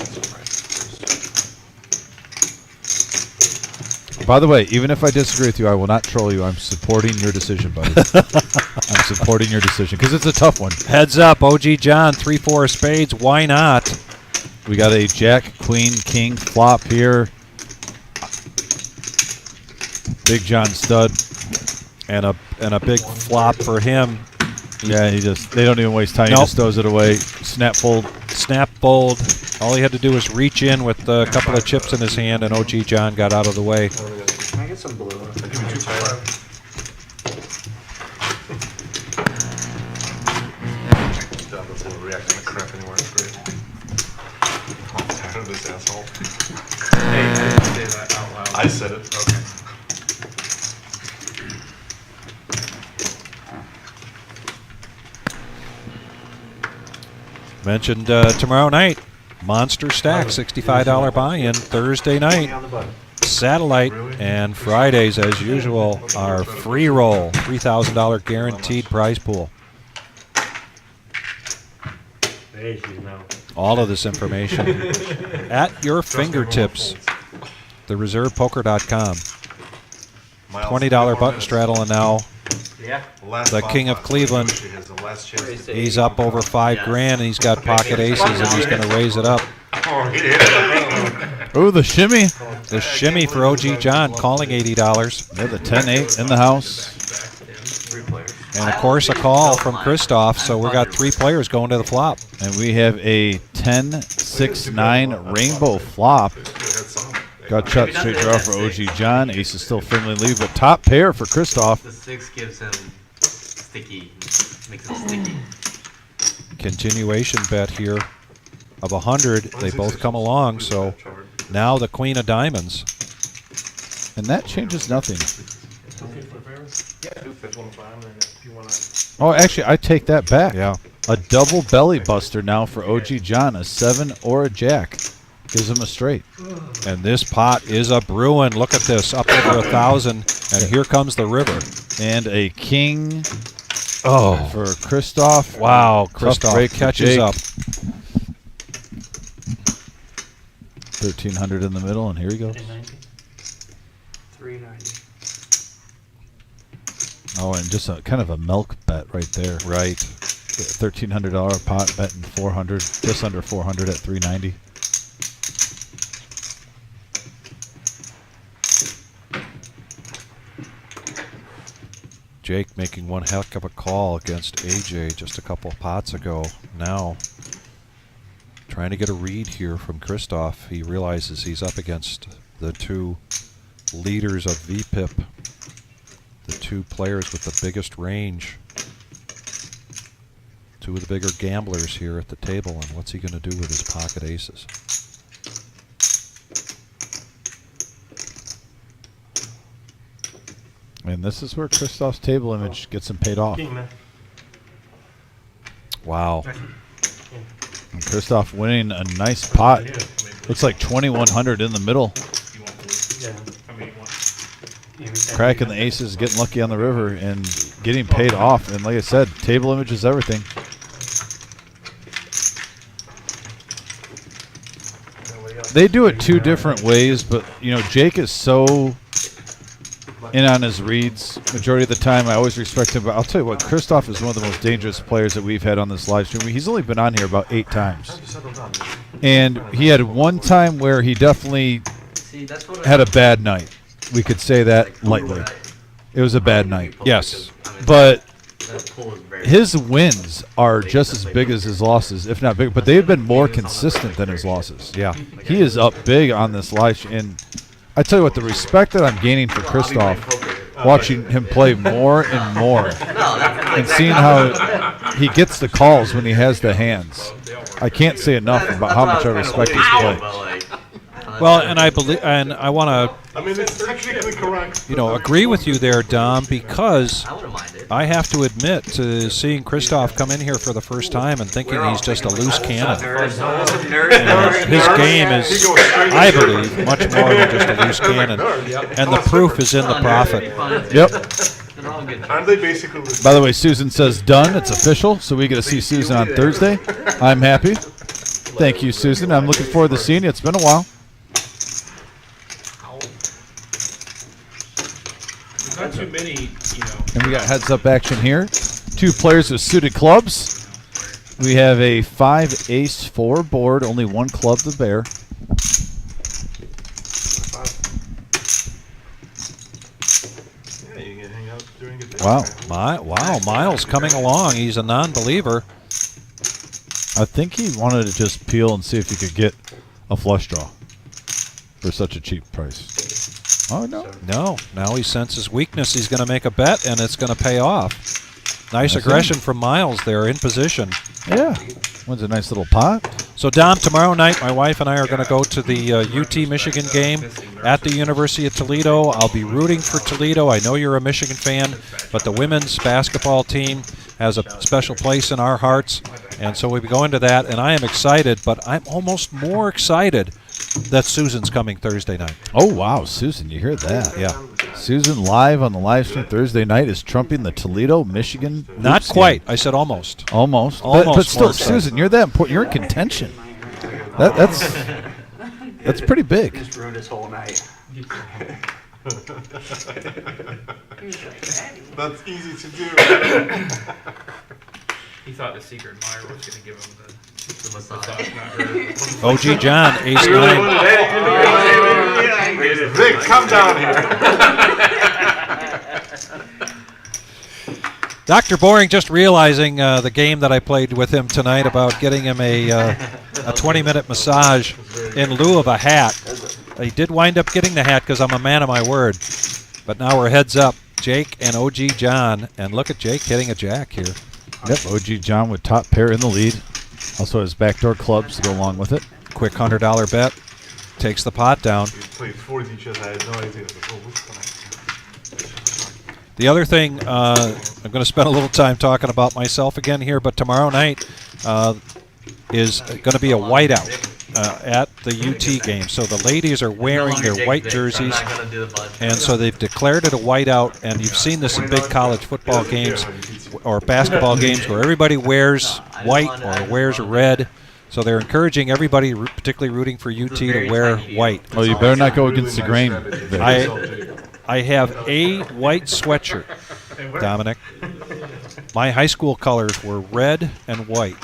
By the way, even if I disagree with you, I will not troll you. I'm supporting your decision, buddy. I'm supporting your decision because it's a tough one. Heads up, OG John, 3-4 spades. Why not? We got a Jack, Queen, King flop here. Big John Stud. And a big flop for him. Yeah, they don't even waste time. He just throws it away. Snap fold. Snap fold. All he had to do was reach in with a couple of chips in his hand, and OG John got out of the way. Can I get some blue? Reacting to crap anymore. It's great. I'm tired of this asshole. Hey, I didn't say that out loud. I said it. Okay. Mentioned tomorrow night, Monster Stack, $65 buy-in. Thursday night, Satellite, and Fridays, as usual, our free roll, $3,000 guaranteed prize pool. All of this information at your fingertips. TheReservePoker.com. $20 button straddle, and now the King of Cleveland. He's up over $5 grand, and he's got pocket aces, and he's going to raise it up. Oh, the shimmy. The shimmy for OG John, calling $80. Yeah, the 10-8 in the house. And, of course, a call from Christoph, so we got 3 players going to the flop. And we have a 10-6-9 rainbow flop. Got shot straight draw for OG John. Ace is still firmly lead, but top pair for Christoph. The 6 gives him sticky, makes it sticky. Continuation bet here of 100. They both come along, so now the Queen of Diamonds. And that changes nothing. Oh, actually, I take that back. Yeah. A double belly buster now for OG John, a 7 or a jack. Gives him a straight. And this pot is a brewing. Look at this, up over 1,000, and here comes the river. And a king for Christoph. Wow, Tough Christoph break for catches Jake. up. 1,300 in the middle, and here he goes. 390. Oh, and just a kind of a milk bet right there. Right. $1,300 pot betting 400, just under 400 at 390. Jake making one heck of a call against AJ just a couple pots ago. Now, trying to get a read here from Christoph. He realizes he's up against the two leaders of VPIP, the two players with the biggest range, two of the bigger gamblers here at the table, and what's he going to do with his pocket aces? And this is where Christoph's table image gets him paid off. King, man. Wow. And Christoph winning a nice pot. Looks like 2,100 in the middle. Yeah. Cracking the aces, getting lucky on the river, and getting paid off. And like I said, table image is everything. They do it two different ways, but you know, Jake is so in on his reads majority of the time. I always respect him, but I'll tell you what, Christoph is one of the most dangerous players that we've had on this live stream. He's only been on here about 8 times, and he had one time where he definitely had a bad night. We could say that lightly. It was a bad night. Yes. But his wins are just as big as his losses, if not bigger. But they've been more consistent than his losses. Yeah. He is up big on this live stream. And I tell you what, the respect that I'm gaining for Christoph, watching him play more and more, and seeing how he gets the calls when he has the hands, I can't say enough about how much I respect his play. Well, and I believe, and I want to, I mean, it's technically correct. agree with you there, Dom, because I have to admit to seeing Christoph come in here for the first time and thinking he's just a loose cannon. And his game is, I believe, much more than just a loose cannon. And the proof is in the profit. Yep. Aren't they basically By the way, Susan says done. It's official, so we get to see Susan on Thursday. I'm happy. Thank you, Susan. I'm looking forward to seeing you. It's been a while. Not too many, And we got heads-up action here. 2 players with suited clubs. We have a 5-ace-4 board. Only 1 club to bear. Wow. Wow, Miles coming along. He's a non-believer. I think he wanted to just peel and see if he could get a flush draw for such a cheap price. Oh, no. No, now he senses weakness. He's going to make a bet, and it's going to pay off. Nice aggression from Miles there in position. Yeah. Wins a nice little pot. So, Dom, tomorrow night, my wife and I are going to go to the UT Michigan game at the University of Toledo. I'll be rooting for Toledo. I know you're a Michigan fan, but the women's basketball team has a special place in our hearts, and so we'll be going to that, and I am excited, but I'm almost more excited that Susan's coming Thursday night. Oh, wow, Susan, you hear that? Yeah. Susan live on the live stream Thursday night is trumping the Toledo, Michigan. Not hoops quite. game. I said almost. Almost. Almost But still, more excited. Susan, you're that important. You're in contention. That's pretty big. Just ruined his whole night. That's easy to do. He thought the secret admirer was going to give him the massage. massage, not her. OG John, ace 9. Vic, come down here. Dr. Boring just realizing the game that I played with him tonight about getting him a 20-minute massage in lieu of a hat. He did wind up getting the hat because I'm a man of my word. But now we're heads up. Jake and OG John. And look at Jake hitting a jack here. Yep, OG John with top pair in the lead. Also has backdoor clubs to go along with it. Quick $100 bet. Takes the pot down. We played 4 each other. I had no idea. The other thing, I'm going to spend a little time talking about myself again here, but tomorrow night is going to be a whiteout. at the UT game. So the ladies are wearing their white jerseys, and so they've declared it a whiteout. And you've seen this in big college football games or basketball games where everybody wears white or wears red. So they're encouraging everybody, particularly rooting for UT, to wear white. Oh, you better not go against the grain. I have a white sweatshirt, Dominic. My high school colors were red and white.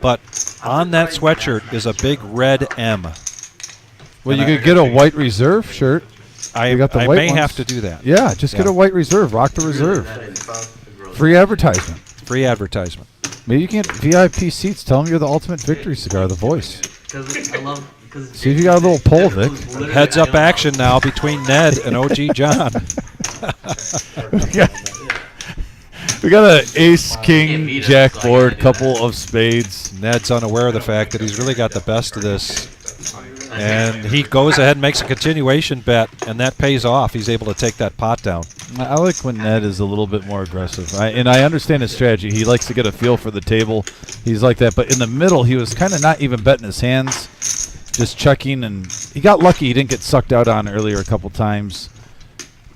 But on that sweatshirt is a big red M. Well, you could get a white reserve shirt. I may have to do that. Yeah, just get a white reserve. Rock the reserve. Free advertisement. Free advertisement. Maybe you can get VIP seats. Tell them you're the ultimate victory cigar, the voice. See if you got a little pull, Vic. Heads up action now between Ned and OG John. We got an ace, king, jack board, couple of spades. Ned's unaware of the fact that he's really got the best of this. And he goes ahead and makes a continuation bet, and that pays off. He's able to take that pot down. I like when Ned is a little bit more aggressive. And I understand his strategy. He likes to get a feel for the table. He's like that. But in the middle, he was kind of not even betting his hands, just checking. And he got lucky. He didn't get sucked out on earlier a couple times.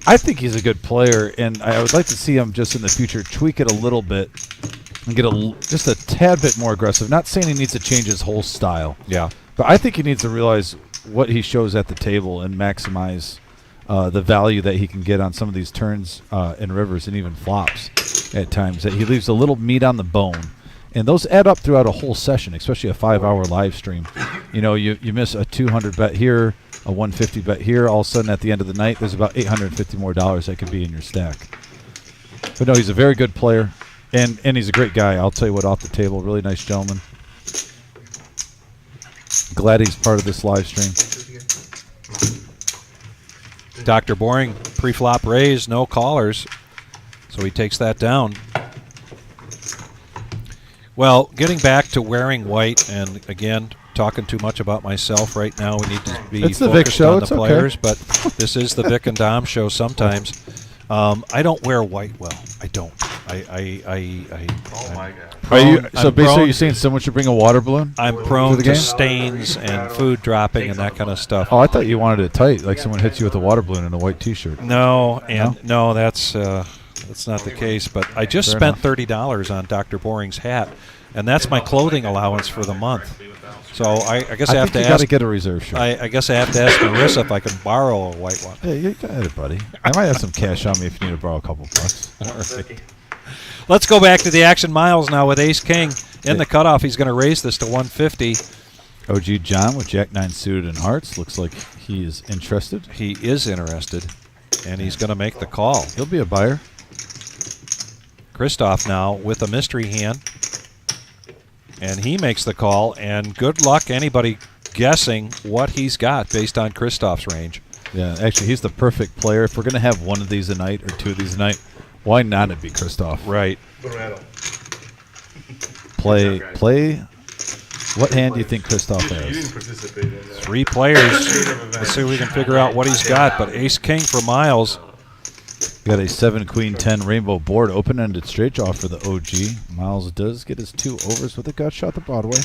I think he's a good player, and I would like to see him just in the future tweak it a little bit and get just a tad bit more aggressive. Not saying he needs to change his whole style. Yeah. But I think he needs to realize what he shows at the table and maximize the value that he can get on some of these turns and rivers and even flops at times. That he leaves a little meat on the bone. And those add up throughout a whole session, especially a 5-hour live stream. You know, you miss a 200 bet here, a 150 bet here. All of a sudden, at the end of the night, there's about $850 more that could be in your stack. But no, he's a very good player, and he's a great guy. I'll tell you what, off the table, really nice gentleman. Glad he's part of this live stream. Dr. Boring, pre-flop raise, no callers, so he takes that down. Well, getting back to wearing white, and again, talking too much about myself right now. We need to be it's the Vic focused show. on the It's players, okay. but this is the Vic and Dom show sometimes. I don't wear white well. I don't. Oh my God. Are you, I'm so basically, prone- you're saying someone should bring a water balloon? I'm to prone the to game? stains and food dropping and that kind of stuff. Oh, I thought you wanted it tight, like someone hits you with a water balloon in a white T-shirt. No, and no, that's not the case. But I just Fair spent enough. $30 on Dr. Boring's hat, and that's my clothing allowance for the month. So I guess I have think to you got ask. to get a reserve shirt. I guess I have to ask Marissa if I can borrow a white one. Yeah, you got it, buddy. I might have some cash on me if you need to borrow a couple bucks. All right. Let's go back to the action. Miles now with Ace King in the cutoff. He's going to raise this to 150. OG John with Jack 9 suited and hearts. Looks like he is interested. He is interested, and he's going to make the call. He'll be a buyer. Christoph now with a mystery hand, and he makes the call. And good luck anybody guessing what he's got based on Christoph's range. Yeah, actually, he's the perfect player. If we're going to have one of these a night or two of these a night, why not it be Christoph? Right. Play. What hand do you think Christoph You didn't has? participate in that. 3 players. Let's see if we can figure out what he's got. But Ace King for Miles. Got a 7 Queen 10 rainbow board, open-ended straight draw for the OG. Miles does get his 2 overs with a gut shot to Broadway.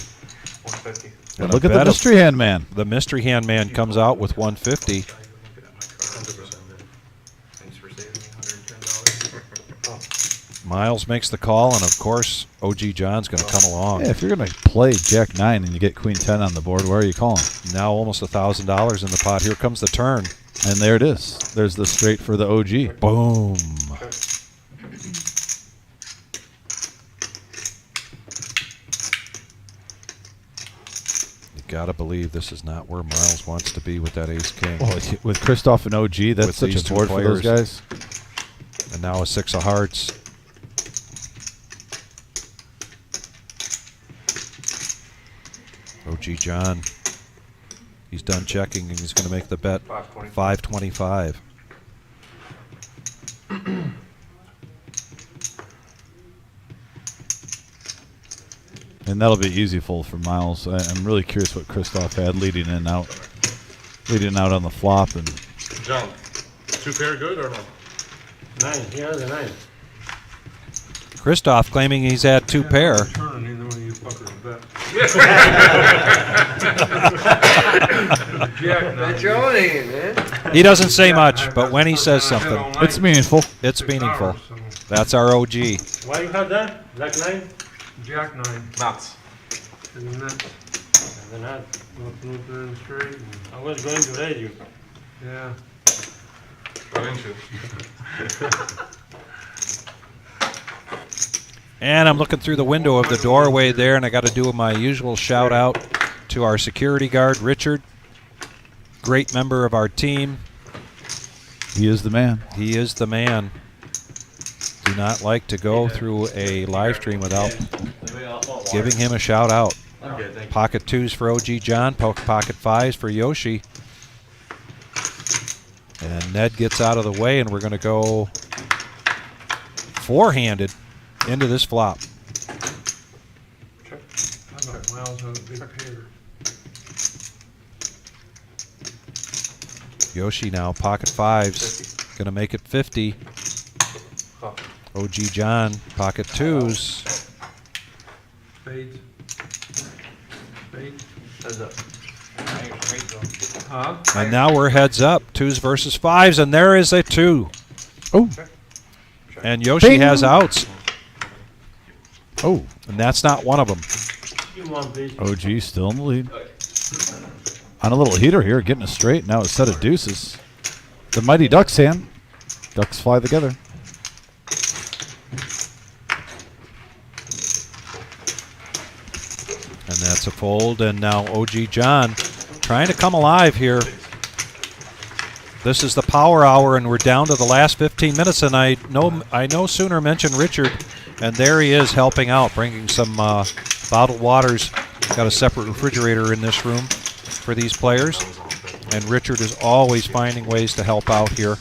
150. And look at the mystery hand man. The mystery hand man comes out with 150. Thanks for saving me $110. Miles makes the call, and of course, OG John's going to come along. Yeah, if you're going to play Jack 9 and you get Queen 10 on the board, where are you calling? Now almost $1,000 in the pot. Here comes the turn. And there it is. There's the straight for the OG. Boom. You got to believe this is not where Miles wants to be with that Ace King. Well, with Christoph and OG, that's With such these a two board for those players. guys. And now a 6 of hearts. OG John. He's done checking, and he's going to make the bet 525. And that'll be easy fold for Miles. I'm really curious what Christoph had leading out on the flop. And John, 2 pair good or no? 9. He has a 9. Christoph claiming he's had 2 pair. Turn, either one of you fuckers bet. That's your own hand, man. He doesn't say much, but when he says something, It's meaningful. it's meaningful. That's our OG. Why you have that? Black 9? Jack 9. Nuts. And then that, And then that. flip it in straight. And, I was going to raid you. yeah. Got into it. And I'm looking through the window of the doorway there, and I got to do my usual shout out to our security guard, Richard. Great member of our team. He is the man. He is the man. Do not like to go through a live stream without giving him a shout out. I'm good, thank you. Pocket 2s for OG John, pocket 5s for Yoshi. And Ned gets out of the way, and we're going to go four-handed into this flop. How about Miles on a big pair? Yoshi now, pocket 5s. Going to make it 50. OG John, pocket 2s. Spades. Spades. Heads up. Huh? And now we're heads up, 2s versus 5s, and there is a 2. Oh. And Yoshi Bing. has outs, Oh. and that's not one of them. You want this? OG still in the lead. On a little heater here, getting it straight. Now a set of deuces. The mighty Ducks hand. Ducks fly together. And that's a fold, and now OG John trying to come alive here. This is the power hour, and we're down to the last 15 minutes, and I no sooner mentioned Richard, and there he is helping out, bringing some bottled waters. Got a separate refrigerator in this room for these players, and Richard is always finding ways to help out here.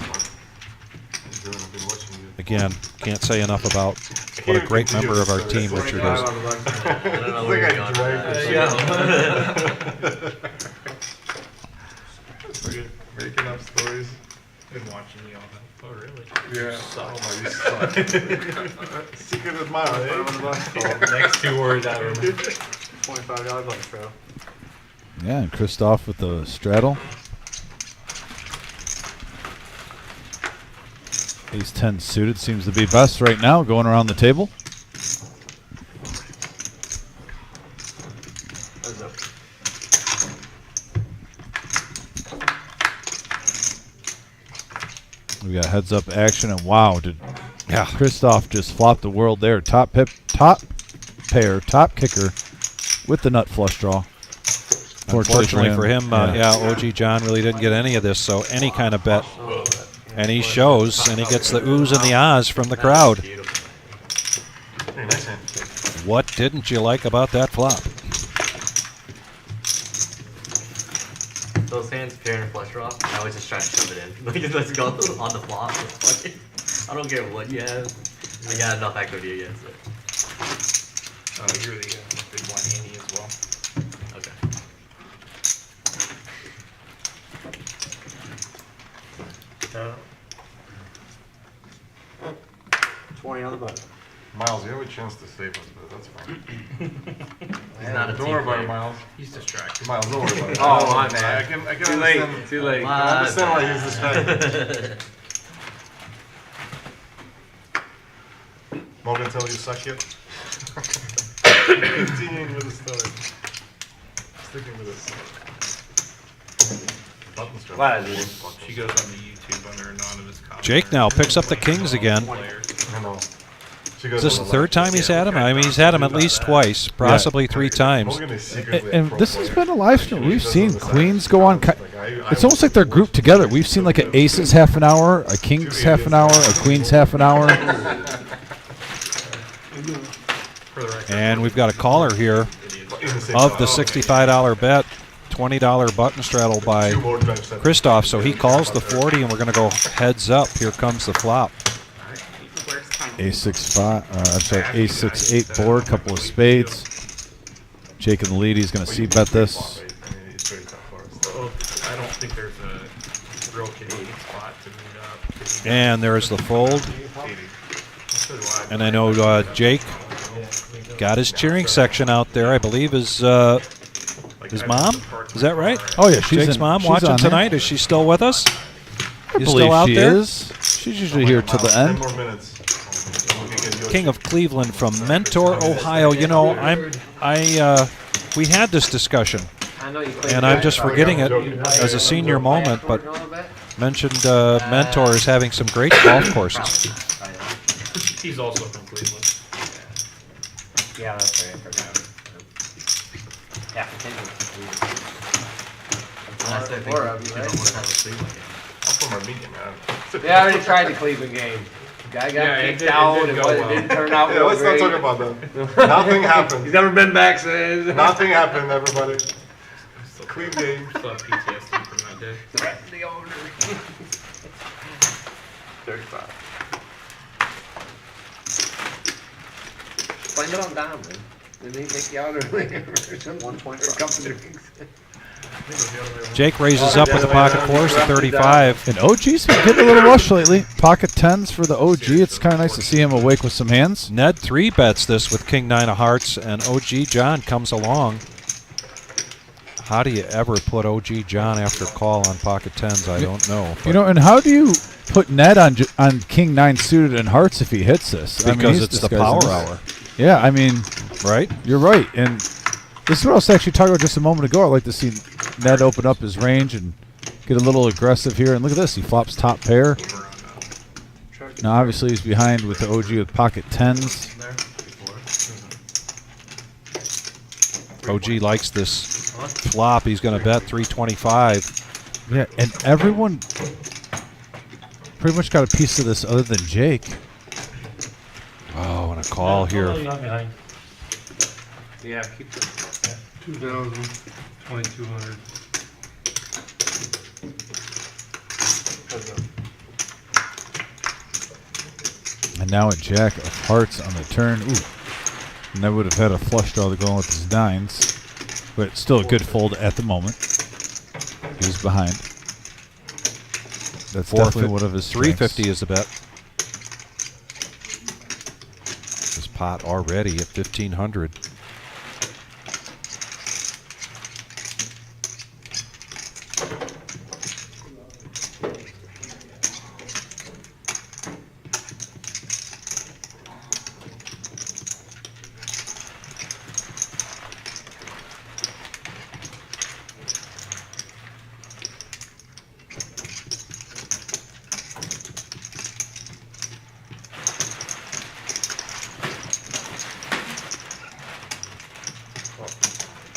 Again, can't say enough about what a great member of our team Richard is. I don't know where you're going. Making up stories. Been watching you all that. Oh, really? Yeah. Oh my, you suck. Secret admirer, eh? Next 2 words out of it. $25 bonus throw. Yeah, and Christoph with the straddle. Ace 10 suited seems to be best right now, going around the table. Heads up. We got heads up action, and wow, did Christoph just flop the world there. Top pair, top kicker with the nut flush draw. Unfortunately for him, OG John really didn't get any of this, so any kind of bet. And he shows, and he gets the oohs and the ahs from the crowd. Hey, nice hand. What didn't you like about that flop? Those hands, pair and flush draw, I always just try to shove it in. Like, let's go on the flop. It's funny. I don't care what you have. I got enough equity against it. You're the big one handy as well. Okay. 20 on the button. Miles, you have a chance to save us, but that's fine. He's not a Don't team worry about it, player. Miles. He's distracted. Miles, don't worry about it. Oh, my man. I can Too late. understand. Too late. I understand why he's distracted. Morgan, tell you suck yet? Continuing with the story. Sticking with this. Button strap. Why is it? She goes on the YouTube under anonymous comment. Jake now picks up the kings again. I know. She Is goes this the on third time he's had him? I mean, he's had him at least twice, possibly 3 times. Morgan is secretly a And pro this has player. been a live stream. We've She seen does on the side. queens go on. It's almost like they're grouped together. We've seen like an aces half an hour, a kings half an hour, a queens half an hour. For the record. And we've got a caller here of the $65 bet, $20 button straddle by Christoph. So he calls the 40, and we're going to go heads up. Here comes the flop. A6 board, couple of spades. Jake in the lead. He's going to see bet this. Well, I don't think there's a real Canadian spot to meet up. And there's the fold. And I know Jake got his cheering section out there. I believe his mom. Is that right? Oh yeah, she's Jake's mom watching on there. tonight. Is she still with us? I You believe still out she there? is. She's usually here till the 10 end. more minutes. King of Cleveland from Mentor, Ohio. You know, we had this discussion, I know you cleaned and it I'm up. just forgetting it as a senior moment, but mentioned Mentor is having some great golf courses. He's also from Cleveland. Yeah, that's right. I forgot. Yeah, Last I think Four of you, you right? almost have a Cleveland game. I'm from Armenia, man. Yeah, I already tried the Cleveland game. Guy got Yeah, it kicked didn't out, go and well. it didn't turn out Yeah, real let's not great. talk about that. Nothing happened. He's never been back since. Nothing happened, everybody. Clean game. Still have PTSD from that day. Threaten the owner. 35. Blame it on Dom, man. Didn't he take you out earlier or some 1 point or a couple drinks? Jake raises up with the pocket fours to 35. And OG's been getting a little rush lately. Pocket 10s for the OG. It's kind of nice to see him awake with some hands. Ned 3-bets this with King 9 of Hearts, and OG John comes along. How do you ever put OG John after call on pocket 10s? I don't know. You know, and how do you put Ned on King 9 suited and hearts if he hits this? Because he's it's the disguising power this. hour. Yeah, I mean, Right? you're right. And this is what I was actually talking about just a moment ago. I'd like to see Ned open up his range and get a little aggressive here. And look at this. He flops top pair. Now, obviously, he's behind with the OG with pocket 10s. OG likes this flop. He's going to bet 325. Yeah, and everyone pretty much got a piece of this other than Jake. Oh, and a call here. Yeah, keep it. 2,000, 2,200. And now a jack of hearts on the turn. Ooh. And that would have had a flush draw to go on with his 9s. But still a good fold at the moment. He's behind. That's definitely one of his 350 strengths. is the bet. This pot already at 1,500.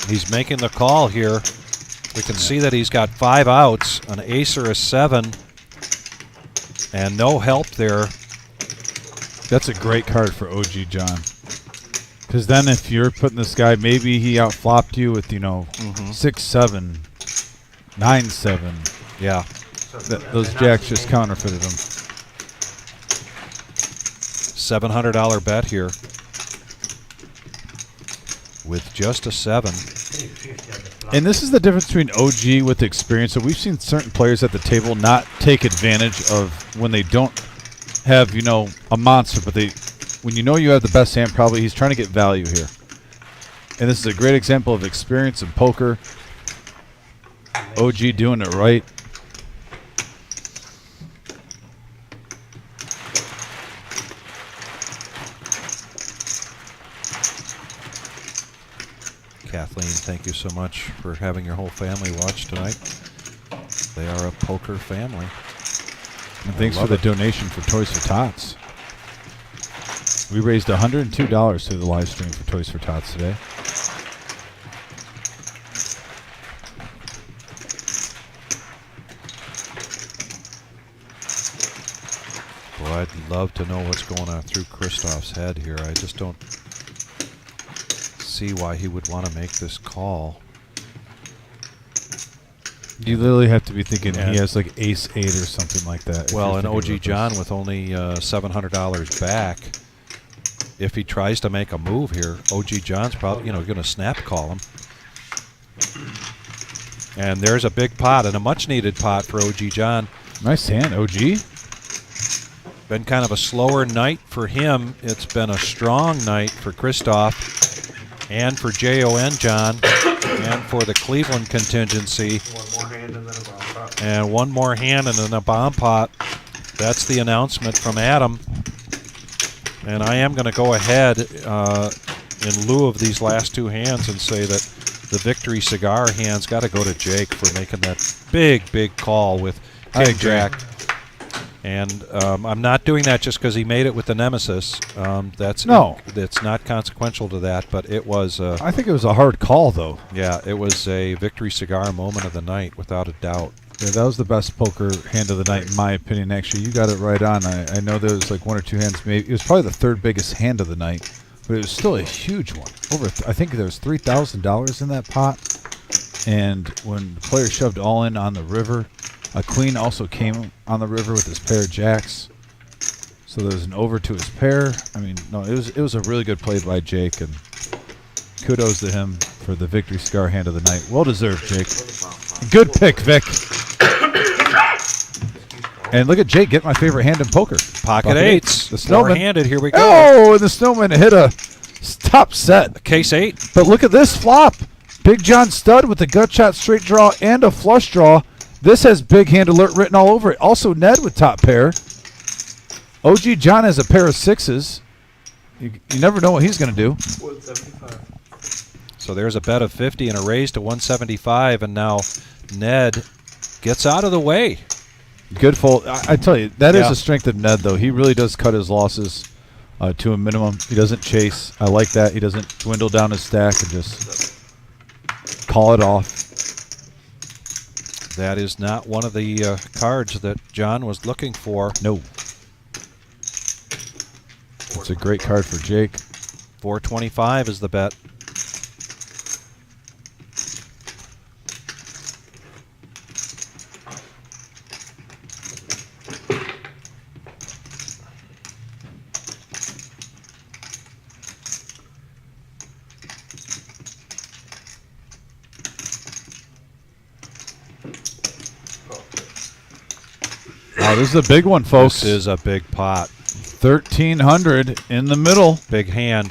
He's making the call here. We can see that he's got 5 outs, an ace or a 7, and no help there. That's a great card for OG John. Because then if you're putting this guy, maybe he outflopped you with, 6-7, 9-7. Yeah. Those jacks just counterfeited him. $700 bet here with just a 7. And this is the difference between OG with experience. So we've seen certain players at the table not take advantage of when they don't have, a monster, but when you have the best hand, probably he's trying to get value here. And this is a great example of experience in poker. OG doing it right. Kathleen, thank you so much for having your whole family watch tonight. They are a poker family. And thanks for the donation for Toys for Tots. We raised $102 through the live stream for Toys for Tots today. Boy, I'd love to know what's going on through Christoph's head here. I just don't see why he would want to make this call. You literally have to be thinking he has like ace 8 or something like that. Well, and OG John with only $700 back. If he tries to make a move here, OG John's probably going to snap call him. And there's a big pot and a much needed pot for OG John. Nice hand, OG. been kind of a slower night for him. It's been a strong night for Christoph and for Jon John and for the Cleveland contingency. One more hand and then a bomb pot. And one more hand and then a bomb pot. That's the announcement from Adam. And I am going to go ahead in lieu of these last two hands and say that the victory cigar hand's got to go to Jake for making that big call with King Jack. And I'm not doing that just because he made it with the Nemesis. That's not consequential to that, but it was. I think it was a hard call, though. Yeah, it was a victory cigar moment of the night, without a doubt. Yeah, that was the best poker hand of the night, in my opinion. Actually, you got it right on. I know there was like one or two hands. Maybe it was probably the third biggest hand of the night, but it was still a huge one. I think there was $3,000 in that pot. And when the player shoved all in on the river, a queen also came on the river with his pair of jacks. So there was an over to his pair. I mean, no, it was a really good play by Jake, and kudos to him for the victory cigar hand of the night. Well deserved, Jake. Good pick, Vic. And look at Jake get my favorite hand in poker. Pocket eights. The snowman. Four-handed, here we go. Oh, and the snowman hit a top set. Case 8. But look at this flop. Big John stud with a gut shot straight draw and a flush draw. This has big hand alert written all over it. Also Ned with top pair. OG John has a pair of sixes. You never know what he's going to do. 175. So there's a bet of 50 and a raise to 175, and now Ned gets out of the way. Good fold. I tell you, that is a strength of Ned, though. He really does cut his losses to a minimum. He doesn't chase. I like that. He doesn't dwindle down his stack and just call it off. That is not one of the cards that John was looking for. No. It's a great card for Jake. 425 is the bet. Oh, this is a big one, folks. This is a big pot. 1,300 in the middle. Big hand.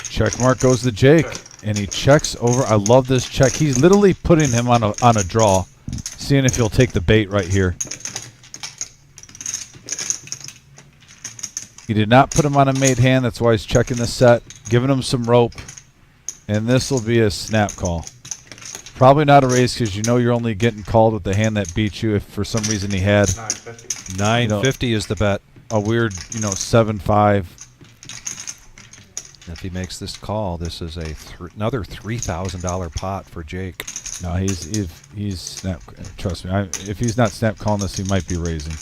Check mark goes to Jake, and he checks over. I love this check. He's literally putting him on a draw, seeing if he'll take the bait right here. He did not put him on a made hand. That's why he's checking the set, giving him some rope, and this will be a snap call. Probably not a raise because you know you're only getting called with the hand that beat you. If for some reason he had 950 is the bet. A weird, 7-5. If he makes this call, this is another $3,000 pot for Jake. No, he's snap. Trust me, if he's not snap calling this, he might be raising.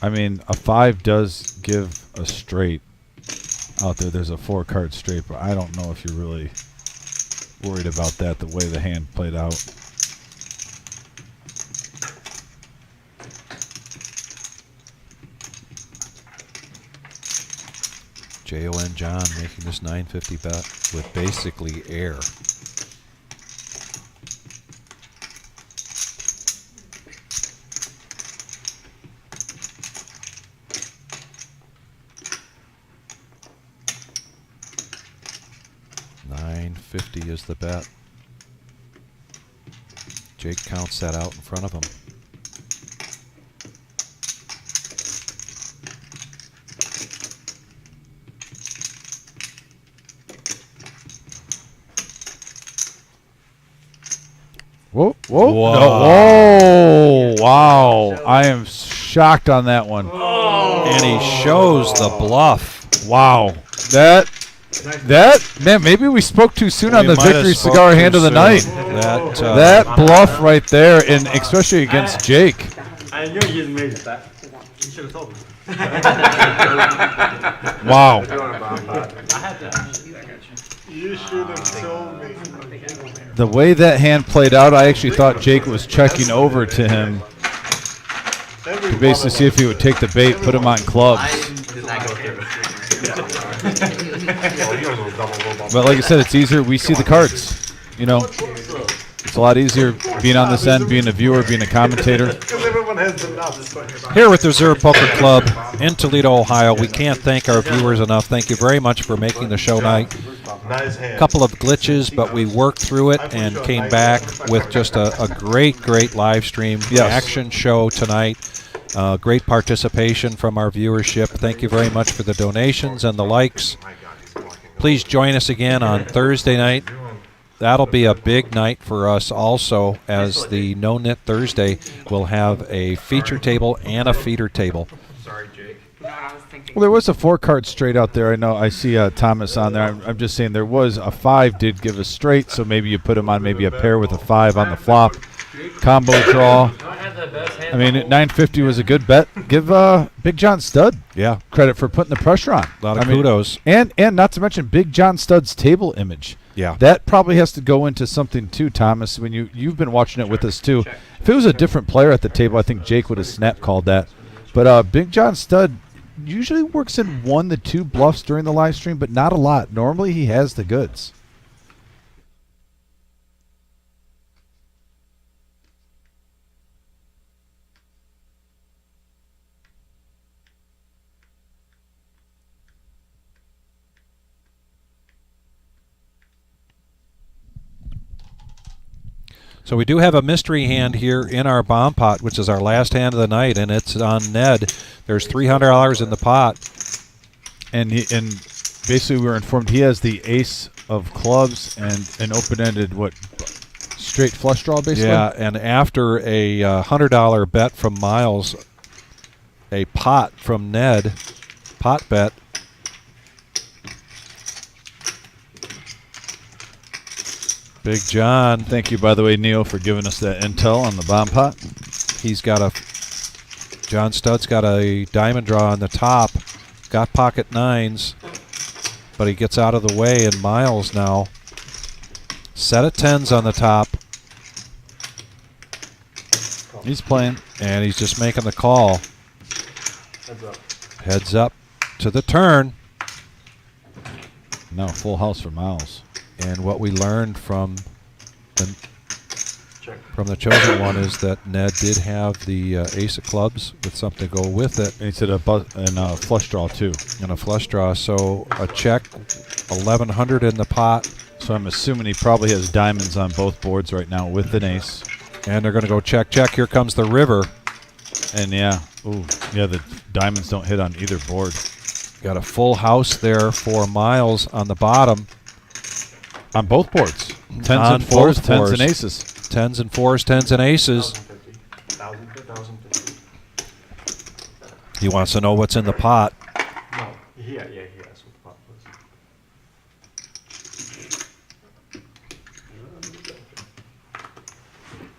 I mean, a 5 does give a straight out there. There's a 4-card straight, but I don't know if you're really worried about that the way the hand played out. Jon John making this 950 bet with basically air. $950 is the bet. Jake counts that out in front of him. Whoa, whoa, Whoa. No, whoa, wow. I am shocked on that one. And he shows the bluff. Wow. That, man, maybe we spoke too soon on the might have victory spoke cigar too hand of the soon. night. That Bluff right there, and especially against Jake. I knew you made that. You should have told me. Wow. I had that. You should have told me. The way that hand played out, I actually thought Jake was checking over to him. You basically see if he would take the bait, put him on clubs. Mine did not go through. But like I said, it's easier. We see the cards. You know, it's a lot easier being on this end, being a viewer, being a commentator. Here with the Reserve Poker Club in Toledo, Ohio, we can't thank our viewers enough. Thank you very much for making the show night. A couple of glitches, but we worked through it and came back with just a great live stream action show tonight. Great participation from our viewership. Thank you very much for the donations and the likes. Please join us again on Thursday night. That'll be a big night for us also, as the No Knit Thursday will have a feature table and a feeder table. Sorry, Jake. Well, there was a 4-card straight out there. I know. I see Thomas on there. I'm just saying there was a 5 did give us straight, so maybe you put him on maybe a pair with a 5 on the flop. Combo draw. I mean, at 950 was a good bet. Give Big John Stud credit for putting the pressure on. A lot of kudos. And not to mention Big John Stud's table image. Yeah. That probably has to go into something too, Thomas, when you've been watching it with us too. If it was a different player at the table, I think Jake would have snap called that. But Big John Stud usually works in 1 to 2 bluffs during the live stream, but not a lot. Normally he has the goods. So we do have a mystery hand here in our bomb pot, which is our last hand of the night, and it's on Ned. There's $300 in the pot. And basically we were informed he has the ace of clubs and an open-ended, straight flush draw basically? Yeah, and after a $100 bet from Miles, a pot from Ned, pot bet, Big John. Thank you, by the way, Neo, for giving us that intel on the bomb pot. He's got John Stud's got a diamond draw on the top, got pocket 9s, but he gets out of the way, and Miles now set of 10s on the top. He's playing. And he's just making the call. Heads up. Heads up to the turn. No, full house for Miles. And what we learned from the chosen one is that Ned did have the ace of clubs with something to go with it. And he said a flush draw too. And a flush draw. So a check, 1,100 in the pot. So I'm assuming he probably has diamonds on both boards right now with an ace. And they're going to go check. Here comes the river. And the diamonds don't hit on either board. Got a full house there for Miles on the bottom. On both boards. 10s and 4s, 10s and aces. 10s and 4s, 10s and aces. 1,050. He wants to know what's in the pot. No, he has what the pot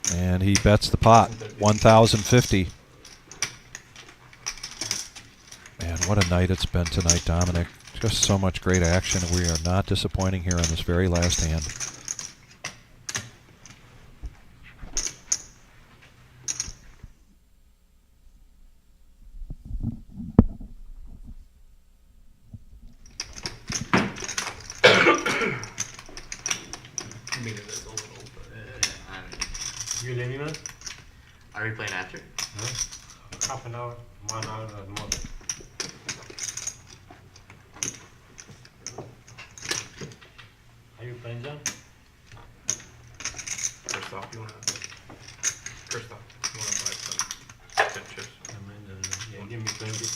was. And he bets the pot, 1,050. Man, what a night it's been tonight, Dominic. Just so much great action. We are not disappointing here on this very last hand. You leaving us? Are we playing after? Half an hour, 1 hour or more. Are you playing, John? Christoph, you wanna buy some tip chips? Yeah, give me 20.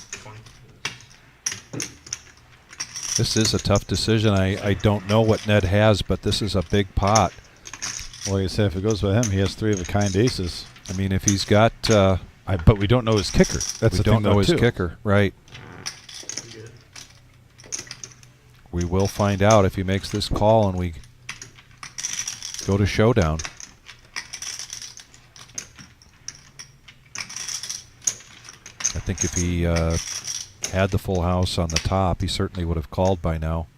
20. This is a tough decision. I don't know what Ned has, but this is a big pot. Well, like I said, if it goes by him, he has 3 of a kind aces. I mean, if he's got... but we don't know his kicker. That's we the don't thing, know though, his too. kicker, right. We will find out if he makes this call and we go to showdown. I think if he had the full house on the top, he certainly would have called by now.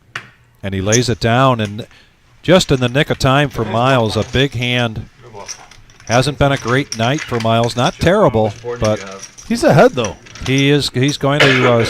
And he lays it down, and just in the nick of time for Miles, a big hand. Hasn't been a great night for Miles. Not terrible, but He's ahead though. He's going to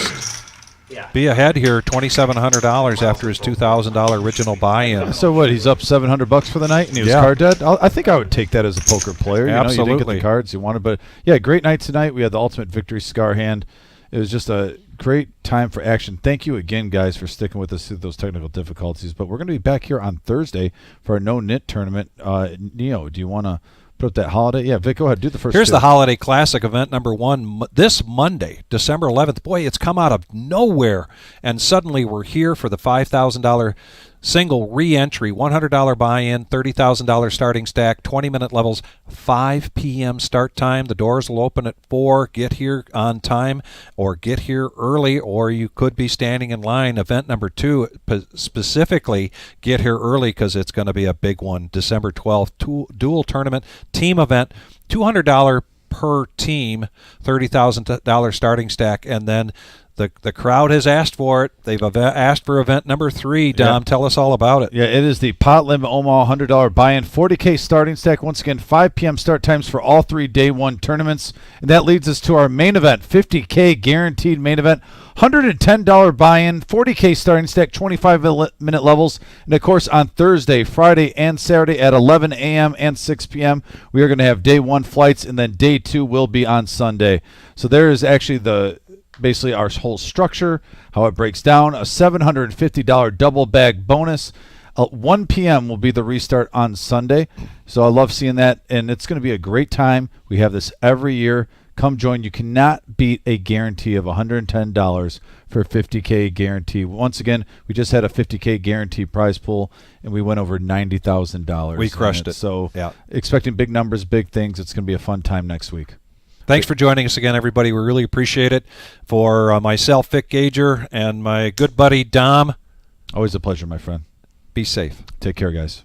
Yeah. be ahead here, $2,700 after his $2,000 original buy-in. So what? He's up $700 for the night, and he was Yeah. card dead. I think I would take that as a poker player. You know, you didn't get Absolutely. the cards you wanted, but yeah, great night tonight. We had the ultimate victory scar hand. It was just a great time for action. Thank you again, guys, for sticking with us through those technical difficulties. But we're going to be back here on Thursday for our no knit tournament. Neo, do you want to put up that holiday? Yeah, Vic, go ahead. Do the first. Here's two. the Holiday Classic event number 1 this Monday, December 11th. Boy, it's come out of nowhere, and suddenly we're here for the $5,000 single re-entry, $100 buy-in, $30,000 starting stack, 20-minute levels, 5 p.m. start time. The doors will open at 4. Get here on time or get here early, or you could be standing in line. Event number 2, specifically get here early because it's going to be a big one. December 12th, dual tournament, team event, $200 per team, $30,000 starting stack, and then the crowd has asked for it. They've asked for event number 3. Dom, tell us all about it. Yeah, it is the Pot Limit Omaha $100 buy-in, 40K starting stack. Once again, 5 p.m. start times for all 3 day 1 tournaments. And that leads us to our main event, 50K guaranteed main event, $110 buy-in, 40K starting stack, 25-minute levels. And, of course, on Thursday, Friday, and Saturday at 11 a.m. and 6 p.m., we are going to have day 1 flights, and then day 2 will be on Sunday. So there is actually basically our whole structure, how it breaks down, a $750 double bag bonus. 1 p.m. will be the restart on Sunday. So I love seeing that, and it's going to be a great time. We have this every year. Come join. You cannot beat a guarantee of $110 for a 50K guarantee. Once again, we just had a 50K guarantee prize pool, and we went over $90,000. We crushed it. So yeah, expecting big numbers, big things. It's going to be a fun time next week. Thanks for joining us again, everybody. We really appreciate it. For myself, Vic Gager, and my good buddy, Dom. Always a pleasure, my friend. Be safe. Take care, guys.